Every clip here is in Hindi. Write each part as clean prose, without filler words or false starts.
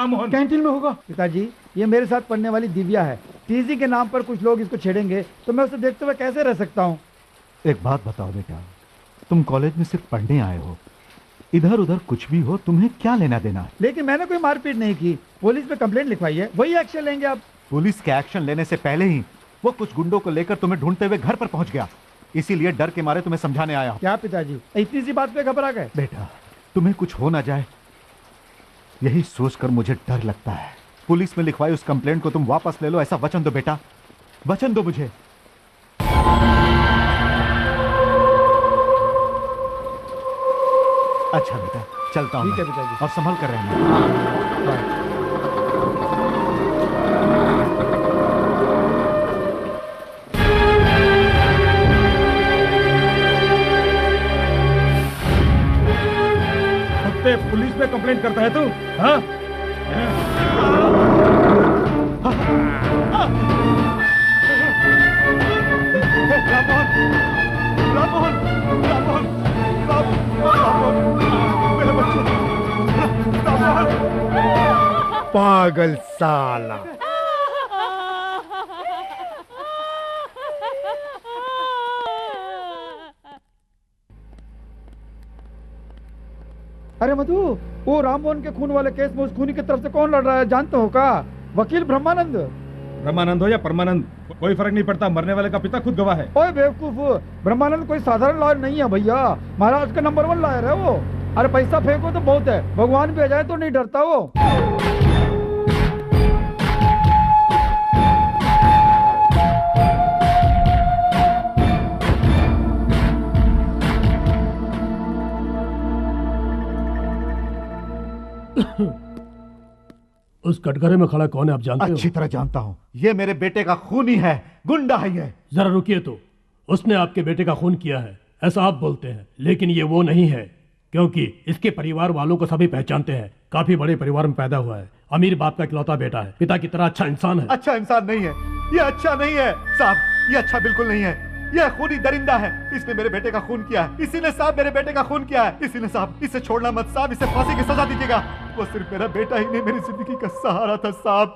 राममोहन? कैंटीन में होगा। पिताजी, ये मेरे साथ पढ़ने वाली दिव्या है। टीजी के नाम पर कुछ लोग इसको छेड़ेंगे तो मैं उसे देखते हुए कैसे रह सकता हूँ? एक बात बताओ बेटा, तुम कॉलेज में सिर्फ पढ़ने आए हो, इधर उधर कुछ भी हो, तुम्हें क्या लेना देना है? लेकिन मैंने कोई मारपीट नहीं की, पुलिस में कंप्लेंट लिखवाई है, वही एक्शन लेंगे आप। पुलिस के एक्शन लेने से पहले ही वो कुछ गुंडों को लेकर तुम्हें ढूंढते हुए घर पर पहुंच गया, इसीलिए डर के मारे तुम्हें समझाने आया हूं। क्या पिताजी, इतनी सी बात पे घबरा गए? बेटा, तुम्हें कुछ हो ना जाए यही सोचकर मुझे डर लगता है। पुलिस में लिखवाई उस कंप्लेंट को तुम वापस ले लो, ऐसा वचन दो बेटा, वचन दो मुझे। अच्छा बेटा, चलता हूं। ठीक है पिताजी। और संभल कर रहना। पुलिस में कंप्लेंट करता है तू? हाँ? राममोहन, राममोहन, राममोहन, मेरे बच्चे, राममोहन। पागल साला। अरे मधु, वो राममोहन के खून वाले केस में उस खूनी की तरफ से कौन लड़ रहा है जानते हो का? वकील ब्रह्मानंद। ब्रह्मानंद हो या परमानंद, कोई फर्क नहीं पड़ता, मरने वाले का पिता खुद गवाह है। ओए बेवकूफ, ब्रह्मानंद कोई साधारण लॉयर नहीं है भैया, महाराज का नंबर 1 लॉयर है वो। अरे पैसा फेंको तो बहुत है, भगवान भी आ जाए तो नहीं डरता वो। उस कटघरे में खड़ा कौन है आप जानते हो? अच्छी तरह जानता हूँ, ये मेरे बेटे का खूनी है, गुंडा है ये। जरा रुकिए तो, उसने आपके बेटे का खून किया है ऐसा आप बोलते हैं, लेकिन ये वो नहीं है, क्योंकि इसके परिवार वालों को सभी पहचानते हैं। काफी बड़े परिवार में पैदा हुआ है, अमीर बाप का इकलौता बेटा है, पिता की तरह अच्छा इंसान है। अच्छा इंसान नहीं है ये, अच्छा नहीं है साहब, ये अच्छा बिल्कुल नहीं है, यह खूनी दरिंदा है। इसने मेरे बेटे का खून किया है, इसी ने साहब मेरे बेटे का खून किया है, इसी ने साहब। इसे छोड़ना मत साहब, इसे फांसी की सजा दीजिएगा। वो सिर्फ मेरा बेटा ही नहीं, मेरी जिंदगी का सहारा था साहब,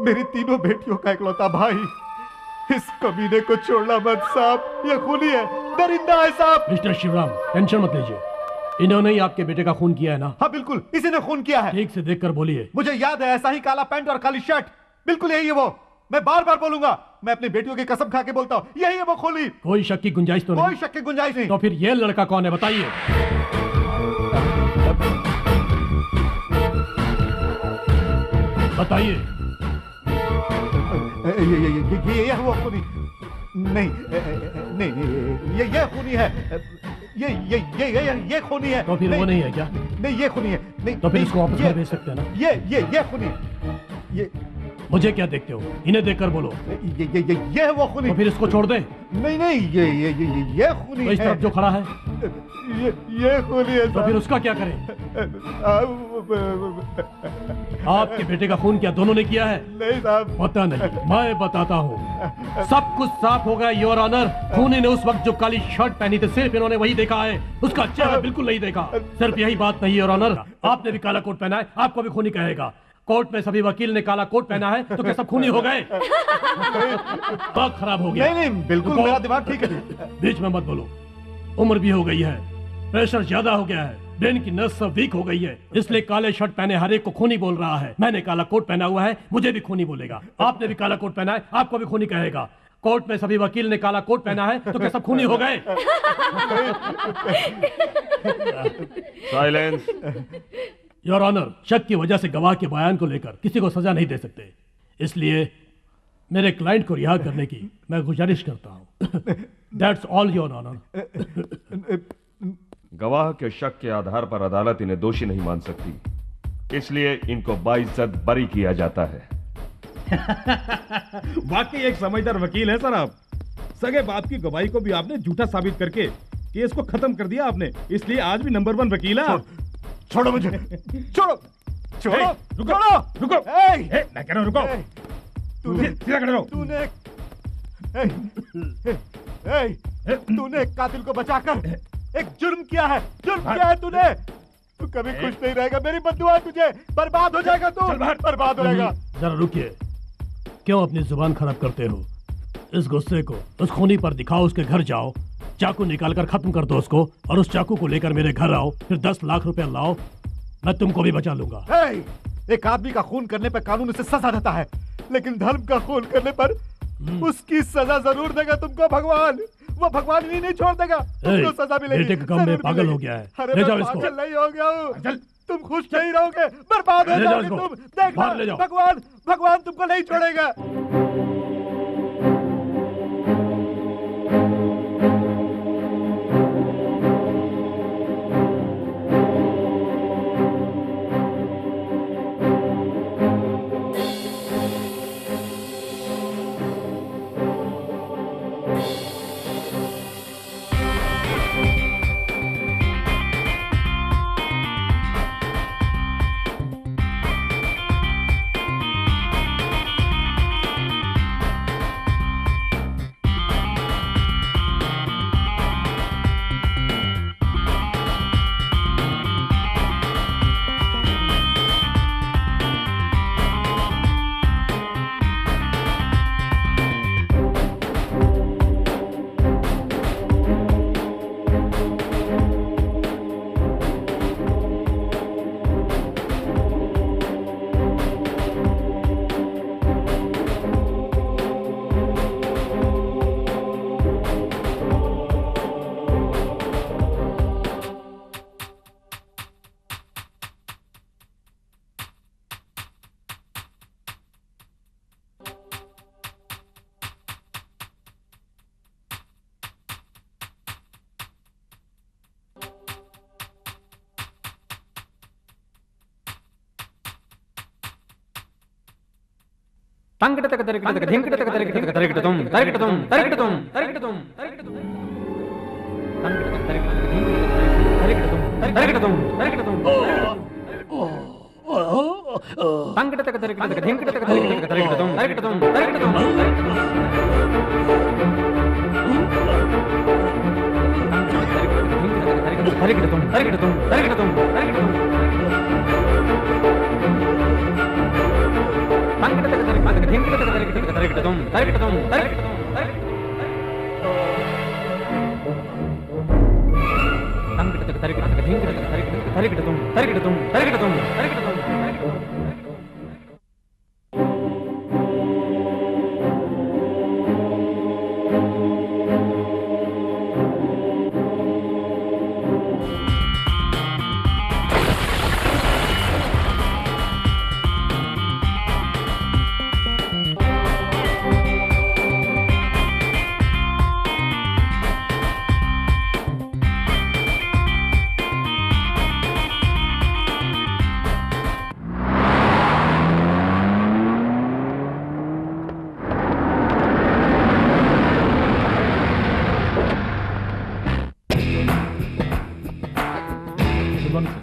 मेरी तीनों बेटियों का इकलौता भाई। इस कमीने को छोड़ना मत साहब, ये खूनी है, दरिंदा है साहब। मिस्टर शिवराम, टेंशन मत लीजिए, इन्होंने ही आपके बेटे का खून किया है ना? हाँ बिल्कुल, इसी ने खून किया है। ठीक से देखकर बोलिए। मुझे याद है, ऐसा ही काला पैंट और काली शर्ट, बिल्कुल यही है वो। मैं बार बार बोलूंगा, मैं अपनी बेटियों की कसम खा के बोलता हूँ, यही है वो खूनी। कोई शक की गुंजाइश तो नहीं? कोई शक की गुंजाइश नहीं। तो फिर ये लड़का कौन है बताइए। बताइए। ये वो खूनी नहीं, नहीं ये खूनी है, ये खूनी है। तो फिर वो नहीं है क्या? नहीं ये खूनी है। नहीं तो फिर इसको वापस घर भेज सकते हैं ना? ये खूनी, ये मुझे क्या देखते हो, इन्हें देखकर बोलो। ये है वो खूनी। तो फिर इसको छोड़ दे। नहीं नहीं ये खूनी तो इस तरफ जो खड़ा है ये खूनी है। तो फिर उसका क्या करें? आपके बेटे का खून क्या दोनों ने किया है? नहीं साहब, पता नहीं, मैं बताता हूँ। सब कुछ साफ हो गया योर ऑनर। खूनी ने उस वक्त जो काली शर्ट पहनी थी सिर्फ इन्होंने वही देखा है, उसका चेहरा बिल्कुल नहीं देखा। सिर्फ यही बात नहीं योर ऑनर, आपने भी काला कोट पहना है, आपको भी खूनी कहेगा। कोर्ट में सभी वकील ने काला कोट पहना है, तो क्या सब खूनी हो गए? दिमाग खराब हो गया। नहीं बिल्कुल मेरा दिमाग ठीक है। बीच में मत बोलो, उम्र भी हो गई है, प्रेशर ज्यादा हो गया है, ब्रेन की नस सब वीक हो गई है, इसलिए काले शर्ट पहने हर एक को खूनी बोल रहा है। मैंने काला कोट पहना हुआ है, मुझे भी खूनी बोलेगा। आपने भी काला कोट पहना है, आपको भी खूनी कहेगा। कोर्ट में सभी वकील ने काला कोट पहना है, तो क्या सब खूनी हो गए? साइलेंस। योर ऑनर, शक की वजह से गवाह के बयान को लेकर किसी को सजा नहीं दे सकते, इसलिए मेरे क्लाइंट को रिहा करने की मैं गुजारिश करता हूं। That's all your honour. गवाह के शक के आधार पर अदालत इन्हें दोषी नहीं मान सकती, इसलिए इनको बाइज्जत बरी किया जाता है। वाकई एक समझदार वकील है सर आप। सगे बाप की गवाही को भी आपने झूठा साबित करके केस को खत्म कर दिया आपने, इसलिए आज भी नंबर 1 वकील है आप। छोड़ो मुझे, छोड़ो छोड़ो, रुको रुको, मैं कह रहा हूं रुको। सीधा खड़े रहो। तूने एक कातिल को बचाकर एक जुर्म किया है, जुर्म किया है तूने। तू कभी खुश नहीं रहेगा। मेरी बद्दुआ है तुझे, बर्बाद हो जाएगा तू, बर्बाद हो जाएगा। जरा रुकिए, क्यों अपनी जुबान खराब करते हो? इस गुस्से को उस खूनी पर दिखाओ, उसके घर जाओ, चाकू निकालकर खत्म कर दो उसको, और उस चाकू को लेकर मेरे घर आओ, फिर 10 लाख रुपया लाओ, मैं तुमको भी बचा लूंगा। एक आदमी का खून करने पर कानून उसे सजा देता है, लेकिन धर्म का खून करने पर उसकी सजा जरूर देगा तुमको भगवान। वो भगवान भी नहीं छोड़ देगा, तुमको सजा मिलेगी। बेटे का गम में पागल हो गया है, ले जाओ इसको। नहीं हो गया हूँ, तुम खुश नहीं रहोगे, बर्बाद हो जाओगे तुम। देखना भगवान, भगवान तुमको नहीं छोड़ेगा।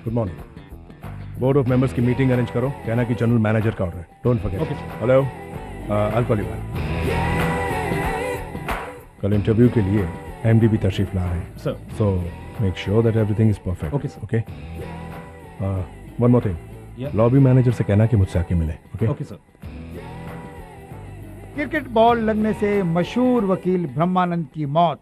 Good morning. Board of members की मीटिंग अरेंज करो, कहना कि जनरल मैनेजर का ऑर्डर है, don't forget. Okay sir. Hello, I call you back. कल इंटरव्यू के लिए एमडी भी तशरीफ ला रहे हैं sir. So make sure that everything is perfect. Okay sir. Okay, one more thing, lobby manager से कहना कि मुझसे आके मिले। Okay okay sir. Cricket ball लगने से मशहूर वकील ब्रह्मानंद की मौत।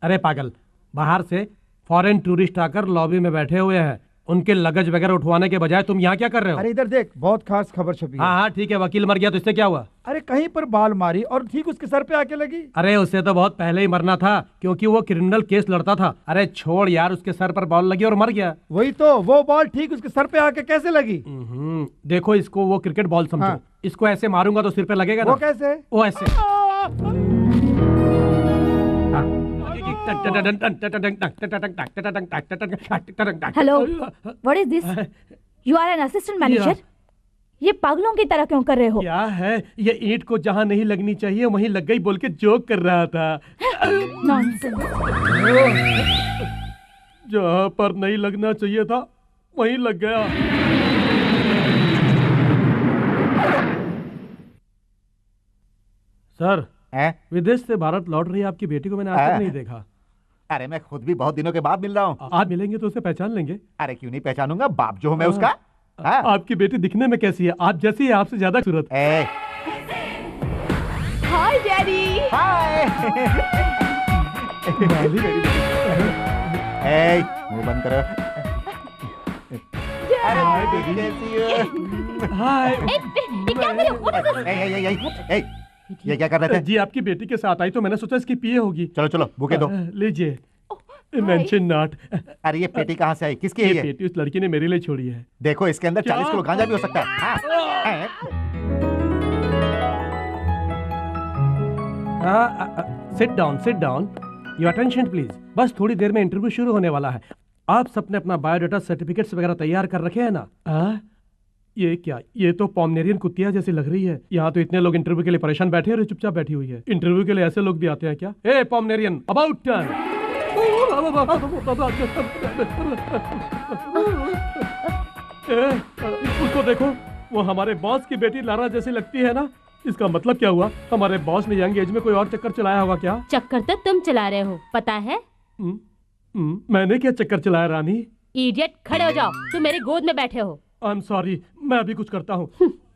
अरे पागल, बाहर से फॉरेन टूरिस्ट आकर लॉबी में बैठे हुए हैं, उनके लगेज वगैरह उठवाने के बजाय तुम यहाँ क्या कर रहे हो? अरे इधर देख, बहुत खास खबर छपी है। हाँ हाँ ठीक है, वकील मर गया तो इससे क्या हुआ? अरे कहीं पर बाल मारी और ठीक उसके सर पे आके लगी। अरे उससे तो बहुत पहले ही मरना था, क्योंकि वो क्रिमिनल केस लड़ता था। अरे छोड़ यार, उसके सर पर बॉल लगी और मर गया। वही तो, वो बॉल ठीक उसके सर पे आके कैसे लगी? देखो इसको वो क्रिकेट बॉल समझो। हाँ। इसको ऐसे मारूंगा तो सिर पे लगेगा वो ना। कैसे? वो ऐसे। Hello, what is this? You are an assistant manager? ये पागलों की तरह क्यों कर रहे हो? क्या है ये, ईंट को जहाँ नहीं लगनी चाहिए वहीं लग गई बोल के जोक कर रहा था। नॉनसेंस। जहाँ पर नहीं लगना चाहिए था वहीं लग गया। सर, विदेश से भारत लौट रही आपकी बेटी को मैंने आज तक नहीं देखा। अरे मैं खुद भी बहुत दिनों के बाद मिल रहा हूँ। आप मिलेंगे तो उसे पहचान लेंगे। अरे क्यों नहीं पहचानूंगा, बाप जो हूँ मैं उसका। हाँ? आपकी बेटी दिखने में कैसी है? आप जैसी है, आपसे ज्यादा खूबसूरत। Hi daddy. हाय। मुंह बंद करो। अरे बेटी कैसी हो? हाय। ये क्या कर रहे हो? ये क्या कर रहे थे? जी आपकी बेटी के साथ आई तो मैंने सोचा इसकी पिए होगी। चलो चलो बुके दो। लीजिए। Mention not. अरे ये पेटी कहाँ से आई, किसकी है ये पेटी उस लड़की ने मेरे लिए छोड़ी है। देखो इसके अंदर 40 किलो गांजा भी हो सकता है। Sit down. Your attention please. बस थोड़ी देर में इंटरव्यू शुरू होने वाला है। आप सबने अपना बायोडाटा सर्टिफिकेट्स वगैरह तैयार कर रखे हैं ना? ये क्या? ये तो पॉमनेरियन कुतिया जैसी लग रही है। यहाँ तो इतने लोग इंटरव्यू के लिए परेशान बैठे हैं और चुपचाप बैठी हुई है। इंटरव्यू के लिए ऐसे लोग भी आते हैं क्या? ए पॉमनेरियन, अबाउट टर्न। उसको देखो, वो हमारे बॉस की बेटी लारा जैसी लगती है ना? इसका मतलब क्या हुआ? हमारे बॉस ने यंग एज में कोई और चक्कर चलाया होगा क्या? चक्कर तो तुम चला रहे हो, पता है? मैंने क्या चक्कर चलाया रानी? इडियट, खड़े हो जाओ। तुम मेरी गोद में बैठे हो। आई एम सॉरी, मैं अभी कुछ करता हूँ।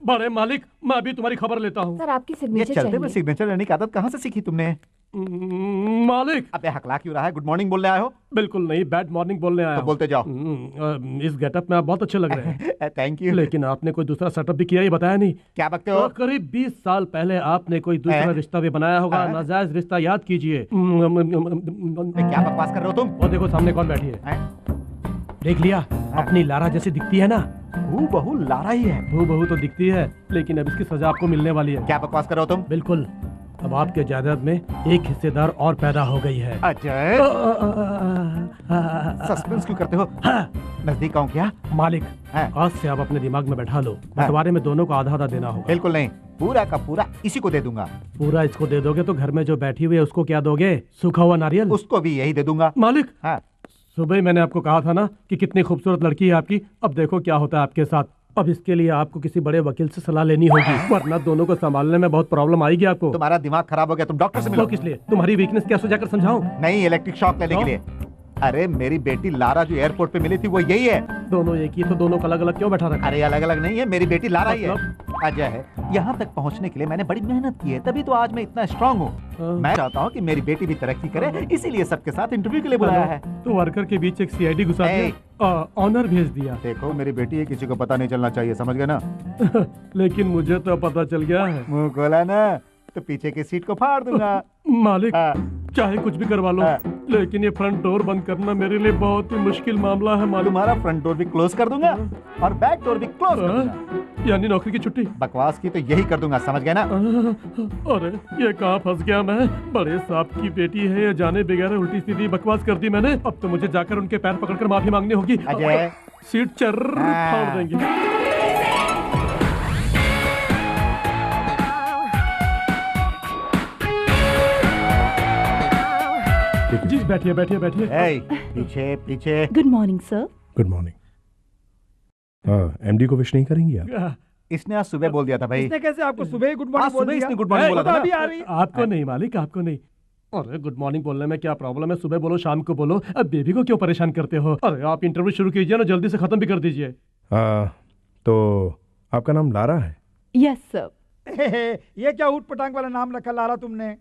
बड़े मालिक, मैं अभी तुम्हारी खबर लेता हूँ। सर आपकी ये सिग्नेचर चलते में सिग्नेचर लेने की आदत कहाँ से सीखी तुमने? मालिक। अबे हकला क्यों रहा है? गुड मॉर्निंग बोलने आए हो? बिल्कुल नहीं, बैड मॉर्निंग बोलने आया तो हूँ। बोलते जाओ। इस गेटअप में आप बहुत अच्छे लग रहे हैं। Thank you. लेकिन आपने कोई दूसरा सेटअप भी किया, ये बताया नहीं। क्या बकते हो? करीब 20 साल पहले आपने कोई दूसरा रिश्ता भी बनाया होगा। नाजायज रिश्ता याद कीजिए। क्या बकवास कर रहे हो तुम? और देखो सामने कौन बैठी है। देख लिया? अपनी लारा जैसी दिखती है ना? हूबहू लारा ही है। हूबहू तो दिखती है, लेकिन अब इसकी सजा आपको मिलने वाली है। क्या बकवास कर रहे हो तुम? बिल्कुल। अब आपके जायदाद में एक हिस्सेदार और पैदा हो गई है। अजय, सस्पेंस क्यों करते हो? नजदीक आऊं क्या? मालिक, आज से आप अपने दिमाग में बैठा लो, बंटवारे में दोनों को आधा आधा देना होगा। बिल्कुल नहीं, पूरा का पूरा इसी को दे दूंगा। पूरा इसको दे दोगे तो घर में जो बैठी हुई है उसको क्या दोगे? सूखा हुआ नारियल? उसको भी यही दे दूंगा। मालिक, सुबह ही मैंने आपको कहा था ना कि कितनी खूबसूरत लड़की है आपकी। अब देखो क्या होता है आपके साथ। अब इसके लिए आपको किसी बड़े वकील से सलाह लेनी होगी, वरना दोनों को संभालने में बहुत प्रॉब्लम आएगी आपको। तुम्हारा दिमाग खराब हो गया, तुम डॉक्टर से मिलो। किस लिए? तुम्हारी वीकनेस क्या सुझाकर समझाऊं? नहीं, इलेक्ट्रिक शॉक लेने के लिए। अरे मेरी बेटी लारा जो एयरपोर्ट पे मिली थी वो यही है। दोनों एक ही तो दोनों को अलग अलग क्यों बैठा रखा? अरे अलग अलग नहीं है, मेरी बेटी लारा ही है। अजय है। यहाँ तक पहुँचने के लिए मैंने बड़ी मेहनत की है, तभी तो आज मैं इतना स्ट्रांग हूँ। मैं चाहता हूँ कि मेरी बेटी भी तरक्की करे, इसीलिए सबके साथ इंटरव्यू के लिए बुलाया है। तो वर्कर के बीच एक सीआईडी घुसा दिया, ऑनर भेज दिया। देखो मेरी बेटी है, किसी को पता नहीं चलना चाहिए, समझ गए ना? लेकिन मुझे तो पता चल गया है। मुंह खोला ना तो पीछे की सीट को फाड़ दूंगा। मालिक, चाहे कुछ भी करवा लो, लेकिन ये फ्रंट डोर बंद करना मेरे लिए बहुत ही मुश्किल मामला है मालूम। तुम्हारा फ्रंट डोर भी क्लोज कर दूंगा और बैक डोर भी क्लोज कर दूंगा। यानी नौकरी की छुट्टी? बकवास की तो यही कर दूंगा, समझ गए ना? अरे ये कहाँ फंस गया मैं? बड़े साहब की बेटी है, जाने बगैर उल्टी सीधी बकवास कर दी मैंने। अब तो मुझे जाकर उनके पैर पकड़कर माफी मांगनी होगी। अजय, सीट चर फाड़ देंगे। जी बैठिए बैठिए बैठिए। पीछे पीछे। Good morning sir. Good morning. MD को विश नहीं करेंगी आप? इसने आज सुबह बोल दिया था भाई। इसने कैसे आपको सुबह ही गुड मॉर्निंग बोल दिया? इसने गुड मॉर्निंग बोला था अभी आ रही। आपको नहीं मालिक, आपको नहीं। अरे गुड मॉर्निंग बोलने में क्या प्रॉब्लम है? सुबह बोलो, शाम को बोलो। अब बेबी को क्यों परेशान करते हो? अरे आप इंटरव्यू शुरू कीजिए ना, जल्दी से खत्म भी कर दीजिए। तो आपका नाम लारा है? Yes sir. ये क्या ऊट पटांग वाला नाम रखा लारा तुमने?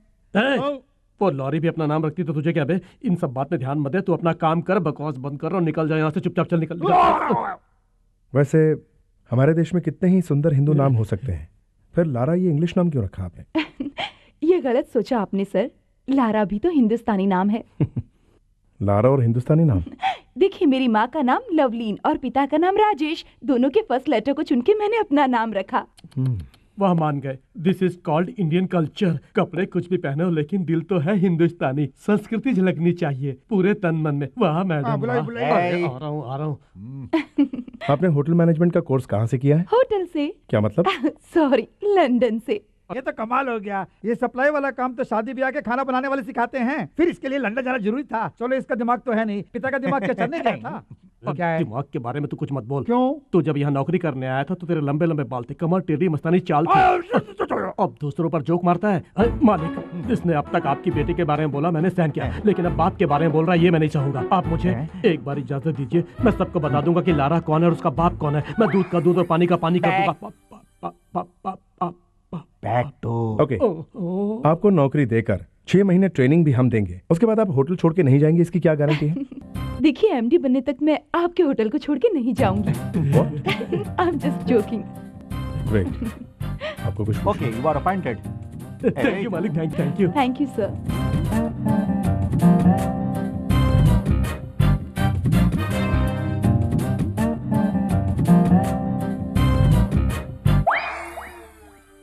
वो लॉरी भी अपना नाम रखती तो तुझे क्या बे? इन सब बात में ध्यान मत दे, तू अपना काम कर, बकवास बंद कर और निकल जा यहाँ से, चुपचाप चल निकल। वैसे हमारे देश में कितने ही सुंदर हिंदू नाम हो सकते हैं, फिर लारा ये इंग्लिश नाम क्यों रखा आपने? ये गलत सोचा आपने सर, लारा भी तो हिंदुस्तानी नाम है। लारा और हिंदुस्तानी नाम? देखिए मेरी माँ का नाम लवलीन और पिता का नाम राजेश, दोनों के फर्स्ट लेटर को चुन के मैंने अपना नाम रखा। वह मान गए। This is called Indian culture. कपड़े कुछ भी पहने हो लेकिन दिल तो है हिंदुस्तानी। संस्कृति झलकनी चाहिए पूरे तन मन में। वाह मैडम, आ रहा हूँ। आपने होटल मैनेजमेंट का कोर्स कहाँ से किया है? होटल से। क्या मतलब? सॉरी, लंदन से। ये तो कमाल हो गया। ये सप्लाई वाला काम तो शादी ब्याह के खाना बनाने वाले सिखाते हैं, फिर इसके लिए लंदन जाना जरूरी था। चलो इसका दिमाग तो है नहीं, पिता का दिमाग क्या चलने गया था? क्या है? दिमाग के बारे में तू कुछ मत बोल। क्यों? तू जब यहाँ नौकरी करने आया था तो तेरे लंबे लंबे बाल थे, कमर टेढ़ी, मस्तानी चाल थी। अब दूसरों पर जोक मारता है। मालिक, इसने अब तक आपकी बेटी के बारे में बोला, मैंने सहन किया, लेकिन अब बाप के बारे में बोल रहा है, ये मैं नहीं चाहूंगा। आप मुझे एक बार इजाजत दीजिए, मैं सबको बता दूंगा कि लारा कौन है और उसका बाप कौन है। मैं दूध का दूध और पानी का पानी कर दूंगा। Back to. ओके, आपको नौकरी देकर 6 महीने ट्रेनिंग भी हम देंगे, उसके बाद आप होटल छोड़ के नहीं जाएंगे, इसकी क्या गारंटी है? देखिए, एमडी बनने तक मैं आपके होटल को छोड़ के नहीं जाऊंगी। I am just joking. Great, आपको कुछ okay, you are appointed. Thank you मालिक, thank you. Thank you sir.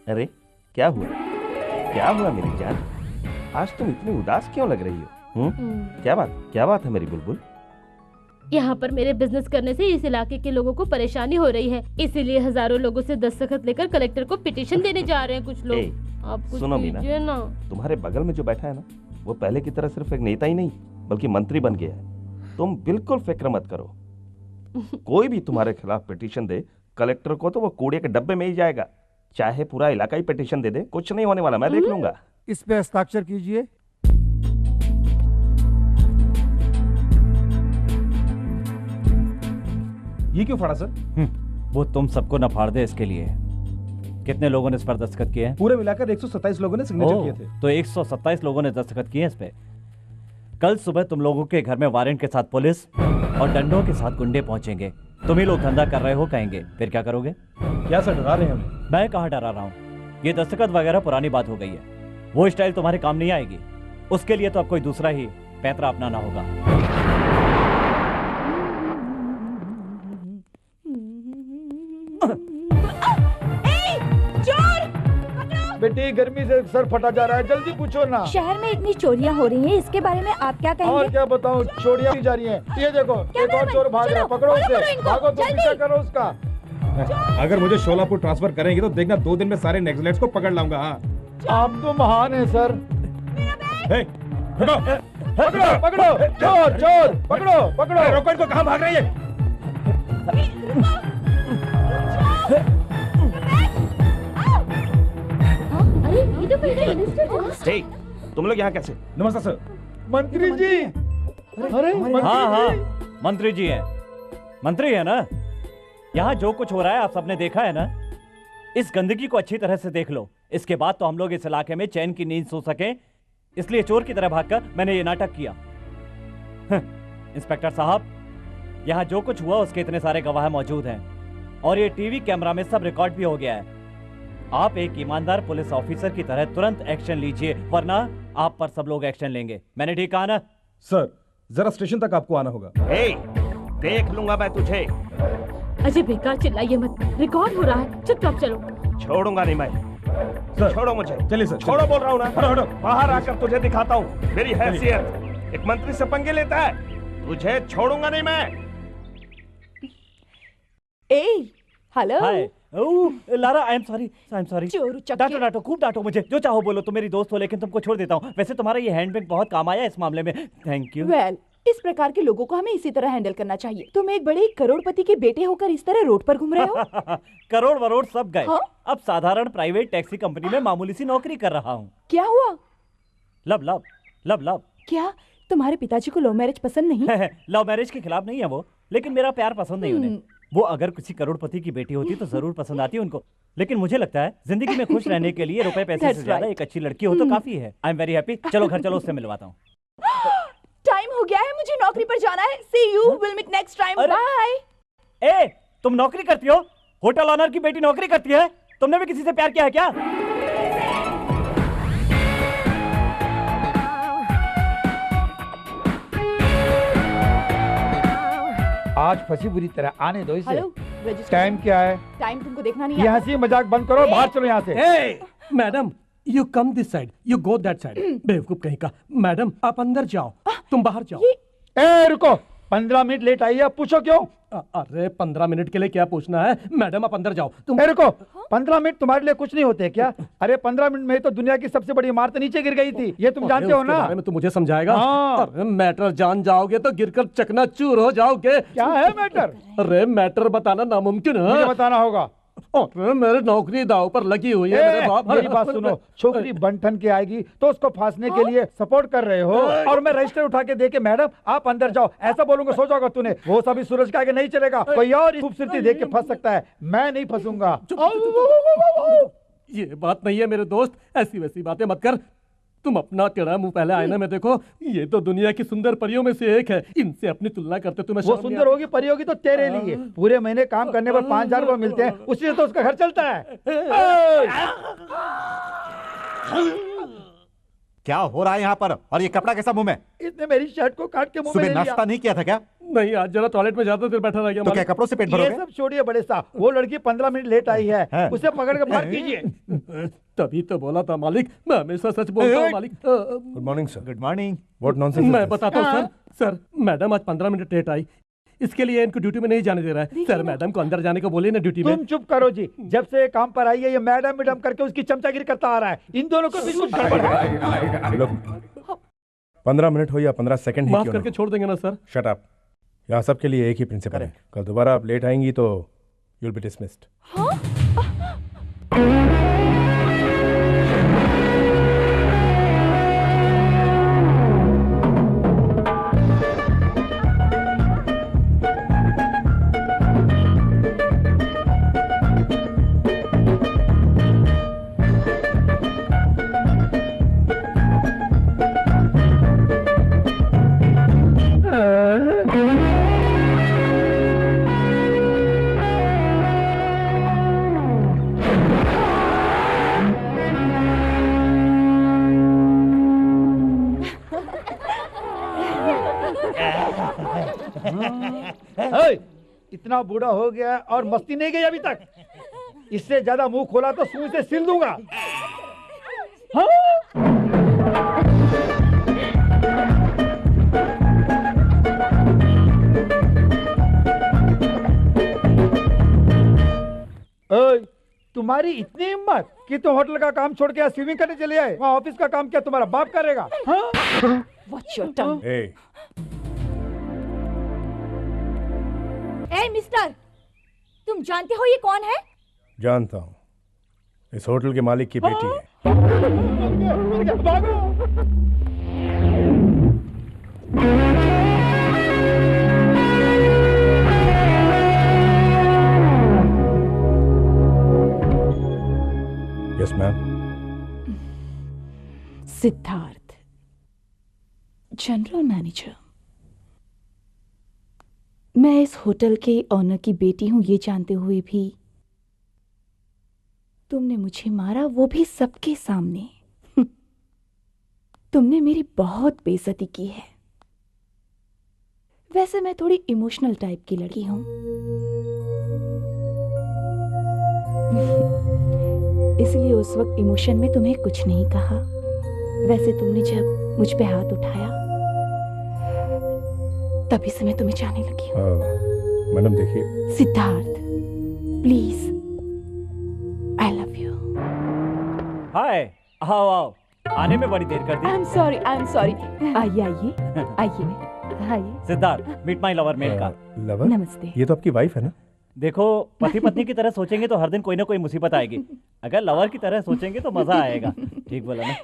अरे क्या हुआ, क्या हुआ मेरी जान? आज तुम इतनी उदास क्यों लग रही हो? क्या बात है मेरी बुलबुल? यहाँ पर मेरे बिजनेस करने से इस इलाके के लोगों को परेशानी हो रही है, इसीलिए हजारों लोगों से दस्तखत लेकर कलेक्टर को पिटीशन देने जा रहे हैं कुछ लोग। आप कुछ सुनो मीना, कीजिए ना। तुम्हारे बगल में जो बैठा है ना, वो पहले की तरह सिर्फ एक नेता ही नहीं बल्कि मंत्री बन गया है। तुम बिल्कुल फिक्र मत करो, कोई भी तुम्हारे खिलाफ पिटीशन दे कलेक्टर को तो वो कूड़े के डब्बे में ही जाएगा, चाहे पूरा इलाका ही पिटीशन दे दे, कुछ नहीं होने वाला, मैं देख लूंगा। इस पे हस्ताक्षर कीजिए। ये क्यों फाड़ा सर? वो तुम सबको न फाड़ दे इसके लिए। कितने लोगों ने इस पर दस्तखत किए हैं? पूरे मिलाकर 127 लोगों ने सिग्नेचर किए थे। तो 127 लोगों ने दस्तखत किए हैं इस पे। कल सुबह तुम लोगों के घर में वारंट के साथ पुलिस और डंडों के साथ गुंडे पहुंचेंगे। तुम ही लोग धंधा कर रहे हो कहेंगे, फिर क्या करोगे? क्या सर, डरा रहे हैं हमें? मैं कहाँ डरा रहा हूँ, ये दस्तखत वगैरह पुरानी बात हो गई है, वो स्टाइल तुम्हारे काम नहीं आएगी। उसके लिए तो अब कोई दूसरा ही पैंतरा अपनाना होगा। बेटी, गर्मी से सर फटा जा रहा है, जल्दी पूछो ना। शहर में इतनी चोरियां हो रही हैं, इसके बारे में आप क्या और कहेंगे? क्या बताऊं, चोरियां भी जा रही हैं। ये देखो, एक और चोर भाग रहा है, पकड़ो उसे, भागो, तुम पीछा करो उसका। अगर मुझे शोलापुर ट्रांसफर करेंगे तो देखना 2 दिन में सारे नेक्सलेट्स को पकड़ लाऊंगा। हाँ, आप तो महान हैं सर। पकड़ो पकड़ो पकड़ो, चोर चोर, पकड़ो पकड़ो। रोको इनको, कहाँ भाग रही है? अरे ये तो पहले मिनिस्टर हे, तुम लोग यहाँ कैसे? नमस्ते सर। मंत्री जी। अरे हाँ हाँ, मंत्री जी हैं। मंत्री है ना? यहाँ जो कुछ हो रहा है आप सबने देखा है ना? इस गंदगी को अच्छी तरह से देख लो, इसके बाद तो हम लोग इस इलाके में चैन की नींद सो सकें, इसलिए चोर की तरह भागकर मैंने ये नाटक किया। इंस्पेक्टर साहब, यहाँ जो कुछ हुआ उसके इतने सारे गवाह मौजूद हैं और ये टीवी कैमरा में सब रिकॉर्ड भी हो गया है। आप एक ईमानदार पुलिस ऑफिसर की तरह तुरंत एक्शन लीजिए, वरना आप पर सब लोग एक्शन लेंगे। मैंने ठीक कहा ना? सर, जरा स्टेशन तक आपको आना होगा। देख लूंगा मैं तुझे। अजय बेकार चिल्लाइए मत, रिकॉर्ड हो रहा है, चुपचाप चलो। छोड़ूंगा नहीं मैं। सर, छोड़ो मुझे। चलिए सर, छोड़ो बोल रहा हूँ ना। हटो हटो। बाहर आकर तुझे दिखाता हूँ मेरी हैसियत। एक मंत्री से पंगे लेता है, तुझे छोड़ूंगा नहीं मैं। Hello. Hi. Lara, I am sorry. चोर उचक्के। डांटो डांटो, खूब डांटो मुझे, जो चाहो बोलो, तुम मेरी दोस्त हो, लेकिन तुमको छोड़ देता हूँ। वैसे तुम्हारा ये हैंडबैग बहुत काम आया इस मामले में, थैंक यू। वेल, इस प्रकार के लोगों को हमें इसी तरह हैंडल करना चाहिए। तुम एक बड़े करोड़पति के बेटे होकर इस तरह रोड पर घूम रहे हो। करोड़ वरोड़ सब गए। हाँ? अब साधारण प्राइवेट टैक्सी कंपनी में मामूली सी नौकरी कर रहा हूँ। क्या हुआ? Love love love love. क्या तुम्हारे पिताजी को लव मैरिज पसंद नहीं? लव मैरिज के खिलाफ नहीं है वो, लेकिन मेरा प्यार पसंद नहीं उन्हें। वो अगर किसी करोड़पति की बेटी होती तो जरूर पसंद आती उनको, लेकिन मुझे लगता है जिंदगी में खुश रहने के लिए रुपए पैसे से ज्यादा एक अच्छी लड़की हो तो काफी है। I am very happy. चलो घर चलो, उससे मिलवाता हूँ। टाइम हो गया है, मुझे नौकरी पर जाना है। See you, will meet next time, bye. ए, तुम नौकरी करती हो? होटल ऑनर की बेटी नौकरी करती है? तुमने भी किसी से प्यार किया है क्या? आज फंसी बुरी तरह, आने दो इसे। Hello, register. टाइम क्या है? टाइम तुमको देखना नहीं ये आता? हंसी मजाक बंद करो, बाहर चलो यहाँ से। Hey, madam, you come this side, you go that side. बेवकूफ कहीं का। मैडम, आप अंदर जाओ, तुम बाहर जाओ। ए रुको, 15 मिनट लेट आई है, पूछो क्यों? अरे 15 मिनट के लिए क्या पूछना है? मैडम आप अंदर जाओ। तुम ए रुको, 15 मिनट तुम्हारे लिए कुछ नहीं होते क्या? अरे 15 मिनट में तो दुनिया की सबसे बड़ी इमारत नीचे गिर गई थी, ये तुम जानते हो ना? बारे में तो मुझे समझाएगा। हाँ। अरे मैटर जान जाओगे तो गिरकर चकनाचूर हो जाओगे। क्या है मैटर? अरे मैटर बताना नामुमकिन है। मुझे बताना होगा। और मेरी नौकरी दाव पर लगी हुई है मेरे बाप। मेरी बात सुनो, छोकरी बनठन के आएगी तो उसको फांसने के लिए सपोर्ट कर रहे हो और मैं रजिस्टर उठा के दे के मैडम आप अंदर जाओ ऐसा बोलूंगा, सो जाओगा तूने। वो सभी सूरज के आगे नहीं चलेगा, कोई और खूबसूरती देख के फंस सकता है, मैं नहीं फंसूंगा। ये बात नहीं है मेरे दोस्त, ऐसी वैसी बातें मत कर। तुम अपना टेढ़ा मुंह पहले आईने में देखो, ये तो दुनिया की सुंदर परियों में से एक है, इनसे अपनी तुलना करते तुम्हें वो सुंदर होगी, परी होगी तो तेरे लिए। पूरे महीने काम करने पर 5,000 रुपए मिलते हैं, उसी से तो उसका घर चलता है। क्या हो रहा है यहाँ पर? और ये कपड़ा कैसा मुंह में? इसने मेरी शर्ट को काट के मुंह में सुबह ले लिया। नाश्ता नहीं किया था क्या? नहीं, आज जरा टॉयलेट में ज्यादा देर बैठा रह गया। तो क्या कपड़ों से पेट ये भरोगे? सब छोड़िए बड़े साहब, वो लड़की 15 मिनट लेट आई है, उसे पकड़ के बाहर कीजिए। तभी तो बोला था मालिक, मैं हमेशा सच बोलता हूँ मालिक। Good morning sir. Good morning. What nonsense. मैं बताता हूँ सर। सर मैडम आज 15 मिनट लेट आई, इसके लिए इनको ड्यूटी में नहीं जाने दे रहा है। सर मैडम को अंदर जाने को बोलिए ना ड्यूटी में। तुम चुप करो जी, जब से काम पर आई है ये मैडम मैडम करके उसकी चमचागिरी करता आ रहा है। इन दोनों को भी कुछ गड़बड़ है। 15 मिनट हो या 15 सेकंड ही माफ क्यों करके छोड़ देंगे ना सर। Shut up. यहाँ सबके लिए एक ही प्रिंसिपल है, कल दोबारा आप लेट आएंगी तो यू विल बी डिसमिस्ड। इतना बूढ़ा हो गया और मस्ती नहीं गई अभी तक। इससे ज्यादा मुंह खोला तो सुई से सिल दूंगा। तुम्हारी इतनी हिम्मत कि तुम होटल का काम छोड़ के स्विमिंग करने चले आए? वहाँ ऑफिस का काम क्या तुम्हारा बाप करेगा? Watch your tongue. A mister, तुम जानते हो ये कौन है? जानता हूँ, इस होटल के मालिक की बेटी है। Yes ma'am. Siddharth, general manager. मैं इस होटल के ऑनर की बेटी हूं ये जानते हुए भी तुमने मुझे मारा, वो भी सबके सामने। तुमने मेरी बहुत बेइज्जती की है। वैसे मैं थोड़ी इमोशनल टाइप की लड़की हूं, इसलिए उस वक्त इमोशन में तुम्हें कुछ नहीं कहा। वैसे तुमने जब मुझ पे हाथ उठाया तभी से मैं तुम्हें चाहने लगी हूं। मैडम देखिए। Siddharth, please, I love you. Hi, आओ आओ, आने में बड़ी देर कर दी। I am sorry, I am sorry. आइए आइए आइए आइए। सिद्धार्थ, मीट माई लवर मेल का। लवर? नमस्ते। ये तो आपकी वाइफ है ना? देखो, पति पत्नी की तरह सोचेंगे तो हर दिन कोई ना कोई मुसीबत आएगी, अगर लवर की तरह सोचेंगे तो मजा आएगा। ठीक बोला ना?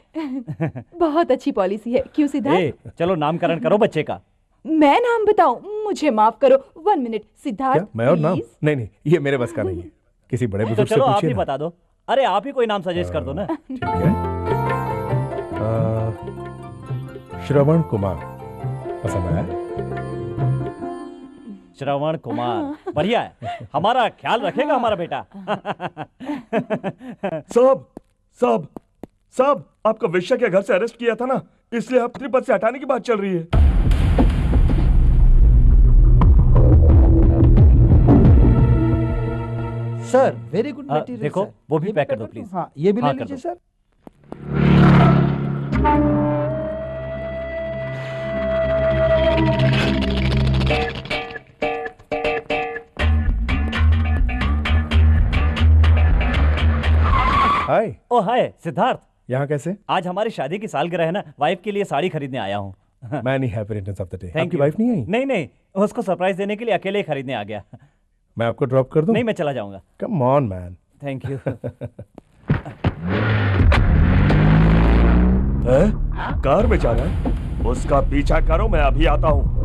बहुत अच्छी पॉलिसी है। क्यों सिद्धार्थ? चलो नामकरण करो बच्चे का। मैं नाम बताऊं? मुझे माफ करो, 1 मिनट। सिद्धार्थ, मैं और नाम? नहीं नहीं, ये मेरे बस का नहीं है, किसी बड़े बुजुर्ग से चलो आप पूछिए ही ना। बता दो। अरे आप ही कोई नाम सजेस्ट कर दो ना। ठीक है। श्रवण कुमार पसंद आया? श्रवण कुमार बढ़िया है, हमारा ख्याल रखेगा हमारा बेटा। साहब साहब साहब, आपका वेश्या के घर से अरेस्ट किया था ना, इसलिए आप पद से हटाने की बात चल रही है। Sir very good material. देखो वो भी पैक कर दो प्लीज। हाँ ये भी ले हाँ, कर लीजिए दो। सर। हाय। ओ हाय सिद्धार्थ, यहाँ कैसे? आज हमारी शादी की सालगिरह है ना, वाइफ के लिए साड़ी खरीदने आया हूँ। Many happy returns of the day. Thank आपकी you। वाइफ नहीं आई? नहीं नहीं, उसको सरप्राइज देने के लिए अकेले ही खरीदने आ गया। मैं आपको ड्रॉप कर दूं? नहीं, मैं चला जाऊंगा। Come on man. Thank you. Car में जा रहा है? उसका पीछा करो, मैं अभी आता हूं।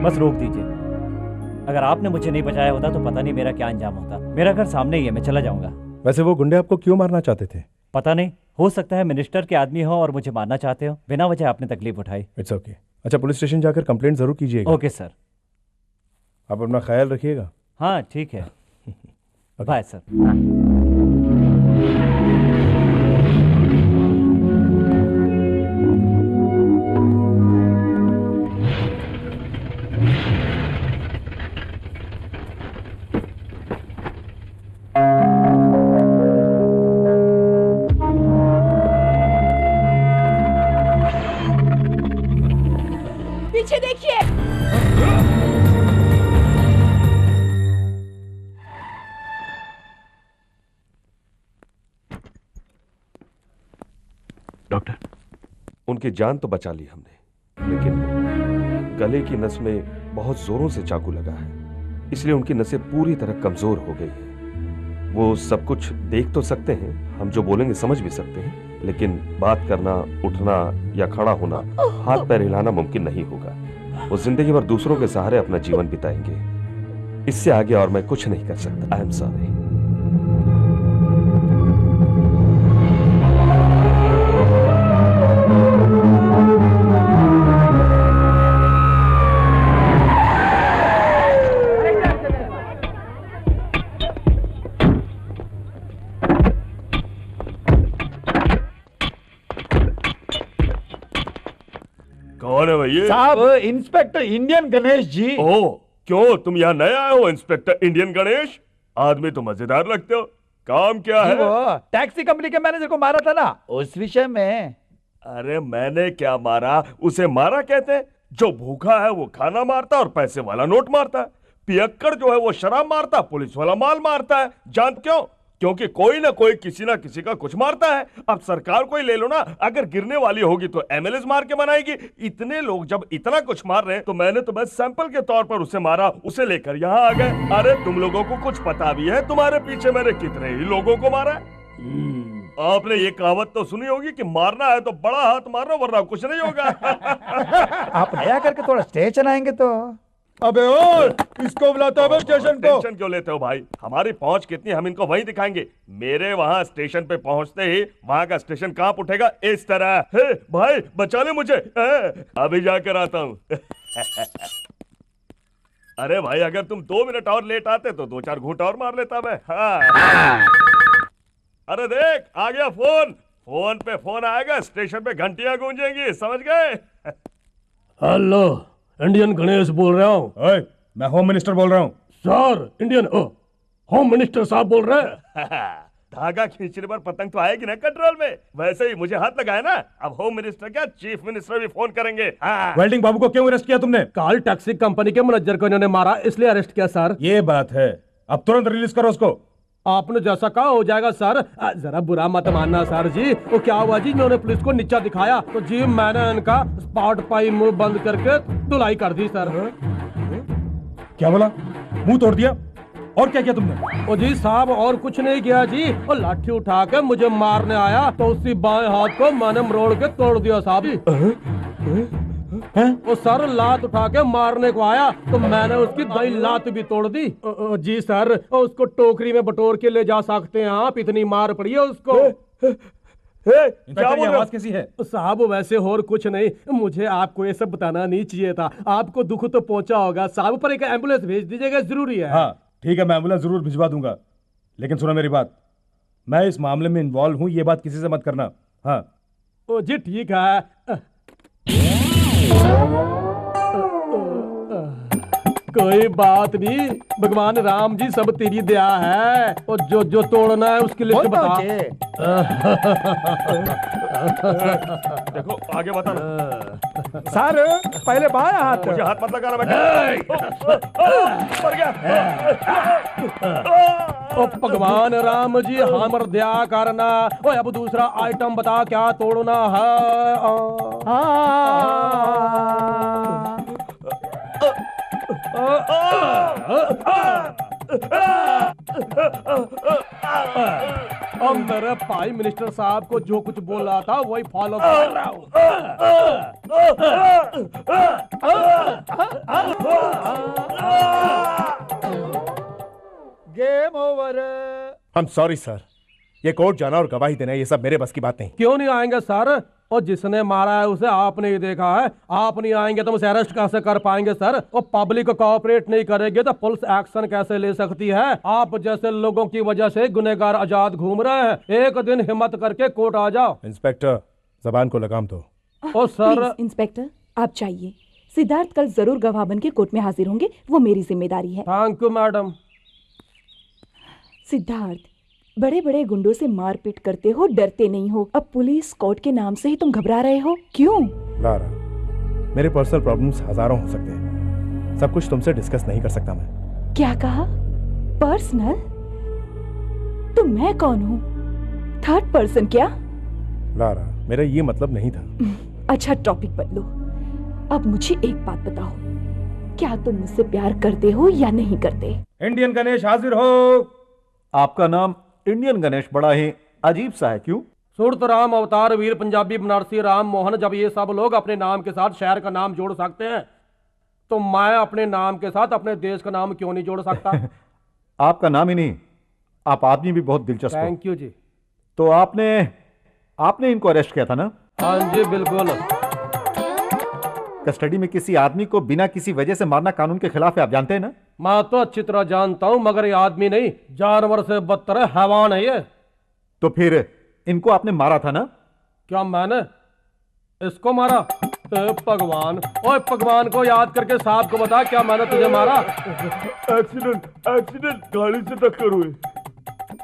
बस रोक दीजिए। अगर आपने मुझे नहीं बचाया होता तो पता नहीं मेरा क्या अंजाम होता। मेरा घर सामने ही है, मैं चला जाऊंगा। वैसे वो गुंडे आपको क्यों मारना चाहते थे? पता नहीं, हो सकता है मिनिस्टर के आदमी हो और मुझे मारना चाहते हो। बिना वजह आपने तकलीफ उठाई। It's okay. अच्छा, पुलिस स्टेशन जाकर कंप्लेंट जरूर कीजिएगा। Okay sir. आप अपना ख्याल रखिएगा। हाँ ठीक है। Bye sir. पीछे देखिए। डॉक्टर, उनकी जान तो बचा ली हमने, लेकिन गले की नस में बहुत जोरों से चाकू लगा है, इसलिए उनकी नसें पूरी तरह कमजोर हो गई हैं। वो सब कुछ देख तो सकते हैं, हम जो बोलेंगे समझ भी सकते हैं, लेकिन बात करना, उठना या खड़ा होना, हाथ पैर हिलाना मुमकिन नहीं होगा। वो जिंदगी भर दूसरों के सहारे अपना जीवन बिताएंगे। इससे आगे और मैं कुछ नहीं कर सकता। आई एम सॉरी। कौन है भैया? साहब, इंस्पेक्टर इंडियन गणेश जी। ओह, क्यों तुम यहाँ नए आए हो इंस्पेक्टर इंडियन गणेश? आदमी तो मजेदार लगते हो। काम क्या है? वो टैक्सी कंपनी के मैनेजर को मारा था ना, उस विषय में। अरे मैंने क्या मारा? उसे मारा कहते हैं? जो भूखा है वो खाना मारता और पैसे वाला नोट मारता है। पियक्कड़ जो है वो शराब मारता, पुलिस वाला माल मारता है। जान क्यों? क्योंकि कोई ना कोई किसी ना किसी का कुछ मारता है। अब सरकार को ही ले लो ना, अगर गिरने वाली होगी तो एमएलए मार के बनाएगी। इतने लोग जब इतना कुछ मार रहे हैं तो मैंने तो बस सैंपल के तौर पर उसे मारा, उसे लेकर यहाँ आ गए। अरे तुम लोगों को कुछ पता भी है तुम्हारे पीछे मैंने कितने ही लोगों को मारा है? आपने ये कहावत तो सुनी होगी कि मारना है तो बड़ा हाथ मारो वरना कुछ नहीं होगा। आप नया करके थोड़ा स्टेज चलाएंगे तो। अबे ओ, इसको बुलाता है स्टेशन को। टेंशन क्यों लेते हो भाई, हमारी पहुंच कितनी हम इनको वहीं दिखाएंगे। मेरे वहां स्टेशन पे पहुंचते ही वहां का स्टेशन कांप उठेगा इस तरह। हे भाई बचा ले मुझे, अभी जाकर आता हूँ। अरे भाई अगर तुम 2 मिनट और लेट आते तो 2-4 घूंट और मार लेता मैं। हाँ। अरे देख आ गया फोन, फोन पे फोन आएगा, स्टेशन पे घंटियां गूंजेंगी, समझ गए? हेलो, इंडियन गणेश बोल रहा हूँ। मैं होम मिनिस्टर बोल रहा हूँ। सर इंडियन होम मिनिस्टर साहब बोल रहे हैं। धागा खींचने पर पतंग तो आएगी ना कंट्रोल में, वैसे ही मुझे हाथ लगाया ना, अब होम मिनिस्टर क्या चीफ मिनिस्टर भी फोन करेंगे। हाँ। वेल्डिंग बाबू को क्यों अरेस्ट किया तुमने? काल टैक्सी कंपनी के मैनेजर को इन्होंने मारा इसलिए अरेस्ट किया सर। ये बात है, अब तुरंत रिलीज करो उसको। आपने जैसा कहा हो जाएगा सर। जरा बुरा मत मानना सर जी। वो क्या हुआ जी, इन्होंने पुलिस को नीचा दिखाया तो जी मैंने इनका स्पॉट पाई मुंह बंद करके धुलाई कर दी सर। क्या बोला? मुंह तोड़ दिया? और क्या किया तुमने? ओ जी साहब और कुछ नहीं किया जी, और लाठी उठा के मुझे मारने आया तो उसी बाएं हाथ को मैंने मरोड़ के तोड़ दिया साहब। वो सर लात उठा के मारने को आया तो मैंने उसकी दाई लात भी तोड़ दी। जी सर, उसको टोकरी में बटोर के ले जा सकते हैं आप, इतनी मार पड़ी है उसको। क्या आवाज कैसी है? साहब वैसे और कुछ नहीं, मुझे आपको ये सब बताना नहीं चाहिए था। आपको दुख तो पहुंचा होगा साहब, पर एक एम्बुलेंस भेज दीजिएगा, जरूरी है। हाँ ठीक है, मैं एम्बुलेंस जरूर भिजवा दूंगा, लेकिन सुनो मेरी बात, मैं इस मामले में इन्वॉल्व हूं, ये बात किसी से मत करना। हाँ ओ जी ठीक है। कोई बात नहीं, भगवान राम जी सब तेरी दया है, और जो जो तोड़ना है उसकी लिस्ट बता। देखो आगे बता ना। सर पहले बाया हाथ। मुझे हाथ मत लगाना बेटा। मर गया। ओ भगवान राम जी हमर दया करना। ओ अब दूसरा आइटम बता क्या तोड़ना है? अब मेरे भाई मिनिस्टर साहब को जो कुछ बोला था वही फॉलो कर रहा हूँ। Game over. I am sorry sir, ये कोर्ट जाना और गवाही देना ये सब मेरे बस की बात नहीं। क्यों नहीं आएंगे सर? और जिसने मारा है उसे आपने ही देखा है, आप नहीं आएंगे तो उसे अरेस्ट कैसे कर पाएंगे सर? और पब्लिक कोऑपरेट नहीं करेगी तो पुलिस एक्शन कैसे ले सकती है? आप जैसे लोगों की वजह से गुनहगार आजाद घूम रहे हैं। एक दिन हिम्मत करके कोर्ट आ जाओ। इंस्पेक्टर जबान को लगाम दो। ओ सर। प्लीज, इंस्पेक्टर आप चाहिए। सिद्धार्थ कल जरूर गवाह बन के कोर्ट में हाजिर होंगे, वो मेरी जिम्मेदारी है। Thank you madam. सिद्धार्थ, बड़े बड़े गुंडों से मारपीट करते हो, डरते नहीं हो। अब पुलिस कोर्ट के नाम से ही तुम घबरा रहे हो, क्यों? लारा, मेरे पर्सनल प्रॉब्लम्स हजारों हो सकते हैं, सब कुछ तुमसे डिस्कस नहीं कर सकता मैं। क्या कहा? पर्सनल? तो मैं कौन हूँ? थर्ड पर्सन क्या? लारा, मेरा ये मतलब नहीं था। अच्छा टॉपिक बदलो। अब मुझे एक बात बताओ, क्या तुम मुझसे प्यार करते हो या नहीं करते? इंडियन गणेश हाजिर हो। आपका नाम इंडियन गणेश बड़ा ही अजीब सा है, क्यों? सूरत राम अवतार वीर पंजाबी बनारसी राम मोहन, जब ये सब लोग अपने नाम के साथ शहर का नाम जोड़ सकते हैं तो मैं अपने नाम के साथ अपने देश का नाम क्यों नहीं जोड़ सकता? आपका नाम ही नहीं, आप आदमी भी बहुत दिलचस्प हो। थैंक यू जी। तो आपने इनको अरेस्ट किया था ना? हाँ जी बिल्कुल। कस्टडी में किसी आदमी को बिना किसी वजह से मारना कानून के खिलाफ है, आप जानते हैं ना? मैं तो अच्छी तरह जानता हूं, मगर ये आदमी नहीं, जानवर से बदतर है, हैवान है ये। तो फिर इनको आपने मारा था ना? क्या मैंने इसको मारा? भगवान, ओए भगवान को याद करके साहब को बता, क्या मैंने तुझे मारा? एक्सीडेंट, गाड़ी से टक्कर हुई।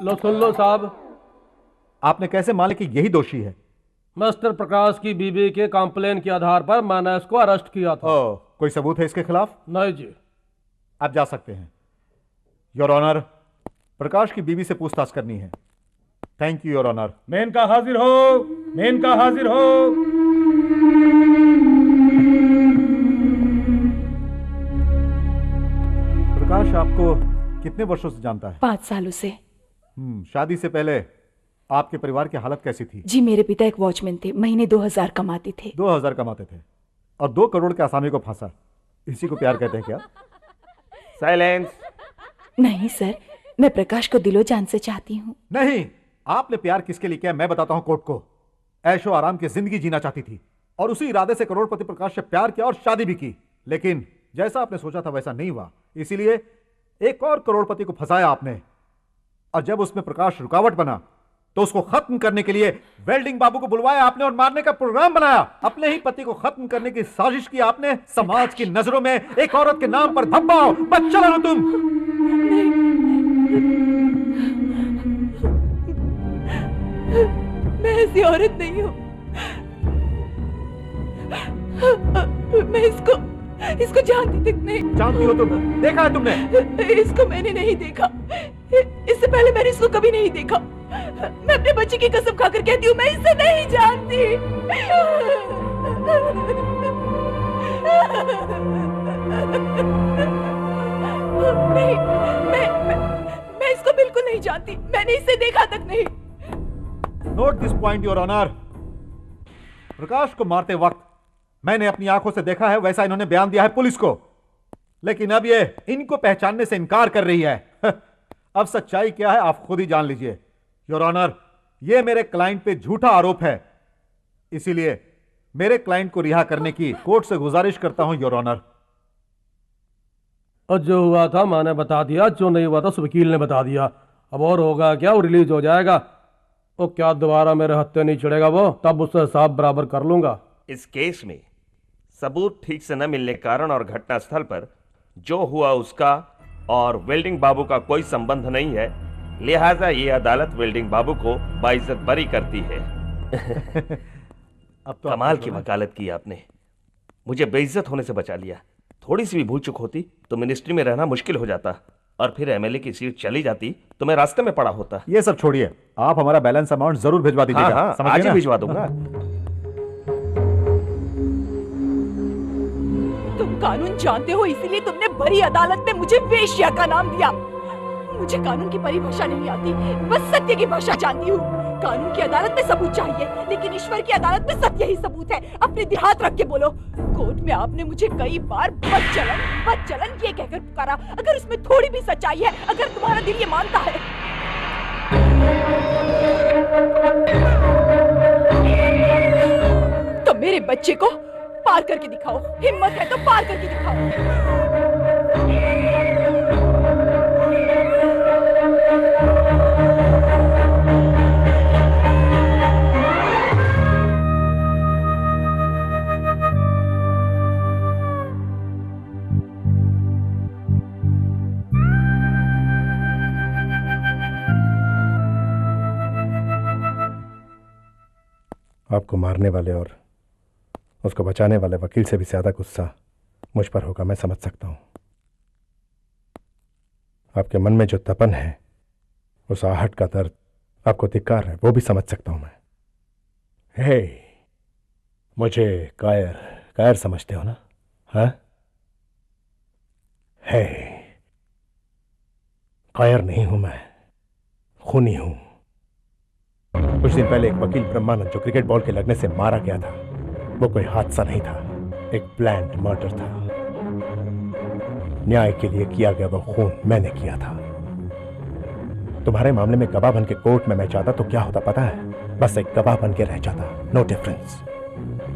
लो सुन लो साहब। आपने कैसे मान लिया कि यही दोषी है? मिस्टर प्रकाश की बीबी के कंप्लेन के आधार पर मैंने इसको अरेस्ट किया था। कोई सबूत है इसके खिलाफ? नहीं जी। आप जा सकते हैं। योर ऑनर, प्रकाश की बीवी से पूछताछ करनी है। Thank you your honour. Menka हाजिर हो, मेनका हाजिर हो। प्रकाश आपको कितने वर्षों से जानता है? 5 सालों से। शादी से पहले आपके परिवार की हालत कैसी थी? जी मेरे पिता एक वॉचमैन थे, महीने 2000 कमाते थे। 2000 कमाते थे और 2 करोड़ के आसामी को फांसा। इसी को प्यार कहते हैं क्या? साइलेंस। नहीं सर, मैं प्रकाश को दिलो जान से चाहती हूँ। नहीं, आपने प्यार किसके लिए किया मैं बताता हूं कोर्ट को। ऐशो आराम की जिंदगी जीना चाहती थी और उसी इरादे से करोड़पति प्रकाश से प्यार किया और शादी भी की। लेकिन जैसा आपने सोचा था वैसा नहीं हुआ, इसीलिए एक और करोड़पति को फंसाया आपने। और जब उसमें प्रकाश रुकावट बना तो उसको खत्म करने के लिए वेल्डिंग बाबू को बुलवाया आपने और मारने का प्रोग्राम बनाया। अपने ही पति को खत्म करने की साजिश की आपने। समाज की नजरों में एक औरत के नाम पर धब्बा हो, बस चलो ना तुम। मैं ऐसी औरत नहीं हूँ। मैं इसको जानती तक नहीं। जानती हो तुम? देखा है तुमने? इसको मैंने नहीं देखा। इससे पहले मैंने इसको कभी नहीं देखा। मैं अपने बच्चे की कसम खाकर कहती हूँ मैं इसे नहीं जानती। नहीं, मैं इसको बिल्कुल नहीं जानती। मैंने इसे देखा तक नहीं। Note this point your honour. Prakash को मारते वक्त मैंने अपनी आंखों से देखा है, वैसा इन्होंने बयान दिया है पुलिस को। लेकिन अब ये इनको पहचानने से इनकार कर रही है। अब सच्चाई क्या है आप खुद ही जान लीजिए योर ऑनर। ये मेरे क्लाइंट पे झूठा आरोप है, इसीलिए मेरे क्लाइंट को रिहा करने की कोर्ट से गुजारिश करता हूं योर ऑनर। और जो हुआ था मैंने बता दिया, जो नहीं हुआ था उस वकील ने बता दिया। अब और होगा क्या, वो रिलीज हो जाएगा। वो क्या दोबारा मेरे हत्थे नहीं चढ़ेगा वो, तब उससे हिसाब बराबर कर लूंगा। इस केस में सबूत ठीक से न मिलने के कारण और घटना स्थल पर जो हुआ उसका और वेल्डिंग बाबू का कोई संबंध नहीं है, लिहाजा ये अदालत वेल्डिंग बाबू को बाइज्जत बरी करती है। अब तो कमाल की वकालत की आपने, मुझे बेइज्जत होने से बचा लिया। थोड़ी सी भी भूल चुक होती तो मिनिस्ट्री में रहना मुश्किल हो जाता और फिर एमएलए की सीट चली जाती तो मैं रास्ते में पड़ा होता। ये सब छोड़िए, आप हमारा बैलेंस अमाउंट जरूर भिजवा दीजिएगा। हाँ, समझ आज गए ही ना? भिजवा दूंगा। तुम कानून जानते हो, इसीलिए तुमने बड़ी अदालत में मुझे वेश्या का नाम दिया। मुझे कानून की परिभाषा नहीं आती, बस सत्य की भाषा जानती हूँ। कानून की अदालत में सबूत चाहिए, लेकिन ईश्वर की अदालत में सत्य ही सबूत है। अपने दिल हाथ रख के बोलो। कोर्ट में आपने मुझे कई बार बदचलन ये कहकर पुकारा। अगर उसमें थोड़ी भी सच्चाई है, अगर तुम्हारा दिल ये मानता है। तो मेरे बच्चे को पार करके दिखाओ। हिम्मत है तो पार करके दिखाओ। आपको मारने वाले और उसको बचाने वाले वकील से भी ज्यादा गुस्सा मुझ पर होगा, मैं समझ सकता हूं। आपके मन में जो तपन है, उस आहट का दर्द, आपको धिक्कार है, वो भी समझ सकता हूं मैं। हे, मुझे कायर समझते हो ना? हाँ, हे, कायर नहीं हूं मैं, खूनी हूं। कुछ दिन पहले एक वकील ब्रह्मानंद जो क्रिकेट बॉल के लगने से मारा गया था, वो कोई हादसा नहीं था, एक प्लान्ड मर्डर था। न्याय के लिए किया गया वो खून मैंने किया था। तुम्हारे मामले में गवाह बन के कोर्ट में मैं जाता तो क्या होता पता है? बस एक गवाह बन के रह जाता, नो डिफरेंस।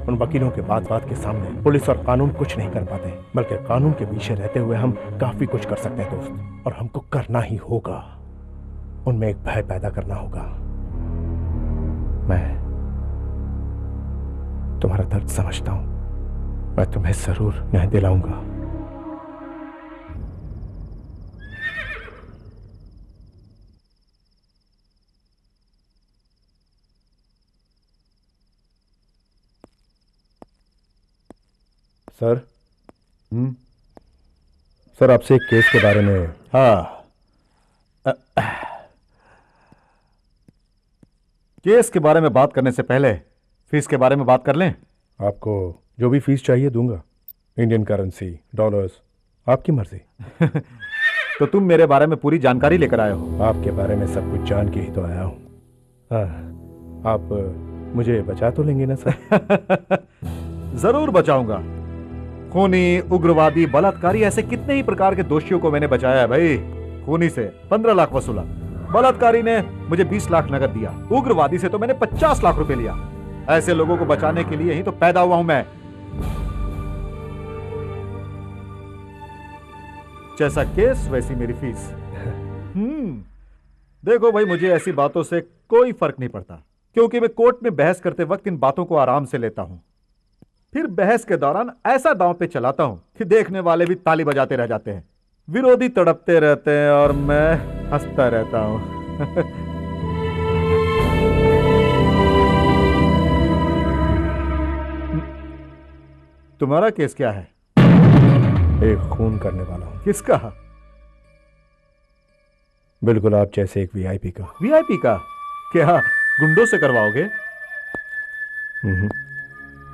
उन वकीलों के बात के सामने पुलिस और कानून कुछ नहीं कर पाते, बल्कि कानून के पीछे रहते हुए हम काफी कुछ कर सकते हैं दोस्त, और हमको करना ही होगा। उनमें एक भय पैदा करना होगा। मैं तुम्हारा दर्द समझता हूं, मैं तुम्हें जरूर न्याय दिलाऊंगा। सर, सर आपसे एक केस के बारे में। हाँ, केस के बारे में बात करने से पहले फीस के बारे में बात कर लें। आपको जो भी फीस चाहिए दूंगा, इंडियन करेंसी, डॉलर्स, आपकी मर्जी। तो तुम मेरे बारे में पूरी जानकारी लेकर आए हो? आपके बारे में सब कुछ जान के ही तो आया हूँ। आप मुझे बचा तो लेंगे ना सर? जरूर बचाऊंगा। खूनी, उग्रवादी, बलात्कारी, ऐसे कितने ही प्रकार के दोषियों को मैंने बचाया है भाई। खूनी से 15 लाख वसूला, बलात्कारी ने मुझे 20 लाख नगद दिया, उग्रवादी से तो मैंने 50 लाख रुपए लिया। ऐसे लोगों को बचाने के लिए ही तो पैदा हुआ हूं मैं। जैसा केस वैसी मेरी फीस। देखो भाई, मुझे ऐसी बातों से कोई फर्क नहीं पड़ता, क्योंकि मैं कोर्ट में बहस करते वक्त इन बातों को आराम से लेता हूं। फिर बहस के दौरान ऐसा दांव पे चलाता हूं कि देखने वाले भी ताली बजाते रह जाते हैं, विरोधी तड़पते रहते हैं और मैं हंसता रहता हूं। तुम्हारा केस क्या है? एक खून करने वाला हूं। किसका? बिल्कुल आप जैसे एक वीआईपी का। वीआईपी का? क्या गुंडों से करवाओगे?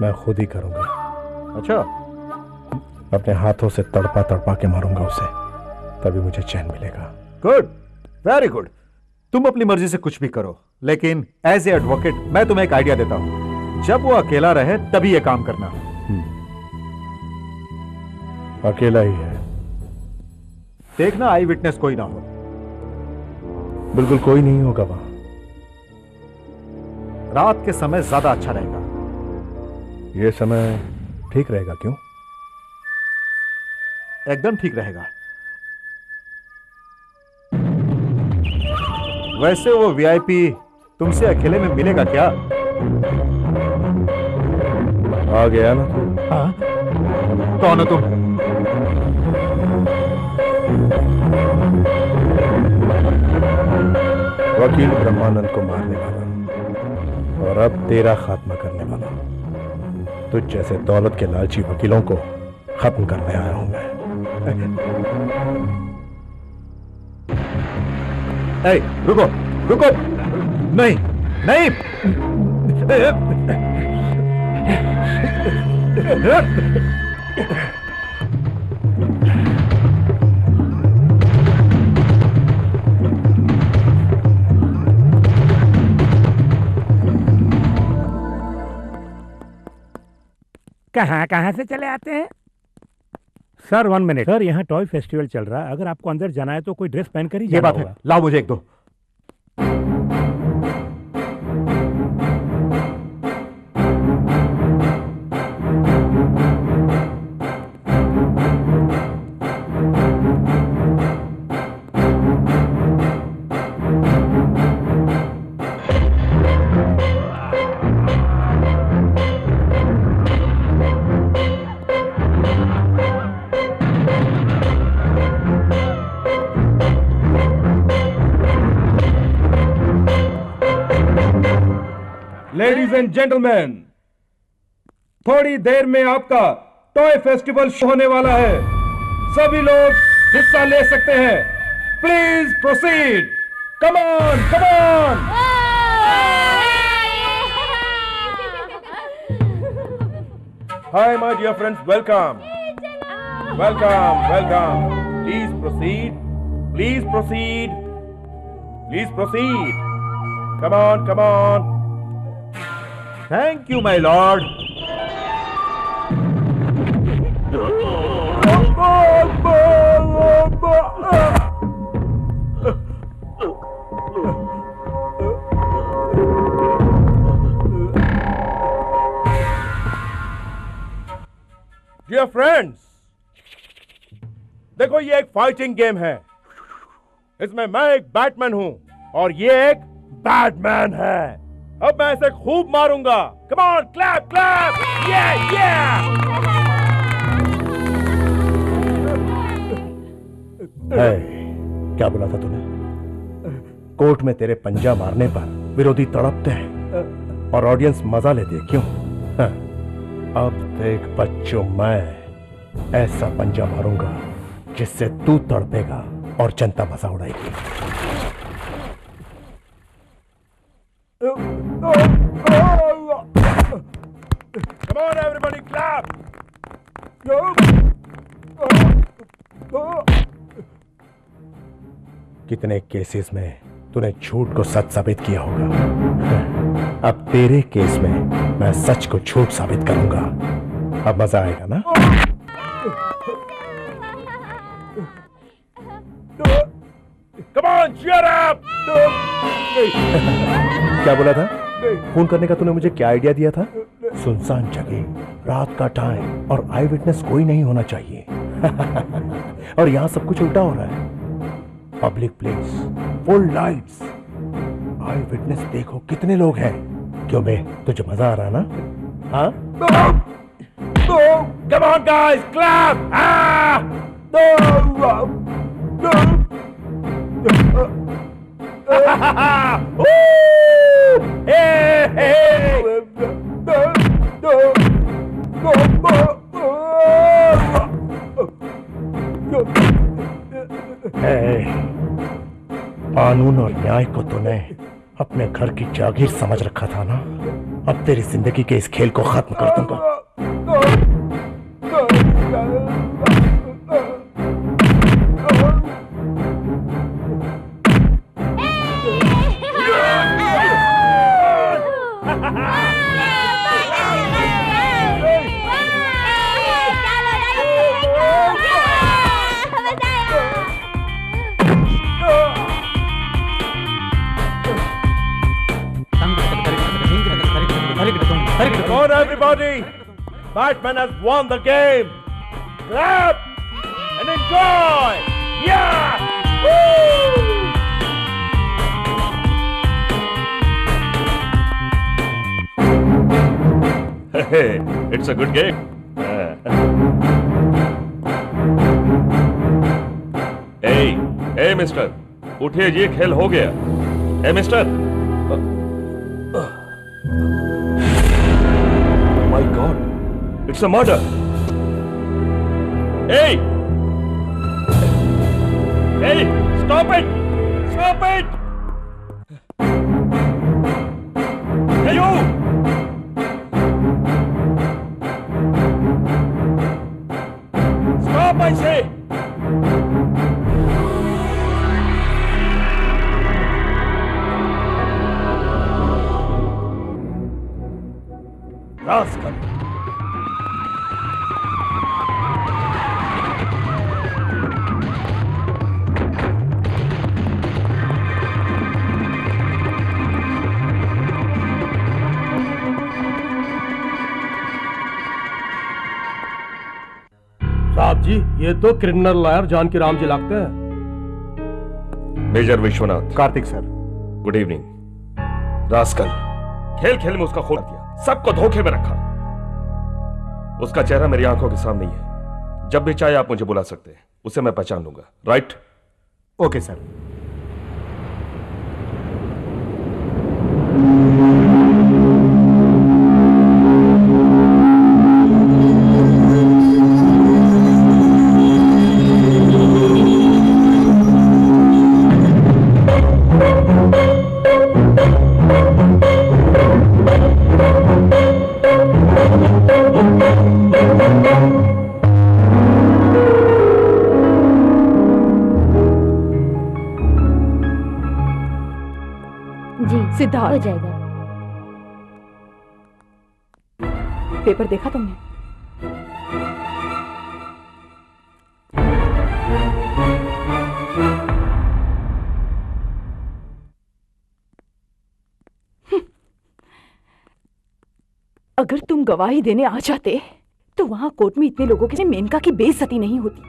मैं खुद ही करूंगा। अच्छा। अपने हाथों से तड़पा तड़पा के मारूंगा उसे, तभी मुझे चैन मिलेगा। Good, very good. तुम अपनी मर्जी से कुछ भी करो, लेकिन एज ए एडवोकेट मैं तुम्हें एक आइडिया देता हूं। जब वो अकेला रहे तभी ये काम करना। अकेला ही है। देखना आई विटनेस कोई ना हो। बिल्कुल कोई नहीं होगा वहां। रात के समय ज्यादा अच्छा रहेगा। यह समय ठीक रहेगा? क्यों? एकदम ठीक रहेगा। वैसे वो वीआईपी तुमसे अकेले में मिलेगा क्या? आ गया ना तू? हाँ? कौन हो तुम? वकील ब्रह्मानंद को मारने वाला और अब तेरा खात्मा करने वाला। तुझ जैसे दौलत के लालची वकीलों को खत्म करने आया हूं मैं। ए, रुको रुको, नहीं नहीं। कहाँ से चले आते हैं? Sir 1 minute. सर यहाँ टॉय फेस्टिवल चल रहा है, अगर आपको अंदर जाना है तो कोई ड्रेस पहन कर ही जाना होगा। ये बात है, लाओ मुझे एक दो। लेडीज एंड जेंटलमैन, थोड़ी देर में आपका टॉय फेस्टिवल शुरू होने वाला है। सभी लोग हिस्सा ले सकते हैं। Please proceed. Come on come on. Hi my dear friends, welcome welcome welcome. Please proceed, please proceed, please proceed. Come on come on. Thank you my lord. Dear friends, देखो ये एक फाइटिंग गेम है। इसमें मैं एक बैटमैन हूं और ये एक बैटमैन है। अब मैं इसे खूब मारूंगा। Come on, clap clap. क्या बोला था तूने? कोर्ट में तेरे पंजा मारने पर विरोधी तड़पते हैं और ऑडियंस मजा लेती है, क्यों? हाँ, अब देख बच्चों, मैं ऐसा पंजा मारूंगा जिससे तू तड़पेगा और जनता मजा उड़ाएगी। कितने केसेस में तूने झूठ को सच साबित किया होगा। अब तेरे केस में मैं सच को झूठ साबित करूंगा। अब मजा आएगा ना? Come on, cheer up! क्या बोला था? फोन करने का तूने मुझे क्या आइडिया दिया था? सुनसान जगह, रात का टाइम और आई विटनेस कोई नहीं होना चाहिए। और यहाँ सब कुछ उल्टा हो रहा है। पब्लिक प्लेस, फुल लाइट्स, आई विटनेस देखो कितने लोग हैं। क्यों बे, तुझे मजा आ रहा ना? हाँ? Come on, guys, clap! कानून और न्याय को तूने अपने घर की जागीर समझ रखा था ना? अब तेरी जिंदगी के इस खेल को खत्म कर दूंगा। Come on, everybody! Batman has won the game! Clap and enjoy! Yeah! Woo! Hey, it's a good game. Hey, mister, उठिए, ये खेल हो गया। Hey, mister! My God, it's a murder. Hey! Hey, stop it! Stop it! Hey, you! Stop, I say! Rascal! साहब जी, ये तो क्रिमिनल लॉयर जानकी राम जी लगते हैं। Major Vishwanath. Kartik sir. Good evening. Rascal, खेल खेल में उसका खून दिया, सबको धोखे में रखा। उसका चेहरा मेरी आंखों के सामने ही है। जब भी चाहे आप मुझे बुला सकते हैं, उसे मैं पहचान लूंगा। राइट? Okay sir. सिद्धार्थ, हो जाएगा। पेपर देखा तुमने? अगर तुम गवाही देने आ जाते तो वहां कोर्ट में इतने लोगों के मेनका की बेइज्जती नहीं होती।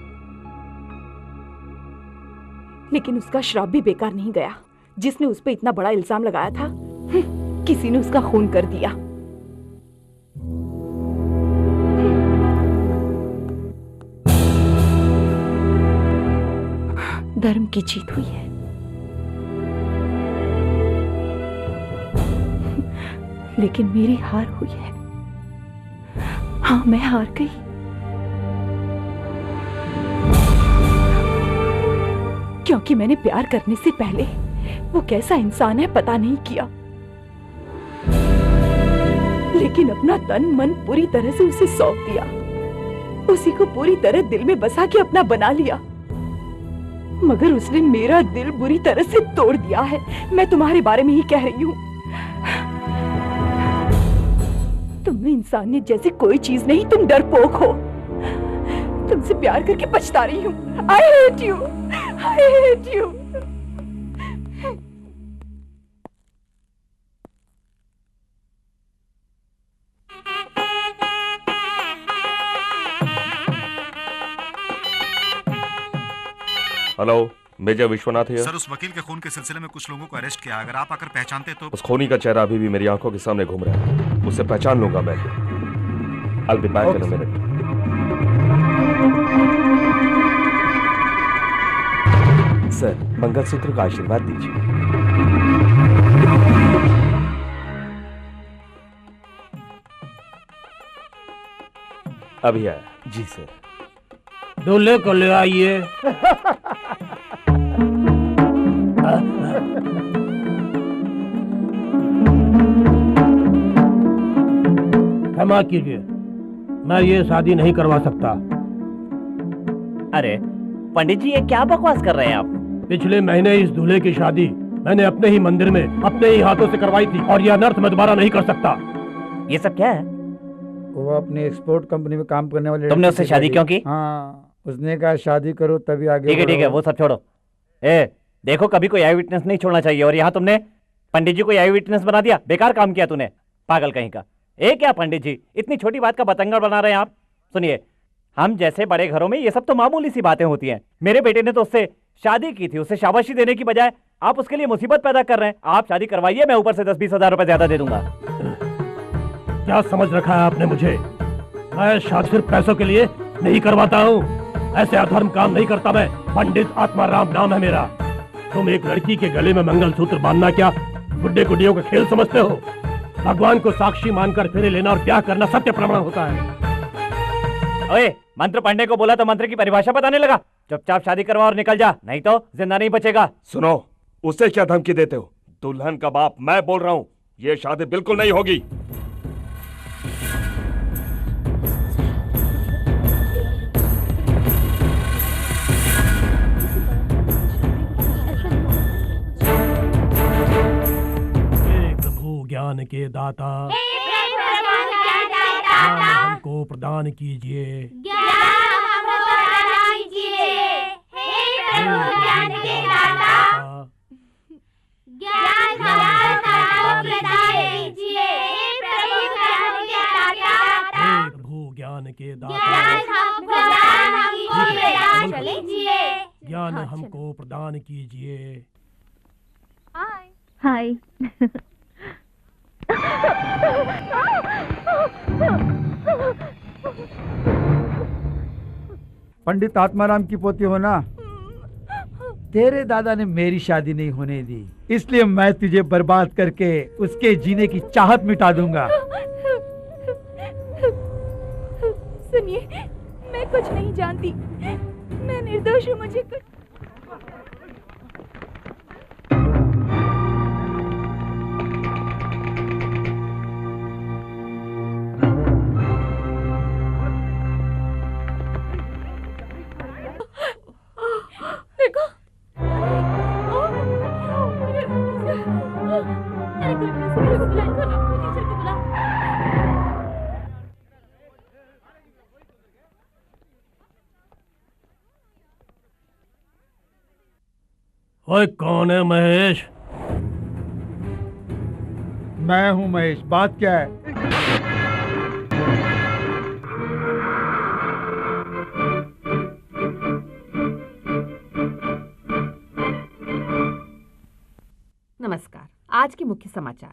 लेकिन उसका श्राप भी बेकार नहीं गया। जिसने उस पर इतना बड़ा इल्जाम लगाया था, किसी ने उसका खून कर दिया। धर्म की जीत हुई है। लेकिन मेरी हार हुई है। हाँ, मैं हार गई। क्योंकि मैंने प्यार करने से पहले वो कैसा इंसान है पता नहीं किया। लेकिन अपना तन मन पूरी तरह से उसे सौंप दिया। उसी को पूरी तरह दिल में बसा के अपना बना लिया, मगर उसने मेरा दिल बुरी तरह से तोड़ दिया है। मैं तुम्हारे बारे में ही कह रही हूँ। तुम में इंसानियत जैसी कोई चीज नहीं, तुम डरपोक हो। तुमसे प्यार करके पछता रही हूँ। I hate you, I hate you। Hello, major Vishwanath है। सर, उस वकील के खून के सिलसिले में कुछ लोगों को अरेस्ट किया। अगर आप आकर पहचानते तो। उस खूनी का चेहरा अभी भी मेरी आंखों के सामने घूम रहा है। उसे पहचान लूंगा मैं। I'll be back in a minute। Sir, mangalsutra का आशीर्वाद दीजिए। अभी आया। जी सर। दूल्हे को ले आइए। क्षमा कीजिए, मैं ये शादी नहीं करवा सकता। अरे पंडित जी, ये क्या बकवास कर रहे हैं आप? पिछले महीने इस दूल्हे की शादी मैंने अपने ही मंदिर में अपने ही हाथों से करवाई थी और यह अनर्थ मैं दोबारा नहीं कर सकता। ये सब क्या है? वो अपनी एक्सपोर्ट कंपनी में काम करने वाले। तुमने उससे शादी क्यों की? हाँ, उसने कहा शादी करो तभी आगे। ठीक है, वो सब छोड़ो। देखो, कभी कोई आई विटनेस नहीं छोड़ना चाहिए, और यहाँ तुमने पंडित जी को आई विटनेस बना दिया। बेकार काम किया तूने, पागल कहीं का। क्या पंडित जी, इतनी छोटी बात का बतंगड़ बना रहे हैं आप? सुनिए, हम जैसे बड़े घरों में ये सब तो मामूली सी बातें होती हैं। मेरे बेटे ने तो उससे शादी की थी, उसे शाबाशी देने की बजाय आप उसके लिए मुसीबत पैदा कर रहे हैं। आप शादी करवाइए, मैं ऊपर से 10-20 हजार रुपए ज्यादा दे दूंगा। क्या समझ रखा है आपने मुझे? मैं शादी सिर्फ पैसों के लिए नहीं करवाता हूँ। ऐसे अधर्म काम नहीं करता मैं। पंडित आत्माराम नाम है मेरा। तुम एक लड़की के गले में मंगलसूत्र बांधना क्या बुड्ढे गुड्डियों का खेल समझते हो? भगवान को साक्षी मानकर फेरे लेना और ब्याह करना सत्य प्रमाण होता है। ओए, मंत्र पढ़ने को बोला तो मंत्र की परिभाषा बताने लगा। चुपचाप शादी करवा और निकल जा, नहीं तो जिंदा नहीं बचेगा। सुनो, उसे क्या धमकी देते हो? दुल्हन का बाप मैं बोल रहा हूँ, ये शादी बिल्कुल नहीं होगी। ज्ञान के दाता, ज्ञान हमको प्रदान कीजिए। प्रभु ज्ञान के दाता, ज्ञान हमको प्रदान कीजिए। हाय। पंडित आत्माराम की पोती हो ना? तेरे दादा ने मेरी शादी नहीं होने दी, इसलिए मैं तुझे बर्बाद करके उसके जीने की चाहत मिटा दूंगा। सुनिए, मैं कुछ नहीं जानती, मैं निर्दोष हूँ। मुझे ओए, कौन है महेश? मैं हूँ महेश, बात क्या है? नमस्कार। आज के मुख्य समाचार।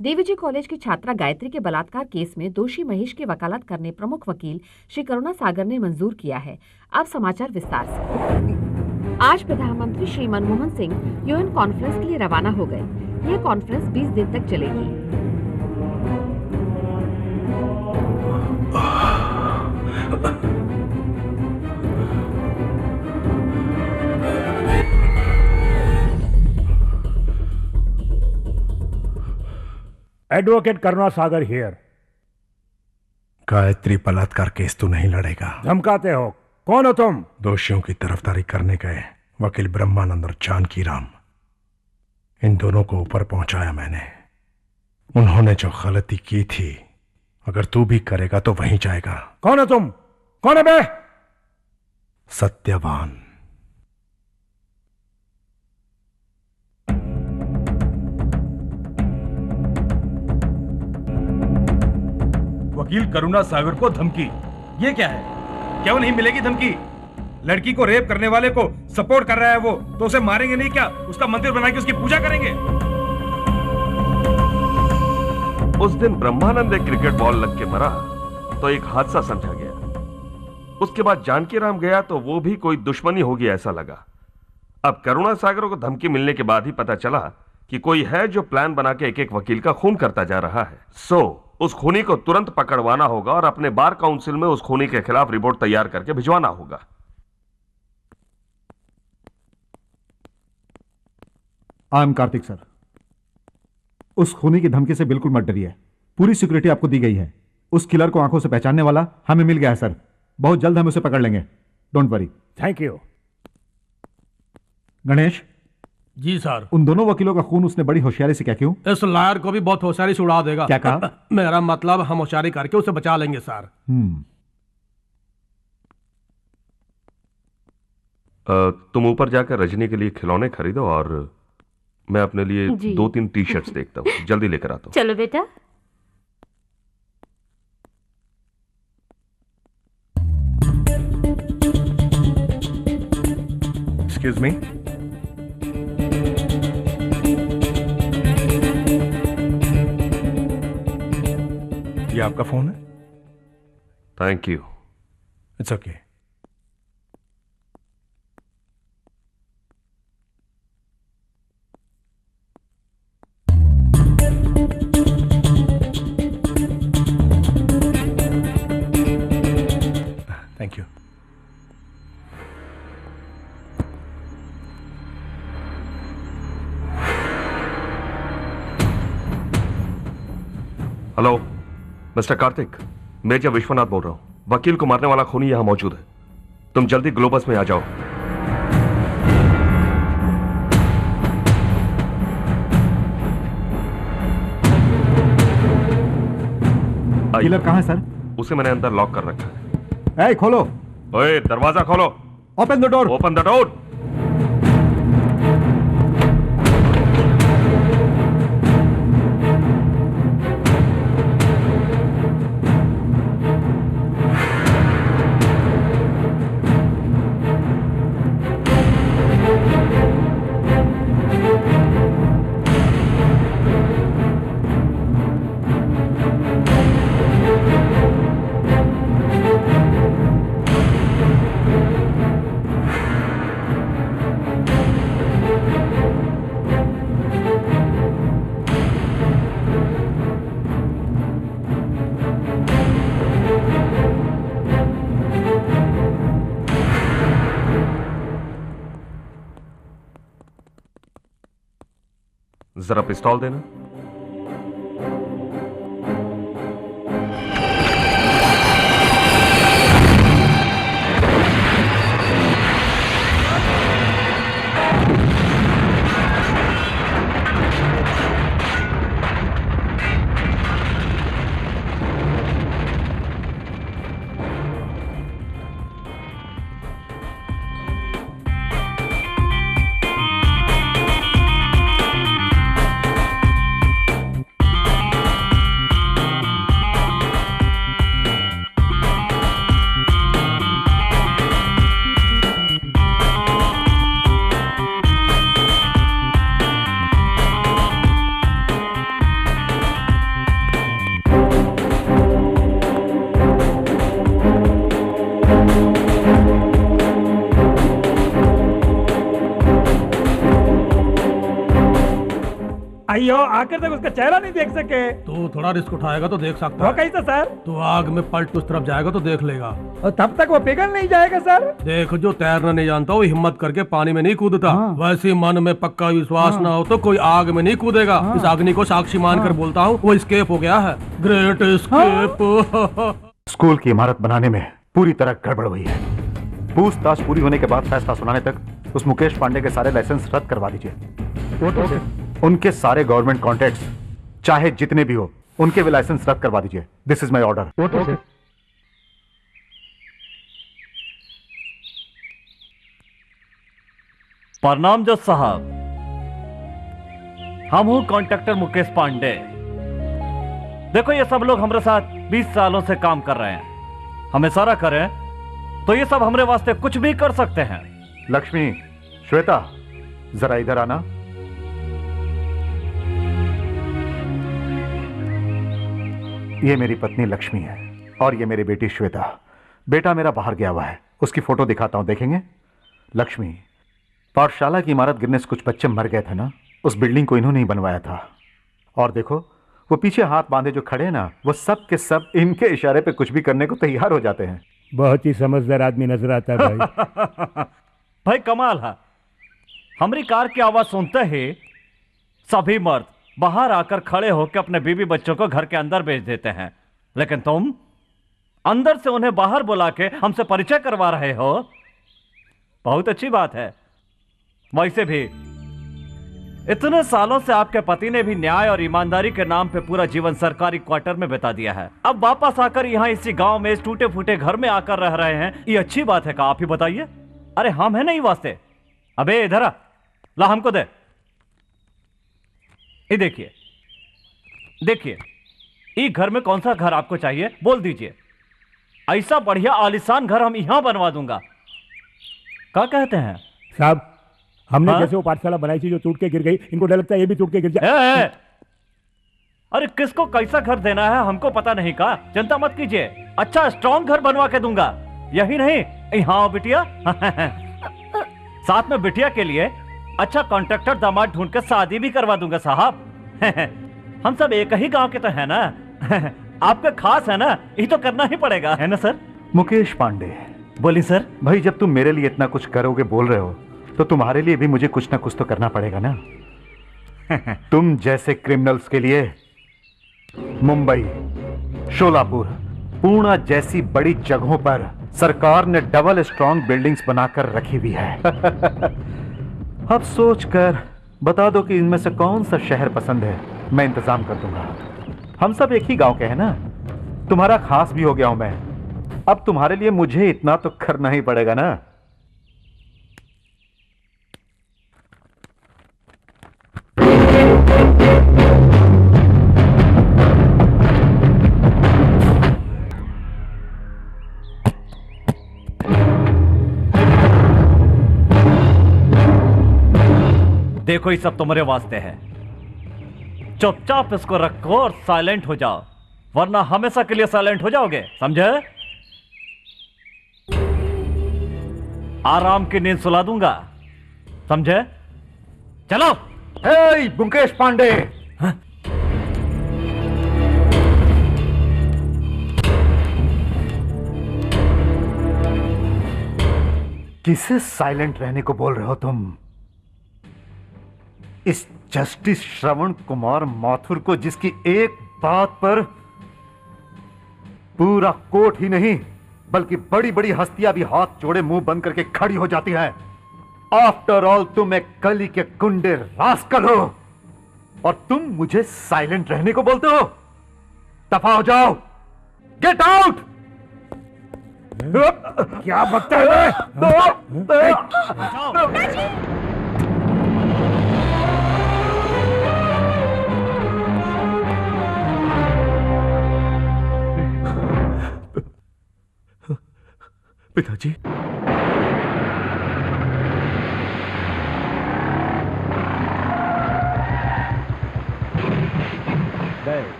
देवीजी कॉलेज की छात्रा गायत्री के बलात्कार केस में दोषी महेश की वकालत करने प्रमुख वकील श्री करुणा सागर ने मंजूर किया है। अब समाचार विस्तार से। आज प्रधानमंत्री श्री मनमोहन सिंह यूएन कॉन्फ्रेंस के लिए रवाना हो गए। यह कॉन्फ्रेंस 20 दिन तक चलेगी। Advocate Karuna Sagar here. Gayatri बलात्कार केस तू नहीं लड़ेगा। धमकाते हो? कौन हो तुम? दोषियों की तरफदारी करने गए वकील ब्रह्मानंद और जानकी राम, इन दोनों को ऊपर पहुंचाया मैंने। उन्होंने जो गलती की थी अगर तू भी करेगा तो वहीं जाएगा। कौन हो तुम? कौन है बे? सत्यवान। वकील करुणा सागर को धमकी, ये क्या है? क्यों नहीं मिलेगी धमकी? लड़की को रेप करने वाले को सपोर्ट कर रहा है वो, तो उसे मारेंगे नहीं क्या? उसका मंदिर बना के उसकी पूजा करेंगे? उस दिन ब्रह्मानंद एक क्रिकेट बॉल लग के मरा तो एक हादसा समझा गया। उसके बाद जानकी राम गया तो वो भी कोई दुश्मनी होगी ऐसा लगा। अब करुणा सागर को धमकी मिलने के बाद ही पता चला कि कोई है जो प्लान बना के एक एक वकील का खून करता जा रहा है। उस खूनी को तुरंत पकड़वाना होगा और अपने बार काउंसिल में उस खूनी के खिलाफ रिपोर्ट तैयार करके भिजवाना होगा। I am Kartik sir. उस खूनी की धमकी से बिल्कुल मत डरिए, पूरी सिक्योरिटी आपको दी गई है। उस किलर को आंखों से पहचानने वाला हमें मिल गया है सर। बहुत जल्द हम उसे पकड़ लेंगे, don't worry. Thank you. Ganesh ji sir. उन दोनों वकीलों का खून उसने बड़ी होशियारी से क्या क्यों? इस लायर को भी बहुत होशियारी से उड़ा देगा। क्या कहा? मेरा मतलब हम होशियारी करके उसे बचा लेंगे सर। तुम ऊपर जाकर रजनी के लिए खिलौने खरीदो और मैं अपने लिए 2-3 टी-शर्ट्स देखता हूँ, जल्दी लेकर आता हूँ। चलो बेटा। Excuse me. ये आपका फोन है? Thank you. It's okay. Thank you. Hello mister Kartik, major Vishwanath बोल रहा हूं। वकील को मारने वाला खूनी यहां मौजूद है। तुम जल्दी ग्लोबस में आ जाओ। किलर कहां है सर? उसे मैंने अंदर लॉक कर रखा है। खोलो। ओए, दरवाजा खोलो। Open the door. Open the door. जरा पिस्तौल देना। अयो, आखिर तक उसका चेहरा नहीं देख सके। तो थोड़ा रिस्क उठाएगा तो देख सकता है। वो कैसे सर? तो आग में पलट उस तरफ जाएगा तो देख लेगा। और तब तक वो पिघल नहीं जाएगा सर? देख, जो तैरना नहीं जानता वो हिम्मत करके पानी में नहीं कूदता। वैसे मन में पक्का विश्वास ना हो तो कोई आग में नहीं कूदेगा। इस अग्नि को साक्षी मानकर बोलता हूँ, वो एस्केप हो गया है। Great escape. स्कूल की इमारत बनाने में पूरी तरह गड़बड़ हुई है। पूछताछ पूरी होने के बाद फैसला सुनाने तक उस मुकेश पांडे के सारे लाइसेंस रद्द करवा दीजिए। उनके सारे गवर्नमेंट कॉन्ट्रैक्ट्स चाहे जितने भी हो उनके भी लाइसेंस रद्द करवा दीजिए। This is my order. प्रणाम जज साहब, हम हूं कॉन्ट्रैक्टर मुकेश पांडे। देखो ये सब लोग हमारे साथ 20 सालों से काम कर रहे हैं। हम इशारा करें तो ये सब हमारे वास्ते कुछ भी कर सकते हैं। लक्ष्मी, श्वेता, जरा इधर आना। ये मेरी पत्नी लक्ष्मी है और ये मेरी बेटी श्वेता। बेटा मेरा बाहर गया हुआ है, उसकी फोटो दिखाता हूं, देखेंगे? लक्ष्मी, पाठशाला की इमारत गिरने से कुछ बच्चे मर गए थे ना, उस बिल्डिंग को इन्होंने ही बनवाया था। और देखो वो पीछे हाथ बांधे जो खड़े हैं ना, वो सब के सब इनके इशारे पे कुछ भी करने को तैयार हो जाते हैं। बहुत ही समझदार आदमी नजर आता है भाई। भाई कमाल है, हमारी कार की आवाज सुनते ही सभी मर्द बाहर आकर खड़े होकर अपने बीवी बच्चों को घर के अंदर भेज देते हैं, लेकिन तुम अंदर से उन्हें बाहर बुला के हमसे परिचय करवा रहे हो। बहुत अच्छी बात है। वैसे भी इतने सालों से आपके पति ने भी न्याय और ईमानदारी के नाम पे पूरा जीवन सरकारी क्वार्टर में बिता दिया है। अब वापस आकर यहाँ इसी गांव में इस टूटे फूटे घर में आकर रह रहे हैं, ये अच्छी बात है का? आप ही बताइए। अरे हम है नहीं वास्ते। अबे इधर आ, ला हमको दे। ये देखिए देखिए, ये घर में कौन सा घर आपको चाहिए बोल दीजिए। ऐसा बढ़िया आलीशान घर हम यहां बनवा दूंगा। क्या कहते हैं साहब? हमने हाँ? जैसे वो पाठशाला बनाई थी जो टूट के गिर गई, इनको डर लगता है ये भी टूट के गिर जाए। अरे किसको कैसा घर देना है हमको पता नहीं का, चिंता मत कीजिए। अच्छा स्ट्रॉन्ग घर बनवा के दूंगा। यही नहीं, यहाँ बिटिया साथ में बिटिया के लिए अच्छा कॉन्ट्रैक्टर दामाद ढूंढ कर शादी भी करवा दूंगा साहब। हम सब एक ही गांव के तो है ना। आपका खास है ना, ये तो करना ही पड़ेगा, है ना सर? मुकेश पांडे, बोली सर। भाई जब तुम मेरे लिए इतना कुछ करोगे बोल रहे हो तो तुम्हारे लिए भी मुझे कुछ ना कुछ तो करना पड़ेगा ना। तुम जैसे क्रिमिनल्स के लिए मुंबई, शोलापुर, पुणे जैसी बड़ी जगहों पर सरकार ने डबल स्ट्रॉन्ग बिल्डिंग्स बनाकर रखी हुई है। अब सोचकर बता दो कि इनमें से कौन सा शहर पसंद है, मैं इंतजाम कर दूंगा। हम सब एक ही गांव के हैं ना, तुम्हारा खास भी हो गया हूं मैं। अब तुम्हारे लिए मुझे इतना तो करना ही पड़ेगा ना। देखो ये सब तुम्हारे वास्ते है। चुपचाप इसको रखो और साइलेंट हो जाओ, वरना हमेशा के लिए साइलेंट हो जाओगे, समझे? आराम की नींद सुला दूंगा, समझे? चलो। हे मुकेश पांडे, किसे साइलेंट रहने को बोल रहे हो तुम? इस जस्टिस श्रवण कुमार माथुर को, जिसकी एक बात पर पूरा कोर्ट ही नहीं बल्कि बड़ी बड़ी हस्तियां भी हाथ जोड़े मुंह बंद करके खड़ी हो जाती है। आफ्टर ऑल तुम एक गली के गुंडे रास्कल हो और तुम मुझे साइलेंट रहने को बोलते हो? दफा हो जाओ, गेट आउट। क्या बकता है? पिताजी,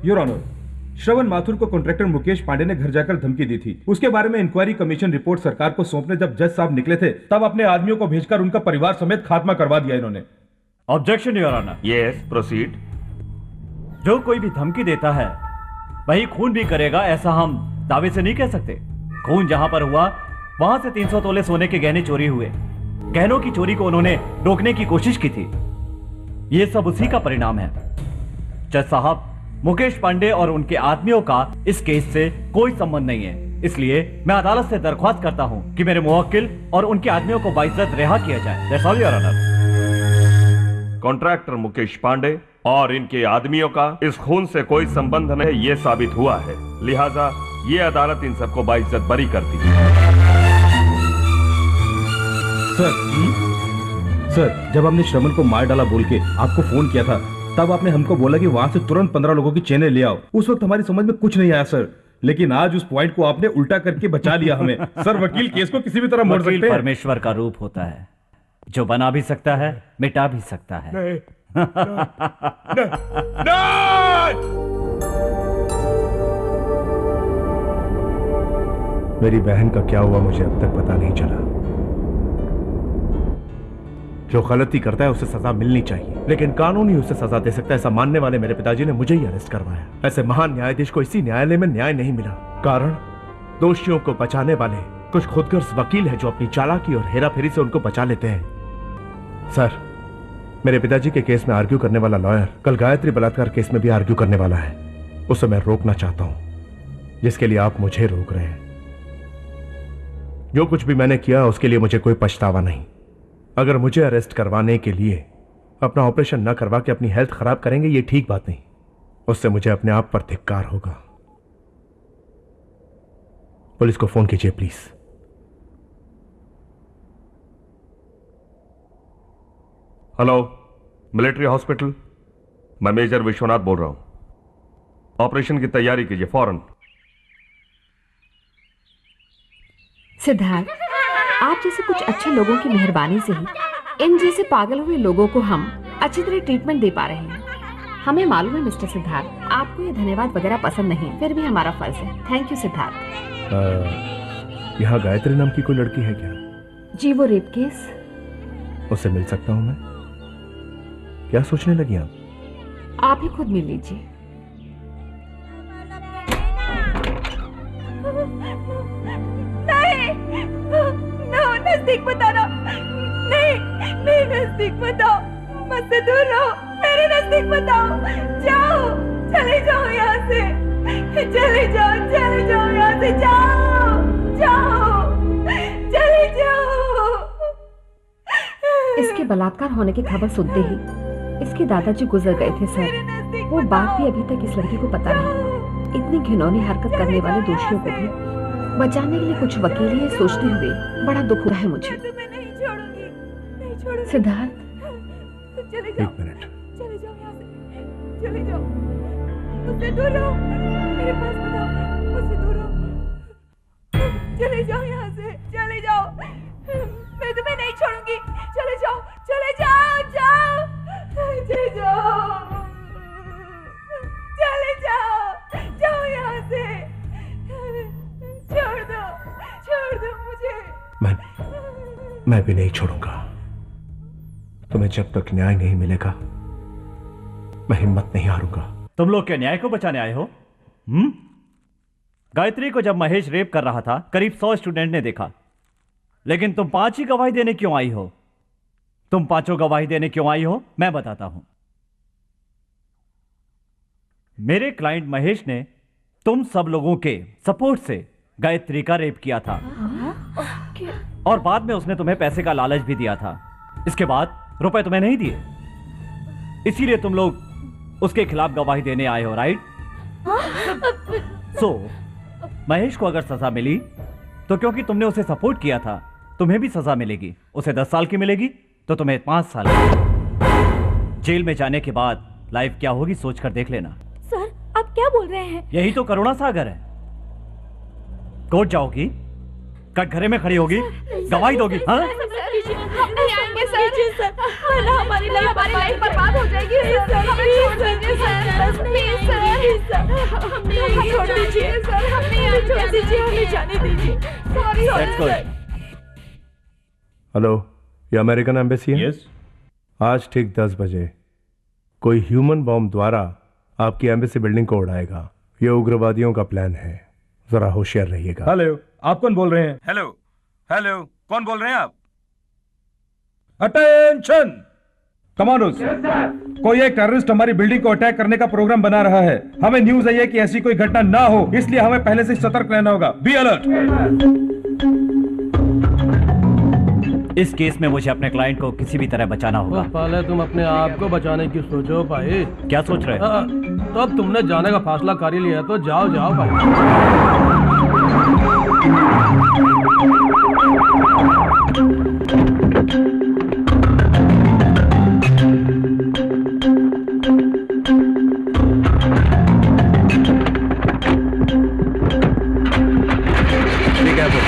योर ऑनर, श्रवण माथुर को कॉन्ट्रैक्टर मुकेश पांडे ने घर जाकर धमकी दी थी। उसके बारे में इंक्वायरी कमीशन रिपोर्ट सरकार को सौंपने जब जज साहब निकले थे तब अपने आदमियों को भेजकर उनका परिवार समेत खात्मा करवा दिया इन्होंने। Objection your honour. Yes, proceed. जो कोई भी धमकी देता है वही खून भी करेगा, ऐसा हम दावे से नहीं कह सकते। खून जहां पर हुआ वहां से 300 तोले सोने के गहने चोरी हुए। गहनों की चोरी को उन्होंने रोकने की कोशिश की थी। ये सब उसी का परिणाम है। जज साहब, मुकेश पांडे और उनके आदमियों का इस केस से कोई संबंध नहीं है, इसलिए मैं अदालत से दरख्वास्त करता हूं कि मेरे मुवक्किल और उनके आदमियों को बाइज्जत रिहा किया जाए। That's all your honour. Contractor Mukesh Pandey और इनके आदमियों का इस खून से कोई संबंध नहीं, ये साबित हुआ है। लिहाजा ये अदालत इन सबको बाइज्जत बरी करती है। सर, जब हमने श्रवण को मार डाला बोल के आपको फोन किया था तब आपने हमको बोला कि वहां से तुरंत 15 लोगों की चेनें ले आओ। उस वक्त हमारी समझ में कुछ नहीं आया सर, लेकिन आज उस पॉइंट को आपने उल्टा करके बचा लिया हमें। सर, वकील केस को किसी भी तरह मोड़ सकते हैं। परमेश्वर का रूप होता है, जो बना भी सकता है मिटा भी सकता है। नहीं, मेरी बहन का क्या हुआ मुझे अब तक पता नहीं चला। जो गलती करता है उसे सजा मिलनी चाहिए, लेकिन कानून ही उसे सजा दे सकता है। ऐसा मानने वाले मेरे पिताजी ने मुझे ही अरेस्ट करवाया। ऐसे महान न्यायाधीश को इसी न्यायालय में न्याय नहीं मिला। कारण दोषियों को बचाने वाले कुछ खुदगर्ज वकील हैं जो अपनी चालाकी और हेराफेरी से उनको बचा लेते हैं। सर, मेरे पिताजी के केस में आर्ग्यू करने वाला लॉयर कल गायत्री बलात्कार केस में भी आर्ग्यू करने वाला है। उसे मैं रोकना चाहता हूं, जिसके लिए आप मुझे रोक रहे हैं। जो कुछ भी मैंने किया उसके लिए मुझे कोई पछतावा नहीं। अगर मुझे अरेस्ट करवाने के लिए अपना ऑपरेशन न करवा के अपनी हेल्थ खराब करेंगे, ये ठीक बात नहीं। उससे मुझे अपने आप पर धिक्कार होगा। पुलिस को फोन कीजिए प्लीज। हेलो, मिलिट्री हॉस्पिटल, मैं मेजर विश्वनाथ बोल रहा हूं। ऑपरेशन की तैयारी कीजिए फौरन। सिद्धार्थ, आप जैसे कुछ अच्छे लोगों की मेहरबानी से ही इन जैसे पागल हुए लोगों को हम अच्छी तरह ट्रीटमेंट दे पा रहे हैं। हमें मालूम है मिस्टर सिद्धार्थ, आपको ये धन्यवाद वगैरह पसंद नहीं, फिर भी हमारा फर्ज है। Thank you Siddharth. यहाँ गायत्री नाम की कोई लड़की है क्या? जी, वो रेप केस। उससे मिल सकता हूं मैं? क्या सोचने लगी आप ही खुद मिल लीजिए। नहीं, नजदीक मत आना। नहीं, मेरे नजदीक मत आओ, मुझसे दूर रहो। मेरे नजदीक मत आओ, जाओ, चले जाओ यहाँ से, चले जाओ यहाँ से, जाओ, चले जाओ। इसके बलात्कार होने की खबर सुनते ही इसके दादाजी गुजर गए थे सर। वो बात भी अभी तक इस लड़की को पता नहीं। इतनी घिनौनी हरकत करने वाले दोषियों को भी बचाने के लिए कुछ वकील ये सोचते हुए बड़ा दुख हुआ है मुझे। सिद्धार्थ, एक मिनट। चले जाओ यहाँ से, चले जाओ, मुझसे दूर रहो, मेरे पास मत आओ, मुझसे दूर रहो, चले जाओ यहाँ से, चले जाओ, मैं तुम्हें नहीं छोड़ूंगी, चले जाओ, चले जाओ, जाओ, चले जाओ, चले जाओ, जाओ यहाँ से, छोड़ दो मुझे। मैं भी नहीं छोड़ूंगा। तुम्हें जब तक न्याय नहीं मिलेगा मैं हिम्मत नहीं हारूंगा। तुम लोग क्या न्याय को बचाने आए हो? गायत्री को जब महेश रेप कर रहा था करीब 100 स्टूडेंट ने देखा, लेकिन तुम 5 ही गवाही देने क्यों आई हो? तुम 5 गवाही देने क्यों आई हो मैं बताता हूं। मेरे क्लाइंट महेश ने तुम सब लोगों के सपोर्ट से गायत्री का रेप किया था और बाद में उसने तुम्हें पैसे का लालच भी दिया था। इसके बाद रुपए तुम्हें नहीं दिए, इसीलिए तुम लोग उसके खिलाफ गवाही देने आए हो, राइट? महेश को अगर सजा मिली तो क्योंकि तुमने उसे सपोर्ट किया था तुम्हें भी सजा मिलेगी। उसे 10 साल की मिलेगी तो तुम्हें 5 साल की। जेल में जाने के बाद लाइफ क्या होगी सोचकर देख लेना। सर, आप क्या बोल रहे हैं? यही तो करुणा सागर है। कोर्ट जाओगी, कटघरे में खड़ी होगी, गवाही दोगी, हाँ? नहीं आएंगे सर, वरना हमारी लाइफ बर्बाद हो जाएगी। हमें छोड़ दीजिए sir, please sir. Please sir, हमें छोड़ दीजिए सर, हमें छोड़ दीजिए, हमें जाने दीजिए। Sorry sir. हेलो, ये अमेरिकन एम्बेसी है? यस। आज ठीक 10 बजे कोई ह्यूमन बॉम्ब द्वारा आपकी एम्बेसी बिल्डिंग को उड़ाएगा। ये उग्रवादियों का प्लान है, जरा होशियार रहिएगा। हेलो, आप कौन बोल रहे हैं? हेलो हेलो, कौन बोल रहे हैं आप? अटेंशन कमांडोज, कोई एक टेररिस्ट हमारी बिल्डिंग को अटैक करने का प्रोग्राम बना रहा है। हमें न्यूज आई है कि ऐसी कोई घटना ना हो, इसलिए हमें पहले से सतर्क रहना होगा। Be alert. इस केस में मुझे अपने क्लाइंट को किसी भी तरह बचाना होगा। पहले तुम अपने आप को बचाने की सोचो भाई। क्या सोच रहे हो? तो अब तुमने जाने का फासला कर ही लिया तो जाओ जाओ भाई। ठीक है फिर।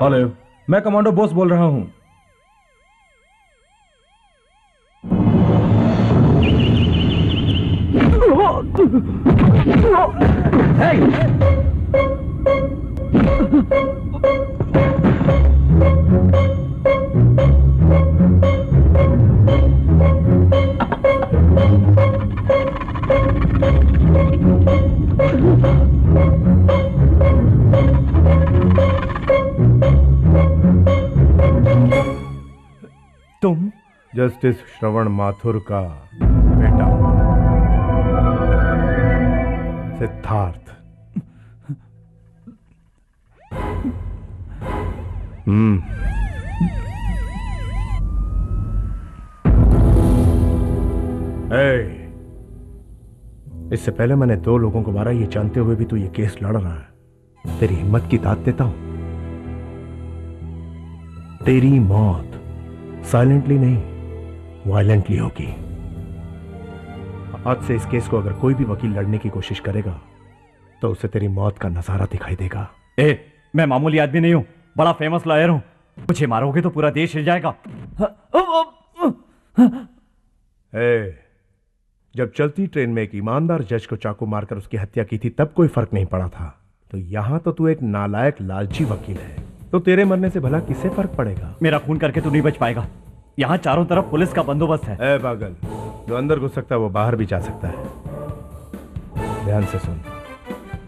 हेलो, मैं कमांडो बॉस बोल रहा हूं। तुम जस्टिस श्रवण माथुर का बेटा सिद्धार्थ। इससे पहले मैंने 2 लोगों को मारा, ये जानते हुए भी तू ये केस लड़ रहा है। तेरी हिम्मत की दाद देता हूं। तेरी मौत साइलेंटली नहीं, वायलेंटली होगी। आज से इस केस को अगर कोई भी वकील लड़ने की कोशिश करेगा तो उसे तेरी मौत का नजारा दिखाई देगा। मैं मामूली आदमी नहीं हूं, बड़ा फेमस लॉयर हूं। मुझे मारोगे तो पूरा देश हिल जाएगा। जब चलती ट्रेन में एक ईमानदार जज को चाकू मारकर उसकी हत्या की थी तब कोई फर्क नहीं पड़ा था, तो यहां तो तू एक नालायक लालची वकील है, तो तेरे मरने से भला किसे फर्क पड़ेगा? मेरा खून करके तू नहीं बच पाएगा। यहाँ चारों तरफ पुलिस का बंदोबस्त है। ए पागल, जो अंदर घुस सकता है वो बाहर भी जा सकता है। ध्यान से सुन,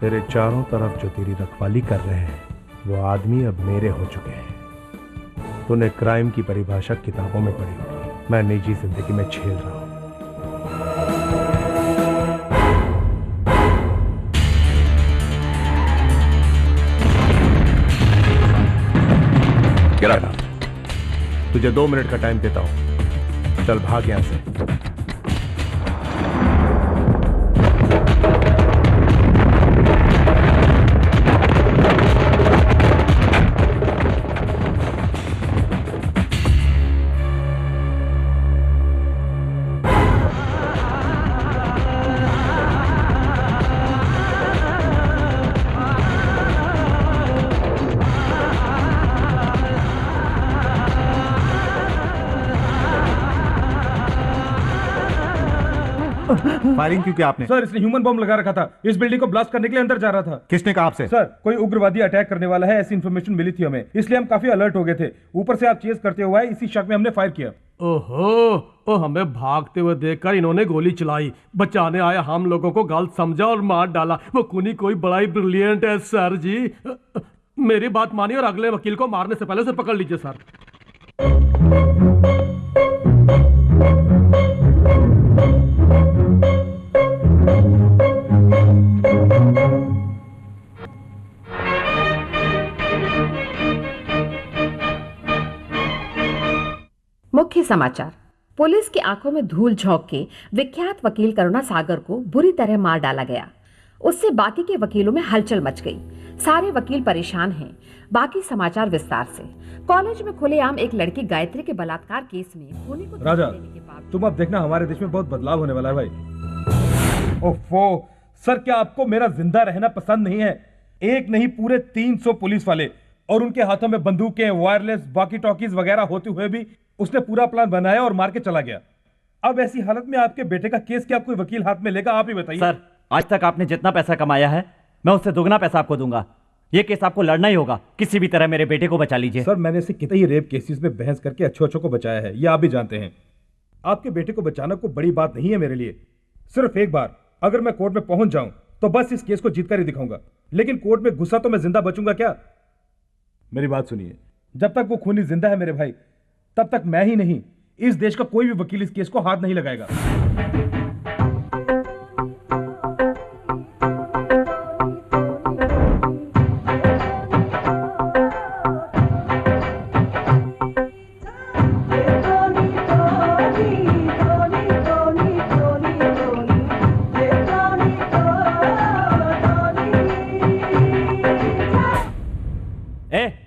तेरे चारों तरफ जो तेरी रखवाली कर रहे हैं वो आदमी अब मेरे हो चुके हैं। तूने क्राइम की परिभाषा किताबों में पढ़ी होगी, मैं निजी जिंदगी में झेल रहा हूं। तुझे 2 मिनट का टाइम देता हूं, चल भाग यहां से। फायरिंग क्यों किया आपने? सर, इसने ह्यूमन बॉम्ब लगा रखा था। इस बिल्डिंग को ब्लास्ट करने के लिए अंदर जा रहा था। किसने कहा आपसे? सर, कोई उग्रवादी अटैक करने वाला है, ऐसी इन्फॉर्मेशन मिली थी हमें, इसलिए हम काफी अलर्ट हो गए थे। ऊपर से आप चेस करते हुए आए, इसी शक में हमने फायर किया। ओहो, हमें भागते हुए देखकर इन्होंने गोली चलाई। बचाने आया हम लोगों को गलत समझा और मार डाला। वो खूनी कोई बड़ा ही ब्रिलियंट है सर जी। मेरी बात मानिए और अगले वकील को मारने से पहले उसे पकड़ लीजिए सर। मुख्य समाचार। पुलिस की आंखों में धूल झोंक के विख्यात वकील करुणा सागर को बुरी तरह मार डाला गया। उससे बाकी के वकीलों में हलचल मच गई। सारे वकील परेशान हैं। बाकी समाचार विस्तार से। कॉलेज में खुलेआम एक लड़की गायत्री के बलात्कार केस में खूनी को राजा, तुम अब देखना हमारे देश में बहुत बदलाव होने वाला है भाई। ओफो, सर क्या आपको मेरा जिंदा रहना पसंद नहीं है? एक नहीं पूरे 300 पुलिस वाले और उनके हाथों में बंदूकें, वायरलेस, वॉकी टॉकीज वगैरह होते हुए भी उसने पूरा प्लान बनाया और मार के चला गया। अब ऐसी हालत में आपके बेटे का केस क्या कोई वकील हाथ में लेगा? आप ही बताइए। सर आज तक आपने जितना पैसा कमाया है मैं उससे दुगना पैसा आपको दूंगा। ये केस आपको लड़ना ही होगा, किसी भी तरह मेरे बेटे को बचा लीजिए। सर मैंने ऐसे कितने ही रेप केसेस में बहस करके अच्छों को बचाया है, ये आप भी जानते हैं। आपके बेटे को बचाना कोई बड़ी बात नहीं है मेरे लिए। सिर्फ एक बार अगर मैं कोर्ट में पहुंच जाऊं तो बस इस केस को जीत कर ही दिखाऊंगा, लेकिन कोर्ट में घुसा तो मैं जिंदा बचूंगा क्या? मेरी बात सुनिए, जब तक वो खूनी जिंदा है मेरे भाई, तब तक मैं ही नहीं इस देश का कोई भी वकील इस केस को हाथ नहीं लगाएगा।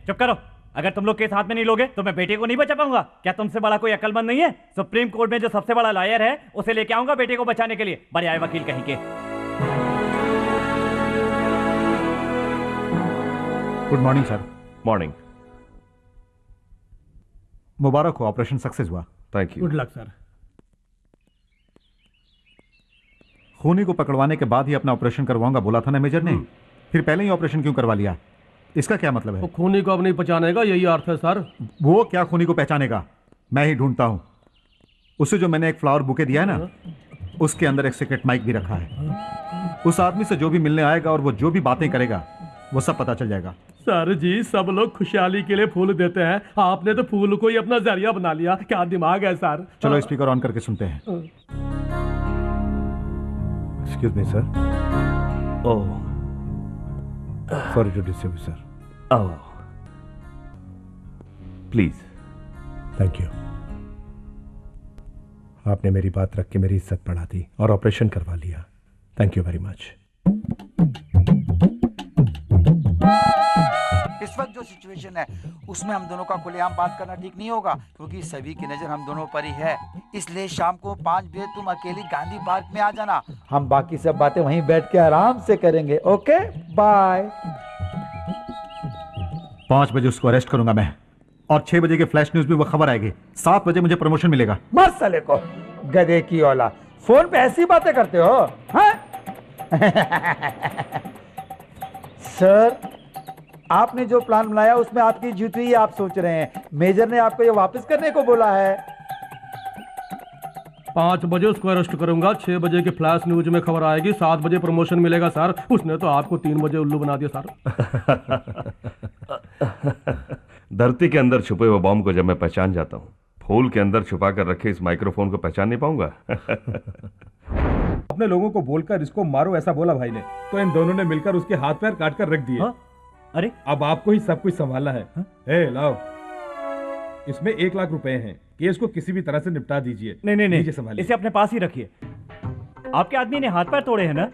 चुप करो। अगर तुम लोग केस हाथ में नहीं लोगे तो मैं बेटे को नहीं बचा पाऊंगा। क्या तुमसे बड़ा कोई अक्लमंद नहीं है? सुप्रीम कोर्ट में जो सबसे बड़ा लॉयर है उसे लेके आऊंगा बेटे को बचाने के लिए। बड़े आए वकील कहीं के। Good morning sir. मॉर्निंग। मुबारक हो, ऑपरेशन सक्सेस हुआ। Thank you. Good luck sir. खूनी को पकड़वाने के बाद ही अपना ऑपरेशन करवाऊंगा बोला था ना मेजर ने, फिर पहले ही ऑपरेशन क्यों करवा लिया? इसका क्या मतलब है? वो खूनी को अब नहीं पहचानेगा, यही अर्थ है सर। वो क्या खूनी को पहचानेगा? मैं ही ढूंढता हूं। उसे जो मैंने एक फ्लावर बुके दिया है ना, उसके अंदर एक सीक्रेट माइक भी रखा है। उस आदमी से जो भी मिलने आएगा और वो जो भी बातें करेगा वो सब पता चल जाएगा। सर जी सब लोग खुशहाली के लिए फूल देते हैं, आपने तो फूल को ही अपना जरिया बना लिया। क्या दिमाग है सर। चलो स्पीकर ऑन करके सुनते हैं। Excuse me sir. Oh sorry to disturb you sir. Oh please. Thank you. आपने मेरी बात रख के मेरी इज्जत बढ़ा दी और ऑपरेशन करवा लिया। Thank you very much. इस वक्त जो सिचुएशन है उसमें हम दोनों का खुलेआम बात करना ठीक नहीं होगा, क्योंकि सभी की नजर हम दोनों पर ही है। इसलिए शाम को 5 बजे तुम अकेली गांधी पार्क में आ जाना। हम बाकी सब बातें वहीं बैठ के आराम से करेंगे। Okay bye. 5 बजे उसको अरेस्ट करूंगा मैं, और 6 बजे के फ्लैश न्यूज में वो खबर आएगी। 7 बजे मुझे प्रमोशन मिलेगा। मर साले को, गधे की औलाद, फोन पे ऐसी बातें करते हो? हाँ? सर आपने जो प्लान बनाया उसमें आपकी जीत हुई आप सोच रहे हैं। मेजर ने आपको ये वापस करने को बोला है। 5 बजे उसको अरेस्ट करूंगा, 6 बजे के फ्लैश न्यूज में खबर आएगी, 7 बजे प्रमोशन मिलेगा सर। उसने तो आपको 3 बजे उल्लू बना दिया सर। धरती के अंदर छुपे हुए बॉम्ब को जब मैं पहचान जाता हूँ, फूल के अंदर छुपा कर रखे इस माइक्रोफोन को पहचान नहीं पाऊंगा। अपने लोगों को बोलकर इसको मारो ऐसा बोला भाई ने, तो इन दोनों ने मिलकर उसके हाथ पैर काट कर रख दिए। अरे अब आपको ही सब कुछ संभालना है। ए, लाओ, इसमें 1 लाख रुपए हैं। केस को किसी भी तरह से निपटा दीजिए। नहीं संभालिए। इसे अपने पास ही रखिए। आपके आदमी ने हाथ पैर तोड़े हैं ना,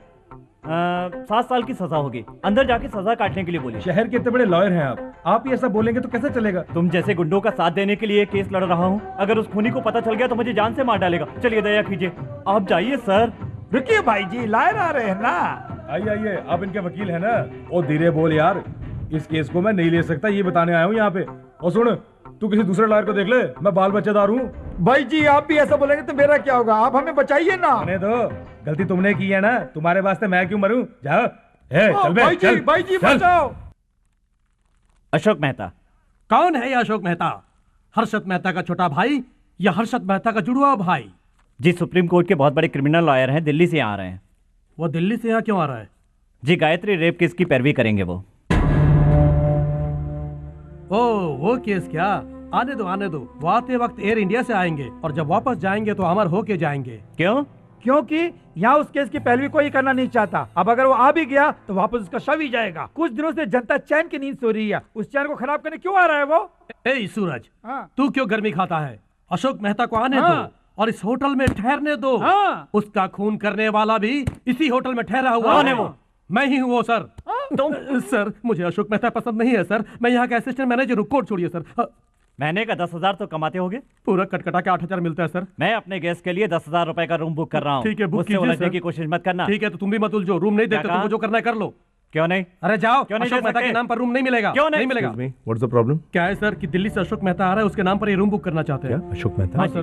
7 साल की सजा होगी। अंदर जाके सजा काटने के लिए बोलिए। शहर के इतने बड़े लॉयर हैं आप ही ऐसा बोलेंगे तो कैसे चलेगा? तुम जैसे गुंडों का साथ देने के लिए केस लड़ रहा हूँ। अगर उस खूनी को पता चल गया तो मुझे जान से मार डालेगा। चलिए दया कीजिए, आप जाइए सर। रुकिए भाई जी, लायर आ रहे हैं ना। आइए, आप इनके वकील हैं ना। ओ धीरे बोल यार, इस केस को मैं नहीं ले सकता, ये बताने आया हूँ यहाँ पे। और सुन, तू किसी दूसरे लॉयर को देख ले, मैं बाल बच्चेदार हूँ। भाई जी आप भी ऐसा बोलेंगे तो मेरा क्या होगा? आप हमें बचाइए ना। आने दो, गलती तुमने की है ना, तुम्हारे वास्ते मैं क्यों मरूं? जाओ। चल बे, चल, भाई जी चल। बचाओ। अशोक मेहता। कौन है ये अशोक मेहता? हर्षद मेहता का छोटा भाई या हर्षद मेहता का जुड़वा भाई? जी सुप्रीम कोर्ट के बहुत बड़े क्रिमिनल लॉयर हैं, दिल्ली से यहाँ आ रहे हैं। वो दिल्ली से यहाँ क्यों आ रहा है? जी गायत्री रेप केस की पैरवी करेंगे वो। वो केस क्या? आने दो। वो आते वक्त एयर इंडिया से आएंगे और जब वापस जाएंगे तो अमर होके जाएंगे। क्यों? क्योंकि यहाँ उस केस की पैरवी कोई करना नहीं चाहता। अब अगर वो आ भी गया तो वापस उसका शव ही जाएगा। कुछ दिनों से जनता चैन की नींद सो रही है, उस चैन को खराब करने क्यों आ रहा है वो? ए सूरज, हाँ। तू क्यों गर्मी खाता है? अशोक मेहता को आने हाँ। दो और इस होटल में ठहरने दो। हाँ। उसका खून करने वाला भी इसी होटल में ठहरा हुआ है। वो मैं ही हूँ वो सर। सर मुझे अशोक मेहता पसंद नहीं है सर, मैं यहाँ का असिस्टेंट मैनेजर हूँ। कोर्ट छोड़िए सर। महीने का 10,000 तो कमाते होगे? पूरा कटकटा के 8,000 मिलता है सर। मैं अपने गेस्ट के लिए 10,000 रुपए का रूम बुक कर रहा हूँ। ठीक है, बुक मुझसे कीजिए उलझने सर। की कोशिश मत करना। ठीक है, तो तुम भी मत उलझो। रूम नहीं देते तुमको, जो करना है कर लो। क्यों नहीं? अरे जाओ, क्यों नहीं अशोक दे मेहता सकते? के नाम पर रूम नहीं मिलेगा। क्यों नहीं? मिलेगा। What's the problem? क्या है सर कि दिल्ली से अशोक मेहता आ रहा है, उसके नाम पर ये रूम बुक करना चाहते हैं। क्या अशोक मेहता? हाँ सर।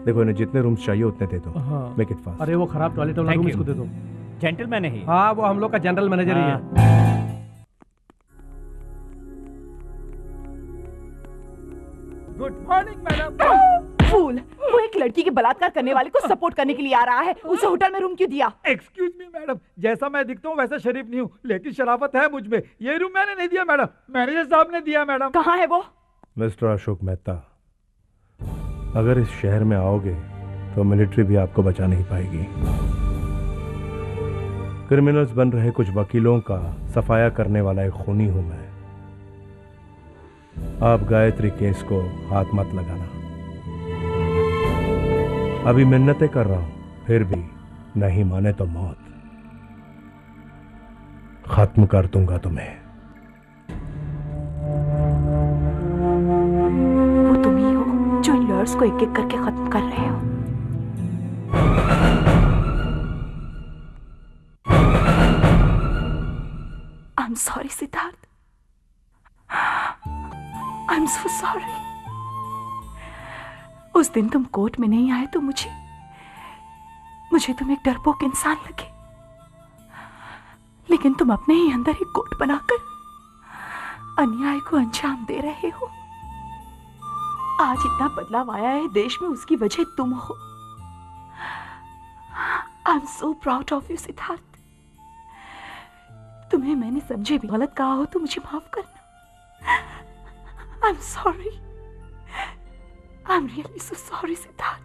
देखो इन्हें जितने रूम्स चाहिए उतने दे दो। हाँ। Make it fast. अरे वो खराब टॉयलेट वाला Thank रूम you. इसको दे दो। जेंटलमैन है ही। हाँ, वो हम लोग का जनरल मैनेजर ही है। Good morning madam. फूल, वो एक लड़की के बलात्कार करने वाले को सपोर्ट करने के लिए आ रहा है। उसे होटल में रूम क्यों दिया? एक्सक्यूज मी मैडम, जैसा मैं दिखता हूँ वैसा शरीफ नहीं हूँ, लेकिन शराफत है मुझ में। ये रूम मैंने नहीं दिया मैडम, मैनेजर साहब ने दिया मैडम। कहाँ है वो? मिस्टर अशोक मेहता, अगर इस शहर में आओगे तो मिलिट्री भी आपको बचा नहीं पाएगी। क्रिमिनल्स बन रहे कुछ वकीलों का सफाया करने वाला एक खूनी हूं मैं। आप गायत्री केस को हाथ मत लगाना। अभी मिन्नतें कर रहा हूं, फिर भी नहीं माने तो मौत। खत्म कर दूंगा तुम्हें। वो तुम ही हो जो इन लॉयर्स को एक एक करके खत्म कर रहे हो। आई am sorry Siddharth, I am so sorry. उस दिन तुम कोर्ट में नहीं आए तो मुझे तुम एक डरपोक इंसान लगे, लेकिन तुम अपने ही अंदर एक कोर्ट बनाकर अन्याय को अंजाम दे रहे हो। आज इतना बदलाव आया है देश में, उसकी वजह तुम हो। I am so proud of you Siddharth. तुम्हें मैंने समझे भी गलत कहा हो तो मुझे माफ करना। आई am sorry, I am really so sorry Siddharth.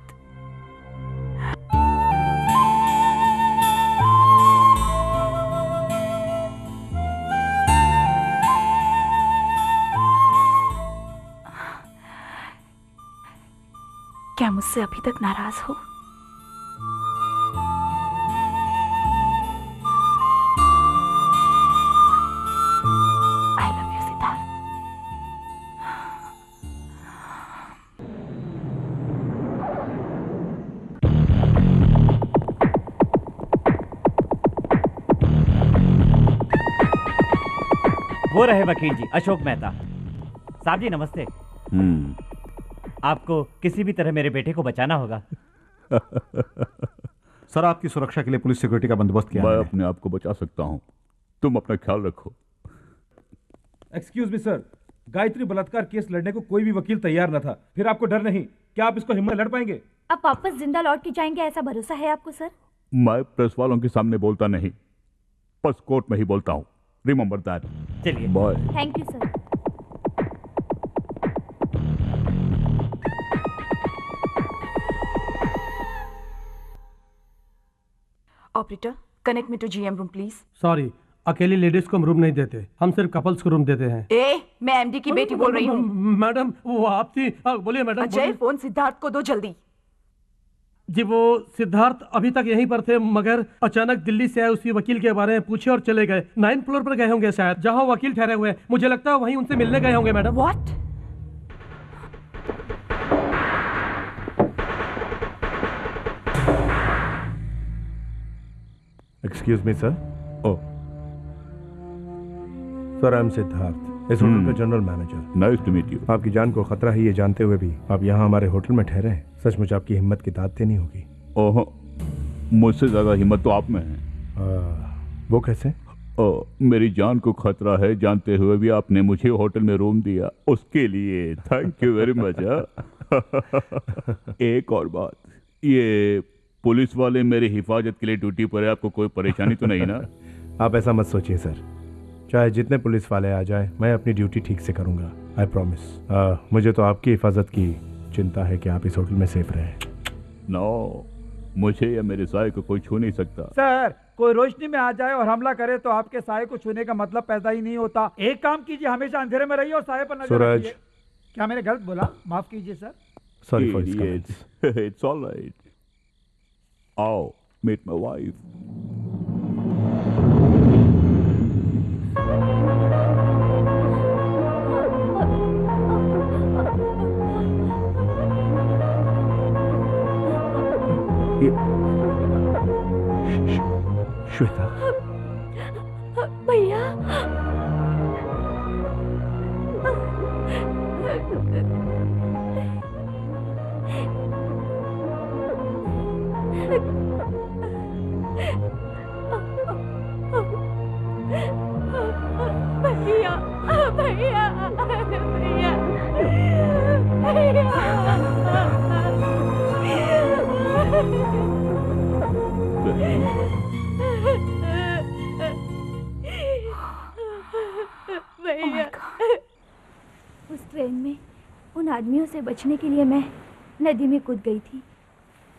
क्या मुझसे अभी तक नाराज हो? आई लव यू सिद्धार्थ। वो रहे वकील जी अशोक मेहता साहब जी, नमस्ते। आपको किसी भी तरह मेरे बेटे को बचाना होगा। सर, आपकी सुरक्षा के लिए पुलिस सिक्योरिटी का बंदोबस्त किया मैं है। अपने आप को बचा सकता हूं, तुम अपना ख्याल रखो। एक्सक्यूज मी सर, गायत्री बलात्कार केस लड़ने को कोई भी वकील तैयार न था, फिर आपको डर नहीं? क्या आप इसको हिम्मत लड़ पाएंगे? आप वापस जिंदा लौट के जाएंगे, ऐसा भरोसा है आपको सर? मैं प्रेस वालों के सामने बोलता नहीं, बस कोर्ट में ही बोलता हूं। Remember that. चलिए, bye. Thank you sir. Operator, connect me to GM room please. Sorry, अकेली लेडीज को हम रूम नहीं देते, हम सिर्फ कपल्स को रूम देते हैं। मैं एमडी की बेटी बोल रही हूँ। मैडम, वो आप थी? बोलिए मैडम। अजय, फोन सिद्धार्थ को दो जल्दी। जी, वो सिद्धार्थ अभी तक यहीं पर थे, मगर अचानक दिल्ली से आए उसी वकील के बारे में पूछे और चले गए। 9th फ्लोर पर गए होंगे शायद, जहां वकील ठहरे हुए हैं। मुझे लगता है वहीं उनसे मिलने गए होंगे madam. What? Excuse me sir. Oh sir, I am Siddharth, इस होटल का general manager. Nice to meet you. आपकी जान को खतरा है ये जानते हुए भी आप यहाँ हमारे होटल में ठहरे हैं। सचमुच आपकी हिम्मत की दाद देनी होगी। ओहो, मुझसे ज्यादा हिम्मत तो आप में है। वो कैसे? मेरी जान को खतरा है जानते हुए भी आपने मुझे होटल में रूम दिया, उसके लिए थैंक यू वेरी मच। एक और बात, ये पुलिस वाले मेरी हिफाजत के लिए ड्यूटी पर है, आपको कोई परेशानी तो नहीं ना? आप ऐसा मत सोचिए सर, चाहे जितने पुलिस वाले आ जाए मैं अपनी ड्यूटी ठीक से करूंगा, आई प्रॉमिस। मुझे तो आपकी हिफाजत की चिंता है कि आप इस होटल में सेफ रहें। नो, मुझे या मेरे साए को कोई छू नहीं सकता। सर, कोई रोशनी में आ जाए और हमला करे तो आपके साए को छूने का मतलब पैदा ही नहीं होता। एक काम कीजिए, हमेशा अंधेरे में रहिए और साए पर नजर रखिए। क्या मैंने गलत बोला? माफ कीजिए sir. Sorry for this. It's all right. आओ, मीट माय वाइफ। भैया भैया भैया भैया उस ट्रेन में उन आदमियों से बचने के लिए मैं नदी में कूद गई थी।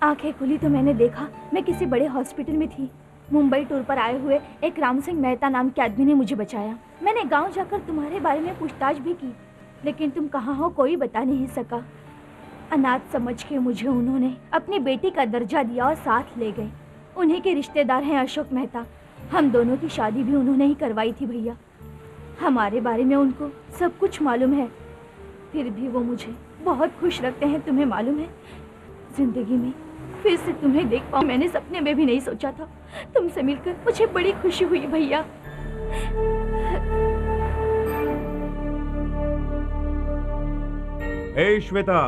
आंखें खुली तो मैंने देखा मैं किसी बड़े हॉस्पिटल में थी। मुंबई टूर पर आए हुए एक राम सिंह मेहता नाम के आदमी ने मुझे बचाया। मैंने गांव जाकर तुम्हारे बारे में पूछताछ भी की, लेकिन तुम कहाँ हो कोई बता नहीं सका। अनाथ समझ के मुझे उन्होंने अपनी बेटी का दर्जा दिया और साथ ले गए। उन्हीं के रिश्तेदार हैं अशोक मेहता। हम दोनों की शादी भी उन्होंने ही करवाई थी भैया। हमारे बारे में उनको सब कुछ मालूम है, फिर भी वो मुझे बहुत खुश रखते हैं। तुम्हें मालूम है, जिंदगी में फिर से तुम्हें देख पाऊं मैंने सपने में भी नहीं सोचा था। तुमसे मिलकर मुझे बड़ी खुशी हुई भैया। ए श्वेता,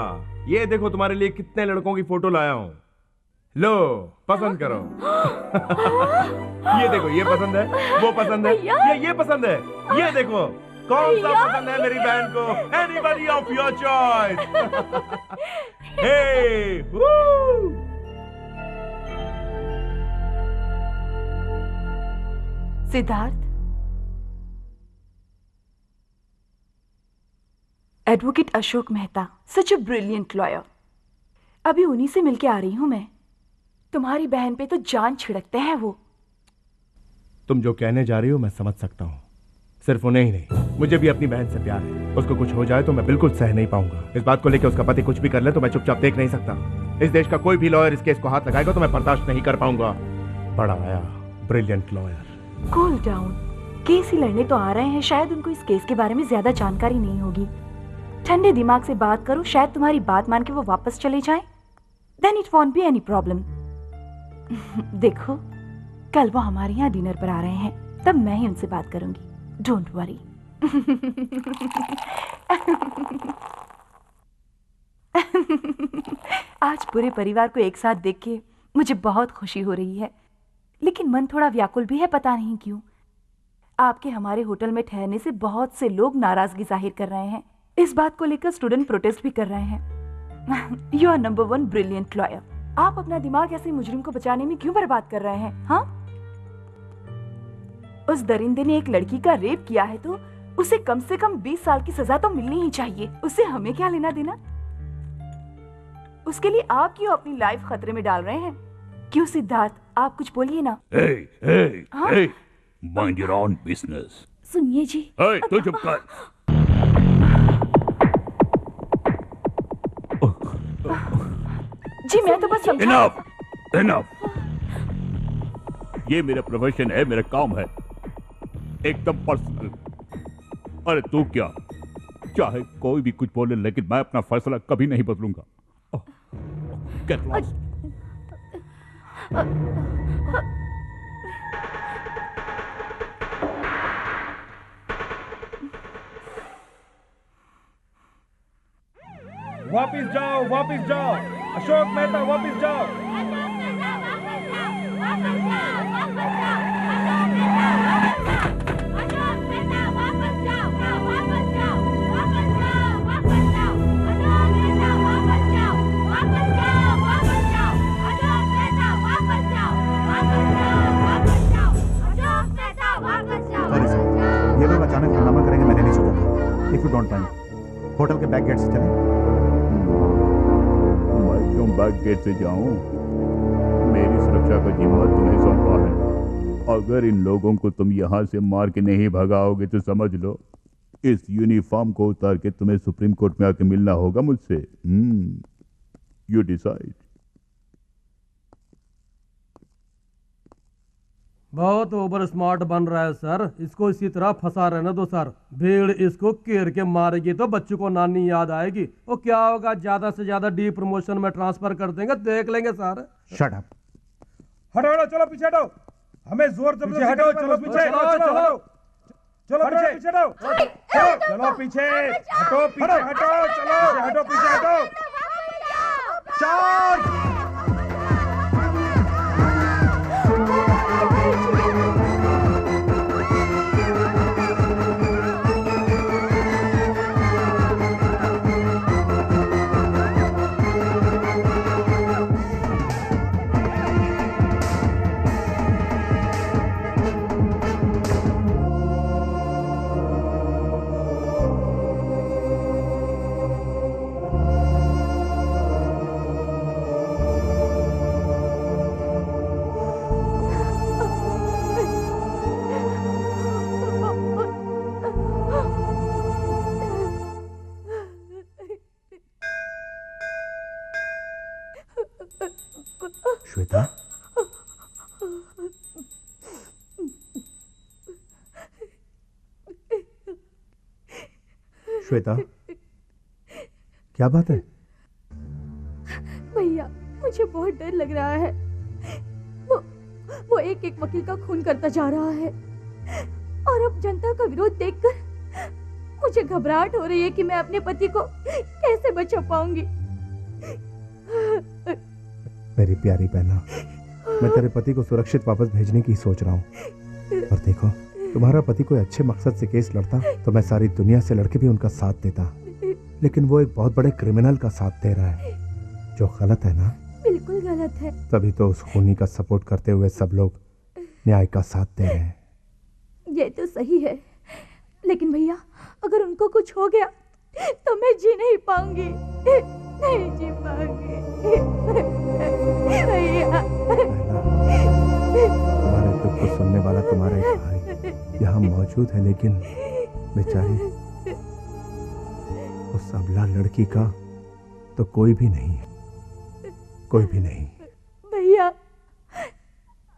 ये देखो तुम्हारे लिए कितने लड़कों की फोटो लाया हूँ। लो पसंद करो। ये देखो, ये पसंद है, वो पसंद है, ये पसंद है। ये देखो कौन सा पसंद है मेरी बहन को। Anybody of your choice. Hey Siddharth, advocate Ashok Mehta, such a brilliant lawyer. अभी उन्हीं से मिलके आ रही हूं मैं। तुम्हारी बहन पे तो जान छिड़कते हैं वो। तुम जो कहने जा रही हो मैं समझ सकता हूँ। सिर्फ उन्हें ही नहीं, मुझे भी अपनी बहन से प्यार है। उसको कुछ हो जाए तो मैं बिल्कुल सह नहीं पाऊंगा। इस बात को लेकर उसका पति कुछ भी कर ले तो मैं चुपचाप देख नहीं सकता। इस देश का कोई भी लॉयर इस केस को हाथ लगाएगा तो मैं बर्दाश्त नहीं कर पाऊंगा। बड़ा आया brilliant lawyer. Cool down. Case ही लड़ने तो आ रहे हैं, शायद उनको इस केस के बारे में ज्यादा जानकारी नहीं होगी। ठंडे दिमाग से बात करो, शायद तुम्हारी बात मान के वो वापस चले जाएं। Then it won't be any problem. देखो, कल वो हमारे यहाँ डिनर पर आ रहे हैं, तब मैं ही उनसे बात करूंगी। Don't worry. आज पूरे परिवार को एक साथ देख के मुझे बहुत खुशी हो रही है, लेकिन मन थोड़ा व्याकुल भी है, पता नहीं क्यों। आपके हमारे होटल में ठहरने से बहुत से लोग नाराजगी जाहिर कर रहे हैं। इस बात को लेकर स्टूडेंट प्रोटेस्ट भी कर रहे हैं। You are number 1 brilliant lawyer. आप अपना दिमाग ऐसे मुजरिम को बचाने में क्यों बर्बाद कर रहे हैं? हाँ, उस दरिंदे ने एक लड़की का रेप किया है तो उसे कम से कम 20 साल की सजा तो मिलनी ही चाहिए। उससे हमें क्या लेना देना? उसके लिए आप क्यों अपनी लाइफ खतरे में डाल रहे हैं? क्यों सिद्धार्थ, आप कुछ बोलिए ना। Mind your own business. सुनिए जी। तू चुप कर। जी मैं तो बस Enough. ये मेरा प्रोफेशन है, मेरा काम है, एकदम पर्सनल। अरे तू क्या, चाहे कोई भी कुछ बोले, लेकिन मैं अपना फैसला कभी नहीं बदलूंगा। Get lost. वापिस जाओ, वापिस जाओ। अशोक मेहता वापिस जाओ। ये लोग अचानक हंगामा करेंगे मैंने नहीं सोचा था। If you don't mind, hotel के बैक गेट से चलें। मैं क्यों बैक गेट से जाऊं? मेरी सुरक्षा का जिम्मा तुम्हें सौंपा है। अगर इन लोगों को तुम यहाँ से मार के नहीं भगाओगे तो समझ लो इस यूनिफॉर्म को उतार के तुम्हें सुप्रीम कोर्ट में आके मिलना होगा मुझसे। You decide. बहुत ओवर स्मार्ट बन रहा है सर, इसको इसी तरह फंसा रहने दो सर। भीड़ इसको घेर के मारेगी तो बच्चों को नानी याद आएगी। वो क्या होगा, ज्यादा से ज्यादा डी प्रमोशन में ट्रांसफर कर देंगे, देख लेंगे सर। Shut up. हटो हटो, चलो पीछे हटो। हमें जोर जबरदस्ती हटो, चलो पीछे, चलो। चलो पीछे हटो, चलो पीछे हटो, पीछे हटो, चलो हटो, पीछे हटो। चार्ज। श्वेता, श्वेता, क्या बात है? भैया मुझे बहुत डर लग रहा है। वो एक एक वकील का खून करता जा रहा है और अब जनता का विरोध देखकर मुझे घबराहट हो रही है कि मैं अपने पति को कैसे बचा पाऊंगी। मेरी प्यारी बहना, मैं तेरे पति को सुरक्षित वापस भेजने की सोच रहा हूँ। और देखो, तुम्हारा पति कोई अच्छे मकसद से केस लड़ता तो मैं सारी दुनिया से लड़के भी उनका साथ देता, लेकिन वो एक बहुत बड़े क्रिमिनल का साथ दे रहा है, जो गलत है ना। बिल्कुल गलत है। तभी तो उस खूनी का सपोर्ट करते हुए सब लोग न्याय का साथ दे रहे हैं। ये तो सही है, लेकिन भैया अगर उनको कुछ हो गया तो मैं जी नहीं पाऊंगी, नहीं जी पाऊंगी। भैया, तुम्हारे दुख को सुनने वाला तुम्हारा एक भाई यहाँ मौजूद है, लेकिन बेचारी उस अबला लड़की का तो कोई भी नहीं है, कोई भी नहीं। भैया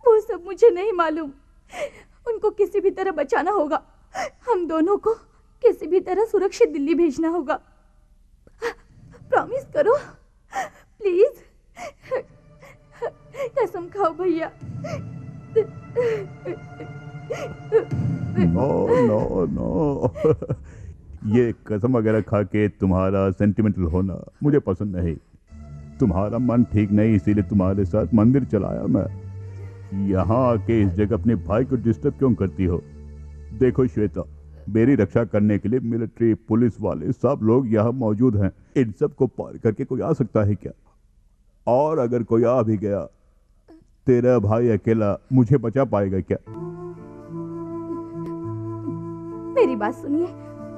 वो सब मुझे नहीं मालूम, उनको किसी भी तरह बचाना होगा। हम दोनों को किसी भी तरह सुरक्षित दिल्ली भेजना होगा। प्रॉमिस करो प्लीज, कसम खाओ भैया। नो नो नो, ये कसम वगैरह खा के तुम्हारा सेंटिमेंटल होना मुझे पसंद नहीं। तुम्हारा मन ठीक नहीं, इसीलिए तुम्हारे साथ मंदिर चलाया मैं। यहाँ आके इस जगह अपने भाई को डिस्टर्ब क्यों करती हो? देखो श्वेता, मेरी रक्षा करने के लिए मिलिट्री, पुलिस वाले सब लोग यहाँ मौजूद हैं। इन सब को पार करके कोई आ सकता है क्या? और अगर कोई आ भी गया, तेरा भाई अकेला मुझे बचा पाएगा क्या? मेरी बात सुनिए,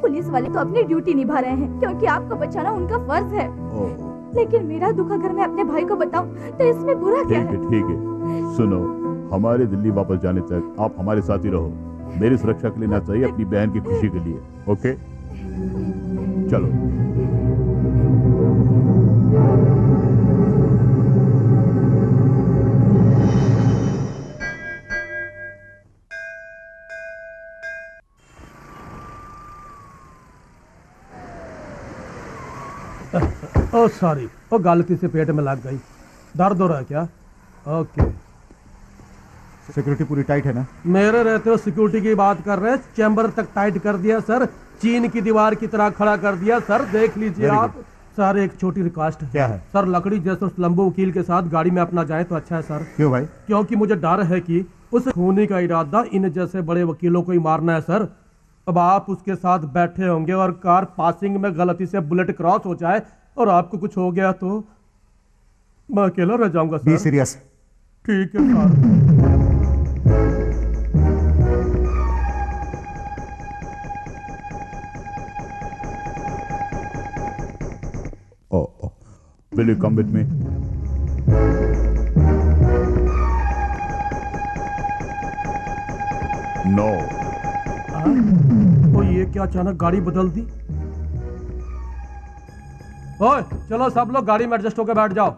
पुलिस वाले तो अपनी ड्यूटी निभा रहे हैं क्योंकि आपको बचाना उनका फर्ज है। लेकिन मेरा दुख अगर मैं अपने भाई को बताऊं तो इसमें बुरा क्या है? ठीक है, सुनो, हमारे दिल्ली वापस जाने तक आप हमारे साथ ही रहो। मेरी सुरक्षा के लिए ना चाहिए, अपनी बहन की खुशी के लिए। ओके, चलो। ओ सॉरी, ओ गलती से पेट में लग गई। दर्द हो रहा है क्या? ओके। सिक्योरिटी पूरी टाइट है ना? मेरे रहते हो सिक्योरिटी की बात कर रहे हैं? चैम्बर तक टाइट कर दिया सर, चीन की दीवार की तरह खड़ा कर दिया सर। देख लीजिए आप सर। एक छोटी रिक्वेस्ट है। क्या है सर? लकड़ी जैसे उस लंबू वकील के साथ गाड़ी में अपना जाए तो अच्छा है सर। क्यों भाई? क्योंकि मुझे डर है कि उस खूनी का इरादा इन जैसे बड़े वकीलों को ही मारना है सर। अब आप उसके साथ बैठे होंगे और कार पासिंग में गलती से बुलेट क्रॉस हो जाए और आपको कुछ हो गया तो मैं अकेला रह जाऊंगा सर। Be serious. ठीक है sir. Oh, will you come with me? No. तो ये क्या अचानक गाड़ी बदल दी? ओए चलो सब लोग गाड़ी में एडजस्ट होकर बैठ जाओ।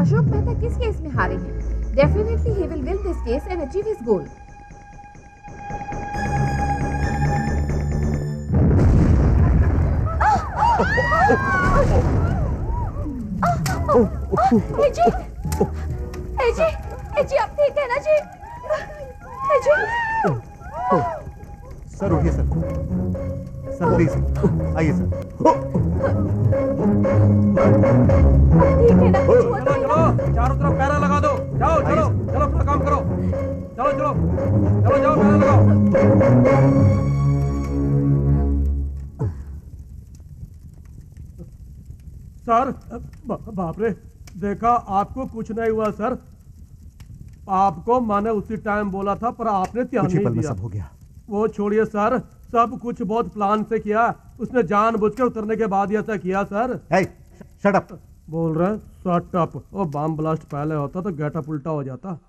अशोक मेहता किस केस में हारे हैं? Definitely he will win this case and achieve his goal. जी आप ठीक है ना जी? जी सर उठिए सर, सर प्लीज आइए सर। ठीक है ना? चलो चलो चारों तरफ पैरा लगा दो, जाओ चलो चलो अपना काम करो, चलो चलो चलो जाओ पैरा लगाओ। सर बाप रे, देखा आपको कुछ नहीं हुआ सर। आपको मैंने उसी टाइम बोला था पर आपने ध्यान नहीं दिया। सब हो गया। वो छोड़िए सर, सब कुछ बहुत प्लान से किया। उसने जानबूझकर उतरने के बाद ही ऐसा किया सर। शट अप बोल रहे हैं शट अप। वो बम ब्लास्ट पहले होता तो गेटअप उल्टा हो जाता।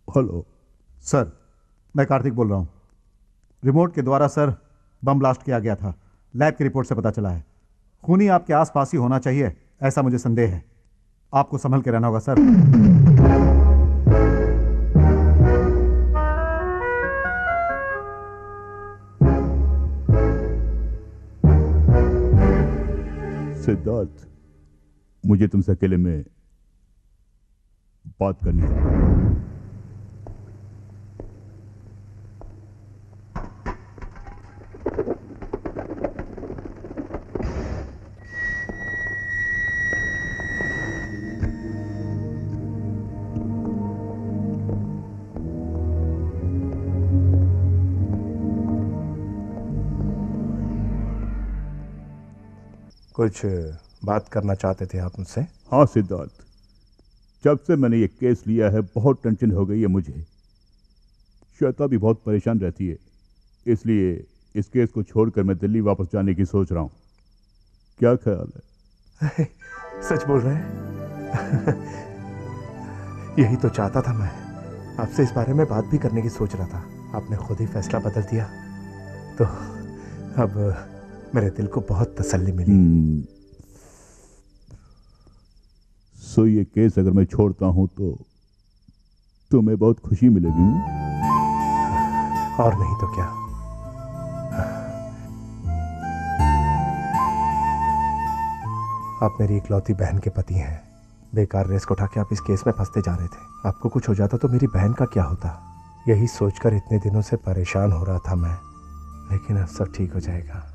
हेलो सर, मैं कार्तिक बोल रहा हूं। रिमोट के द्वारा सर बम ब्लास्ट किया गया था। लैब की रिपोर्ट से पता चला है खूनी आपके आसपास ही होना चाहिए, ऐसा मुझे संदेह है। आपको संभल के रहना होगा सर। सिद्धार्थ, मुझे तुमसे अकेले में बात करनी है। कुछ बात करना चाहते थे आप मुझसे? हाँ सिद्धार्थ, जब से मैंने ये केस लिया है बहुत टेंशन हो गई है मुझे। श्वेता भी बहुत परेशान रहती है, इसलिए इस केस को छोड़कर मैं दिल्ली वापस जाने की सोच रहा हूँ। क्या ख्याल है? सच बोल रहे हैं? यही तो चाहता था मैं। आपसे इस बारे में बात भी करने की सोच रहा था। आपने खुद ही फैसला बदल दिया तो अब मेरे दिल को बहुत तसल्ली मिली। सो ये केस अगर मैं छोड़ता हूं तो तुम्हें बहुत खुशी मिलेगी। और नहीं तो क्या। आप मेरी इकलौती बहन के पति हैं। बेकार रिस्क उठा के आप इस केस में फंसते जा रहे थे। आपको कुछ हो जाता तो मेरी बहन का क्या होता, यही सोचकर इतने दिनों से परेशान हो रहा था मैं। लेकिन अब सब ठीक हो जाएगा।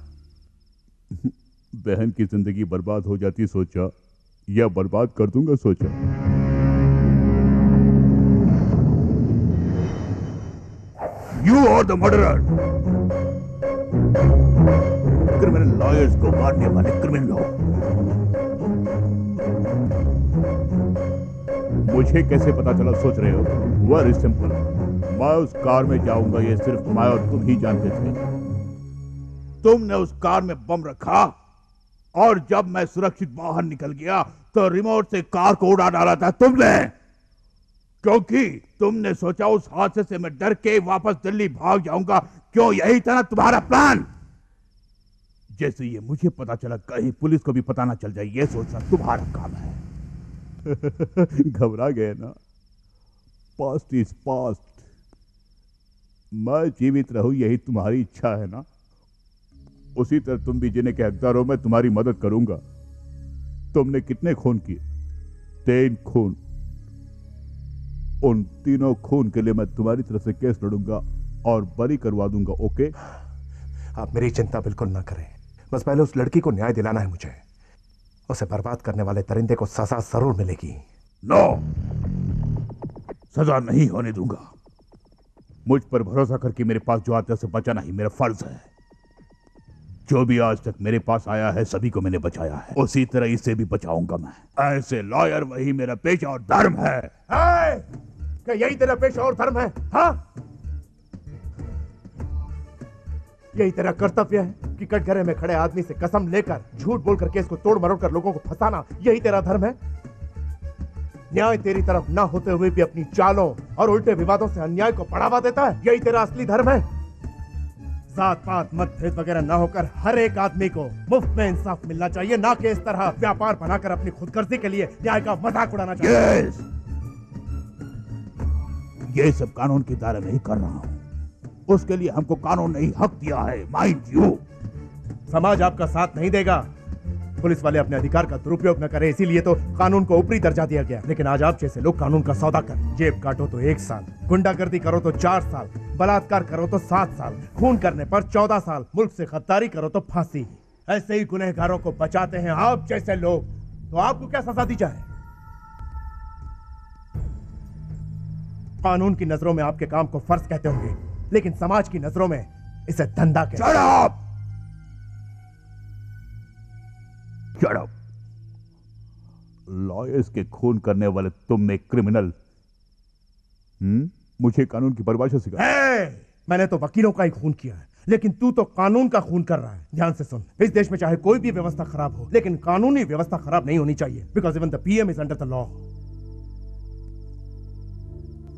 बहन की जिंदगी बर्बाद हो जाती सोचा, या बर्बाद कर दूंगा सोचा। You are the murderer. Criminal lawyers को मारने वाले क्रिमिनल लोग। मुझे कैसे पता चला सोच रहे हो? वेरी सिंपल, मैं उस कार में जाऊंगा ये सिर्फ मैं और तुम ही जानते थे। तुमने उस कार में बम रखा और जब मैं सुरक्षित बाहर निकल गया तो रिमोट से कार को उड़ा डाला था तुमने, क्योंकि तुमने सोचा उस हादसे से मैं डर के वापस दिल्ली भाग जाऊंगा। क्यों? यही था ना तुम्हारा प्लान। जैसे ये मुझे पता चला कहीं पुलिस को भी पता ना चल जाए, ये सोचना तुम्हारा काम है। घबरा गए ना? Past is past. मैं जीवित रहूं यही तुम्हारी इच्छा है ना? उसी तरह तुम भी जीने के हकदार हो। मैं तुम्हारी मदद करूंगा। तुमने कितने खून किए? 3 खून। उन तीनों खून के लिए मैं तुम्हारी तरफ से केस लड़ूंगा और बरी करवा दूंगा। ओके? आप मेरी चिंता बिल्कुल ना करें। बस पहले उस लड़की को न्याय दिलाना है मुझे। उसे बर्बाद करने वाले दरिंदे को सजा जरूर मिलेगी। नो, सजा नहीं होने दूंगा। मुझ पर भरोसा करके मेरे पास जो आता है उसे बचाना ही मेरा फर्ज है। जो भी आज तक मेरे पास आया है सभी को मैंने बचाया है, उसी तरह इसे भी बचाऊंगा मैं। ऐसे लॉयर वही मेरा पेशा और धर्म है। क्या यही तेरा पेशा और धर्म है? हाँ, यही तेरा कर्तव्य है कि कटघरे में खड़े आदमी से कसम लेकर झूठ बोलकर केस को तोड़ मरोड़ कर लोगों को फंसाना, यही तेरा धर्म है? न्याय तेरी तरफ ना होते हुए भी अपनी चालों और उल्टे विवादों से अन्याय को बढ़ावा देता है, यही तेरा असली धर्म है? जात पात मतभेद वगैरह ना होकर हर एक आदमी को मुफ्त में इंसाफ मिलना चाहिए, ना कि इस तरह व्यापार बनाकर अपनी खुदगर्जी के लिए न्याय का मजाक उड़ाना चाहिए। Yes! ये सब कानून के दायरे में ही कर रहा हूँ, उसके लिए हमको कानून ने ही हक दिया है, माइंड यू। समाज आपका साथ नहीं देगा, पुलिस वाले अपने अधिकार का दुरुपयोग न करें, इसीलिए तो कानून को ऊपरी दर्जा दिया गया। लेकिन आज आप जैसे लोग कानून का सौदा कर, जेब काटो तो 1 साल, गुंडागर्दी करो तो 4 साल, बलात्कार करो तो 7 साल, खून करने पर 14 साल, मुल्क से गद्दारी करो तो फांसी। ऐसे ही गुनहगारों को बचाते हैं आप जैसे लोग, तो आपको क्या सजा दी जाए? कानून की नजरों में आपके काम को फर्ज कहते होंगे, लेकिन समाज की नजरों में इसे धंधा कहते हैं। Shut up! लॉयर्स के खून करने वाले तुम एक क्रिमिनल। मुझे कानून की परिभाषा सिखा। मैंने तो वकीलों का ही खून किया है, लेकिन तू तो कानून का खून कर रहा है। ध्यान से सुन, इस देश में चाहे कोई भी व्यवस्था खराब हो, लेकिन कानूनी व्यवस्था खराब नहीं होनी चाहिए, because even the PM is under the law.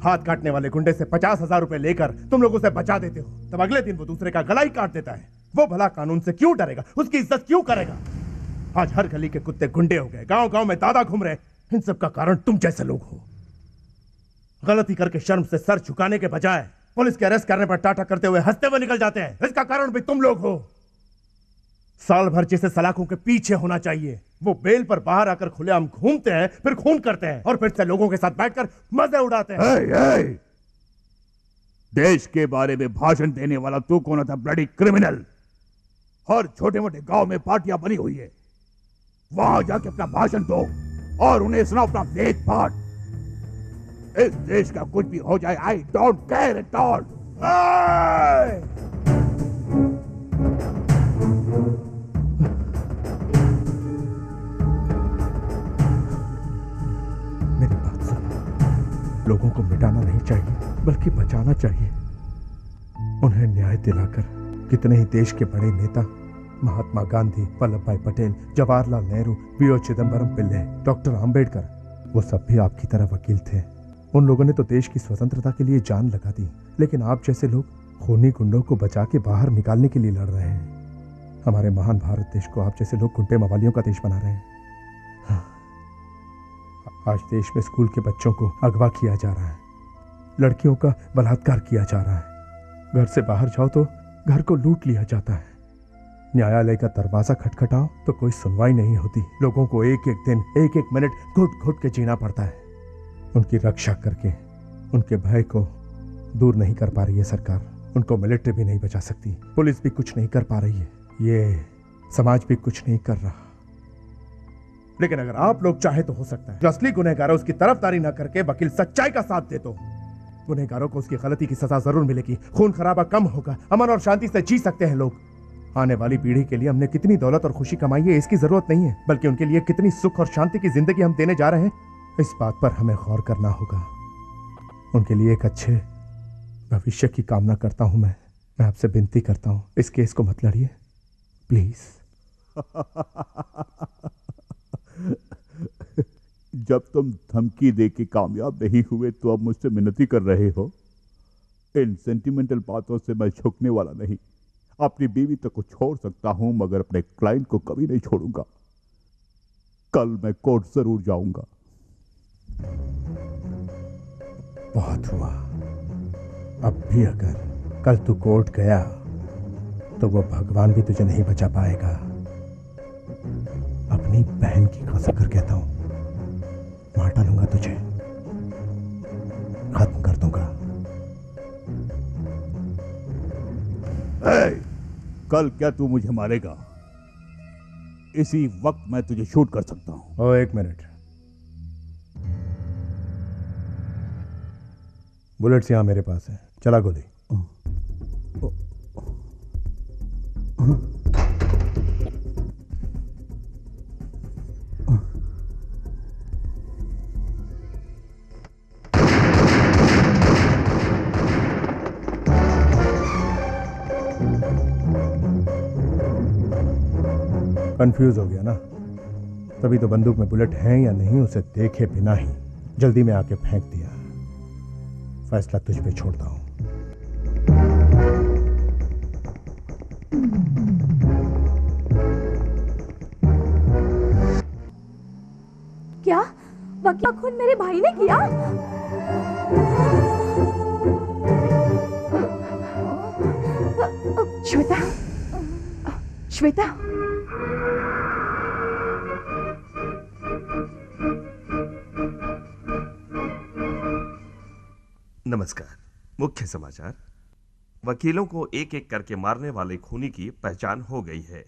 हाथ काटने वाले गुंडे से 50,000 रुपए लेकर तुम लोग उसे बचा देते हो, तब अगले दिन वो दूसरे का गला ही काट देता है। वो भला कानून से क्यों डरेगा, उसकी इज्जत क्यों करेगा? आज हर गली के कुत्ते गुंडे हो गए, गांव गांव में दादा घूम रहे। इन सब का कारण तुम जैसे लोग हो। गलती करके शर्म से सर झुकाने के बजाय पुलिस के अरेस्ट करने पर टाटा करते हुए हंसते हुए निकल जाते हैं, इसका कारण भी तुम लोग हो। साल भर जिसे सलाखों के पीछे होना चाहिए, वो बेल पर बाहर आकर खुलेआम घूमते हैं, फिर खून करते हैं और फिर से लोगों के साथ बैठकर मजे उड़ाते हैं। देश के बारे में भाषण देने वाला तू कौन था, ब्लडी क्रिमिनल? हर छोटे मोटे गांव में पार्टियां बनी हुई है, वहां जाके अपना भाषण दो और उन्हें सुनाओ अपना वेद पाठ। इस देश का कुछ भी हो जाए, I don't care at all. मेरी बात सुनो, लोगों को मिटाना नहीं चाहिए बल्कि बचाना चाहिए। उन्हें न्याय दिलाकर कितने ही देश के बड़े नेता, महात्मा गांधी, वल्लभ भाई पटेल, जवाहरलाल नेहरू, वी.ओ. चिदम्बरम पिल्ले, डॉक्टर आम्बेडकर, वो सब भी आपकी तरह वकील थे। उन लोगों ने तो देश की स्वतंत्रता के लिए जान लगा दी, लेकिन आप जैसे लोग खूनी गुंडों को बचा के बाहर निकालने के लिए लड़ रहे हैं। हमारे महान भारत देश को आप जैसे लोग गुंडे मवालियों का देश बना रहे हैं। आज देश में स्कूल के बच्चों को अगवा किया जा रहा है, लड़कियों का बलात्कार किया जा रहा है, घर से बाहर जाओ तो घर को लूट लिया जाता है, न्यायालय का दरवाजा खटखटाओ तो कोई सुनवाई नहीं होती। लोगों को एक एक दिन, एक एक मिनट घुट घुट के जीना पड़ता है। उनकी रक्षा करके उनके भय को दूर नहीं कर पा रही है सरकार। उनको मिलिट्री भी नहीं बचा सकती, पुलिस भी कुछ नहीं कर पा रही है, ये समाज भी कुछ नहीं कर रहा। लेकिन अगर आप लोग चाहे तो हो सकता है जो असली गुनहगार है उसकी तरफदारी न करके वकील सच्चाई का साथ दे तो गुनहगारों को उसकी गलती की सजा जरूर मिलेगी, खून खराबा कम होगा, अमन और शांति से जी सकते हैं लोग। आने वाली पीढ़ी के लिए हमने कितनी दौलत और खुशी कमाई है इसकी जरूरत नहीं है, बल्कि उनके लिए कितनी सुख और शांति की जिंदगी हम देने जा रहे हैं, इस बात पर हमें गौर करना होगा। उनके लिए एक अच्छे भविष्य की कामना करता हूं। मैं आपसे विनती करता हूं, इस केस को मत लड़िए प्लीज। जब तुम धमकी दे के कामयाब नहीं हुए तो अब मुझसे मिन्नती कर रहे हो। इन सेंटिमेंटल बातों से मैं झुकने वाला नहीं। अपनी बीवी तक को छोड़ सकता हूं मगर अपने क्लाइंट को कभी नहीं छोड़ूंगा। कल मैं कोर्ट जरूर जाऊंगा। बहुत हुआ, अब भी अगर कल तू कोर्ट गया तो वो भगवान भी तुझे नहीं बचा पाएगा। अपनी बहन की कसम कर कहता हूं, मार डालूंगा तुझे, खत्म कर दूंगा। कल क्या तू मुझे मारेगा? इसी वक्त मैं तुझे शूट कर सकता हूं। एक मिनट, बुलेट्स यहां मेरे पास है, चला गोली। कंफ्यूज हो गया ना? तभी तो बंदूक में बुलेट हैं या नहीं उसे देखे बिना ही जल्दी में आके फेंक दिया। फैसला तुझ पे छोड़ता हूं। क्या वकील खून मेरे भाई ने किया? श्वेता, श्वेता, नमस्कार। मुख्य समाचार। वकीलों को एक एक करके मारने वाले खूनी की पहचान हो गई है।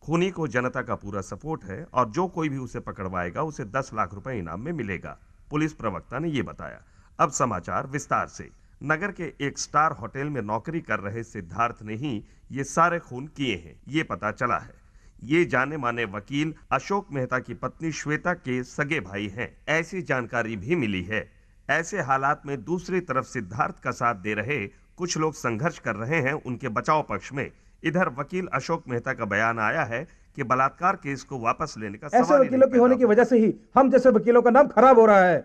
खूनी को जनता का पूरा सपोर्ट है और जो कोई भी उसे पकड़वाएगा उसे 10 लाख रुपए इनाम में मिलेगा, पुलिस प्रवक्ता ने यह बताया। अब समाचार विस्तार से। नगर के एक स्टार होटल में नौकरी कर रहे सिद्धार्थ ने ही ये सारे खून किए हैं, ये पता चला है। ये जाने माने वकील अशोक मेहता की पत्नी श्वेता के सगे भाई हैं, ऐसी जानकारी भी मिली है। ऐसे हालात में दूसरी तरफ सिद्धार्थ का साथ दे रहे कुछ लोग संघर्ष कर रहे हैं उनके बचाव पक्ष में। इधर वकील अशोक मेहता का बयान आया है कि बलात्कार केस को वापस लेने का ऐसे वकीलों की होने की वजह से ही हम जैसे वकीलों का नाम खराब हो रहा है।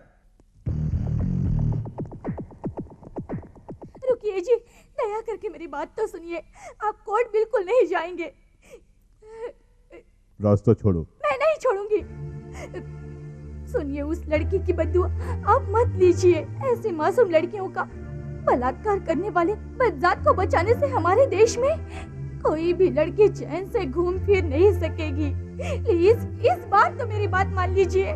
रुकिए जी, दया करके मेरी बात तो सुनिए। आप कोर्ट बिल्कुल नहीं जाएंगे। रास्ता छोड़ो। मैं नहीं छोड़ूंगी। सुनिए, उस लड़की की बद्दुआ आप मत लीजिए। ऐसी मासूम लड़कियों का बलात्कार करने वाले बदजात को बचाने से हमारे देश में कोई भी लड़की चैन से घूम फिर नहीं सकेगी। प्लीज इस बार तो मेरी बात मान लीजिए।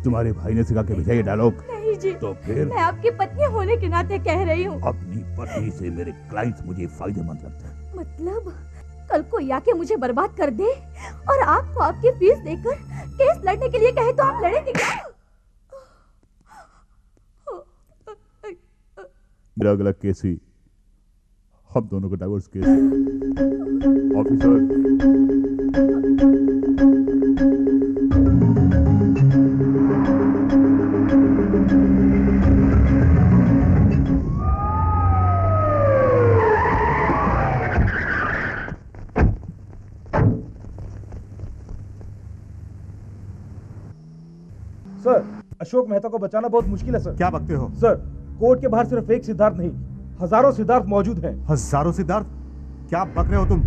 तुम्हारे भाई ने सिखा के भेजा ये डायलॉग? नहीं जी, तो फिर मैं आपकी पत्नी होने के नाते कह रही हूँ। अपनी पत्नी से मेरे क्लाइंट्स मुझे फायदेमंद लगता है। मतलब कल को आके मुझे बर्बाद कर दे और आपको आपकी फीस देकर केस लड़ने के लिए कहे तो आप लड़ेंगे क्या? मेरा अगला केस ही हम दोनों का डाइवोर्स केस है। ऑफिसर, सर, अशोक मेहता को बचाना बहुत मुश्किल है सर। क्या बकते हो? सर, कोर्ट के बाहर सिर्फ एक सिद्धार्थ नहीं, हजारों सिद्धार्थ मौजूद हैं। हजारों सिद्धार्थ? क्या बक रहे हो तुम?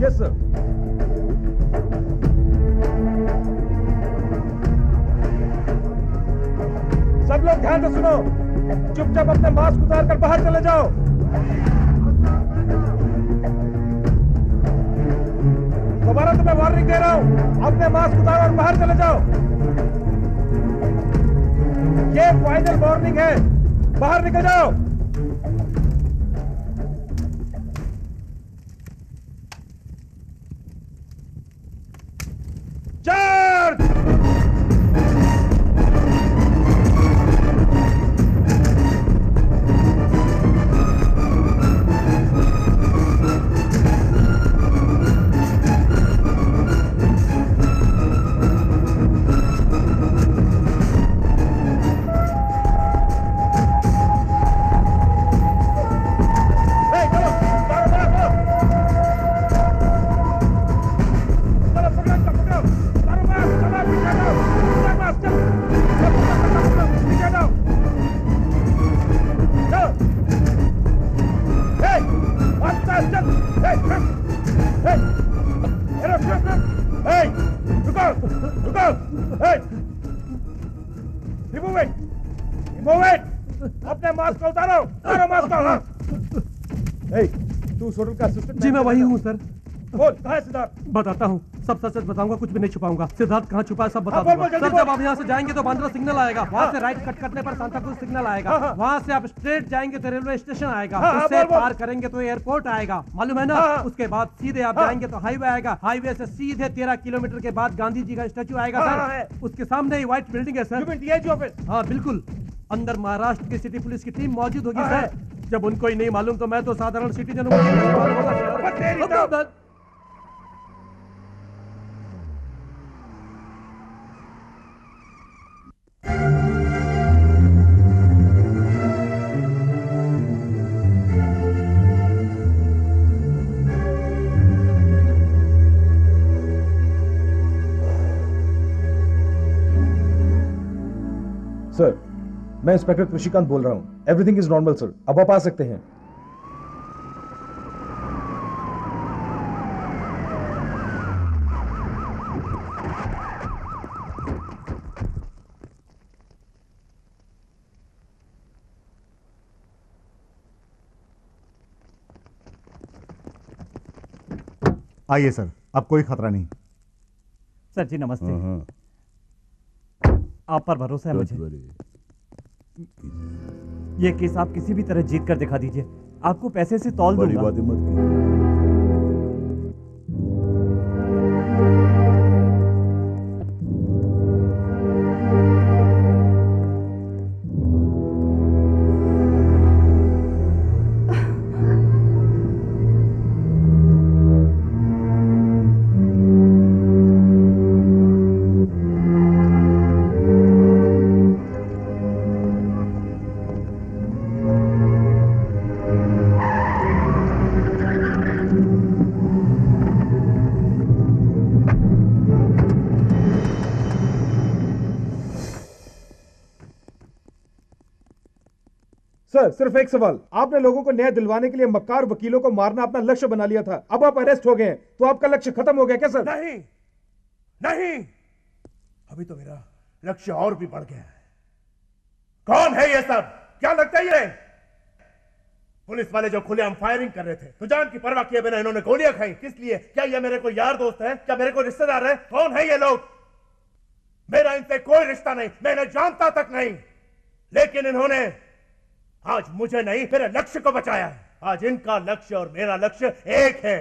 Yes sir. सब लोग ध्यान से सुनो, चुपचाप अपने मास्क उतार कर बाहर चले जाओ। दोबारा तुम्हें वार्निंग दे रहा हूं, अपने मास्क उतारो और बाहर चले जाओ। ये फाइनल वार्निंग है, बाहर निकल जाओ। चार्ज! अपने मास्क को उतारो, उतारो मास्क को। तू सोडल का असिस्टेंट? जी मैं वही हूँ सर। बोल, कहाँ है सिद्धार्थ? बताता हूँ, सब सच सच बताऊंगा, कुछ भी नहीं छुपाऊंगा। सिद्धार्थ कहाँ छुपा है सब बता बोल, दूंगा। जल्दी सर बोल। जब आप यहाँ से जाएंगे तो बांद्रा सिग्नल आएगा, वहाँ से राइट कट करने पर सांताक्रूज सिग्नल आएगा, वहाँ से आप स्ट्रेट जाएंगे तो रेलवे स्टेशन आएगा, उससे पार करेंगे तो एयरपोर्ट आएगा, मालूम है ना। उसके बाद सीधे आप जाएंगे तो हाईवे आएगा, हाईवे से सीधे 13 किलोमीटर के बाद गांधी जी का स्टैचू आएगा सर। उसके सामने ही व्हाइट बिल्डिंग है सर। हाँ बिल्कुल, अंदर महाराष्ट्र की सिटी पुलिस की टीम मौजूद होगी सर। जब उनको ही नहीं मालूम तो मैं तो साधारण सिटीजन हूँ। मैं इंस्पेक्टर कृषिकांत बोल रहा हूँ। एवरीथिंग इज नॉर्मल सर, अब आप आ सकते हैं। आइए सर, अब कोई खतरा नहीं। सर जी नमस्ते। आप पर भरोसा है मुझे। ये केस आप किसी भी तरह जीत कर दिखा दीजिए, आपको पैसे से तौल दूंगा। सर सिर्फ एक सवाल, आपने लोगों को न्याय दिलवाने के लिए मक्कार वकीलों को मारना अपना लक्ष्य बना लिया था, अब आप अरेस्ट हो गए हैं तो आपका लक्ष्य खत्म हो गया क्या सर? नहीं नहीं, अभी तो मेरा लक्ष्य और भी बढ़ गया है। कौन है ये सब? क्या लगता है ये पुलिस वाले जो खुलेआम फायरिंग कर रहे थे तो जान की परवाह किए बिना इन्होंने गोलियां खाई? किस लिए? क्या ये मेरे को यार दोस्त है? क्या मेरे को रिश्तेदार है? कौन है ये लोग? मेरा इनसे कोई रिश्ता नहीं, मैं इन्हें जानता तक नहीं, लेकिन इन्होंने आज मुझे नहीं मेरे लक्ष्य को बचाया है। आज इनका लक्ष्य और मेरा लक्ष्य एक है।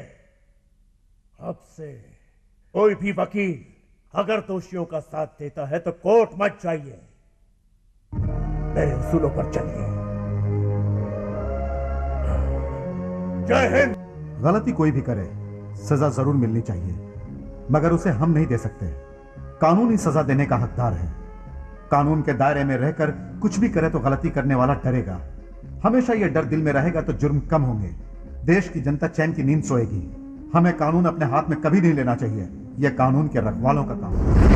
अब से कोई भी वकील अगर दोषियों का साथ देता है तो कोर्ट मत जाइए, मेरे उसूलों पर चलिए। जय हिंद। गलती कोई भी करे सजा जरूर मिलनी चाहिए, मगर उसे हम नहीं दे सकते। कानून ही सजा देने का हकदार है। कानून के दायरे में रहकर कुछ भी करे तो गलती करने वाला डरेगा। हमेशा यह डर दिल में रहेगा तो जुर्म कम होंगे, देश की जनता चैन की नींद सोएगी। हमें कानून अपने हाथ में कभी नहीं लेना चाहिए, यह कानून के रखवालों का काम है।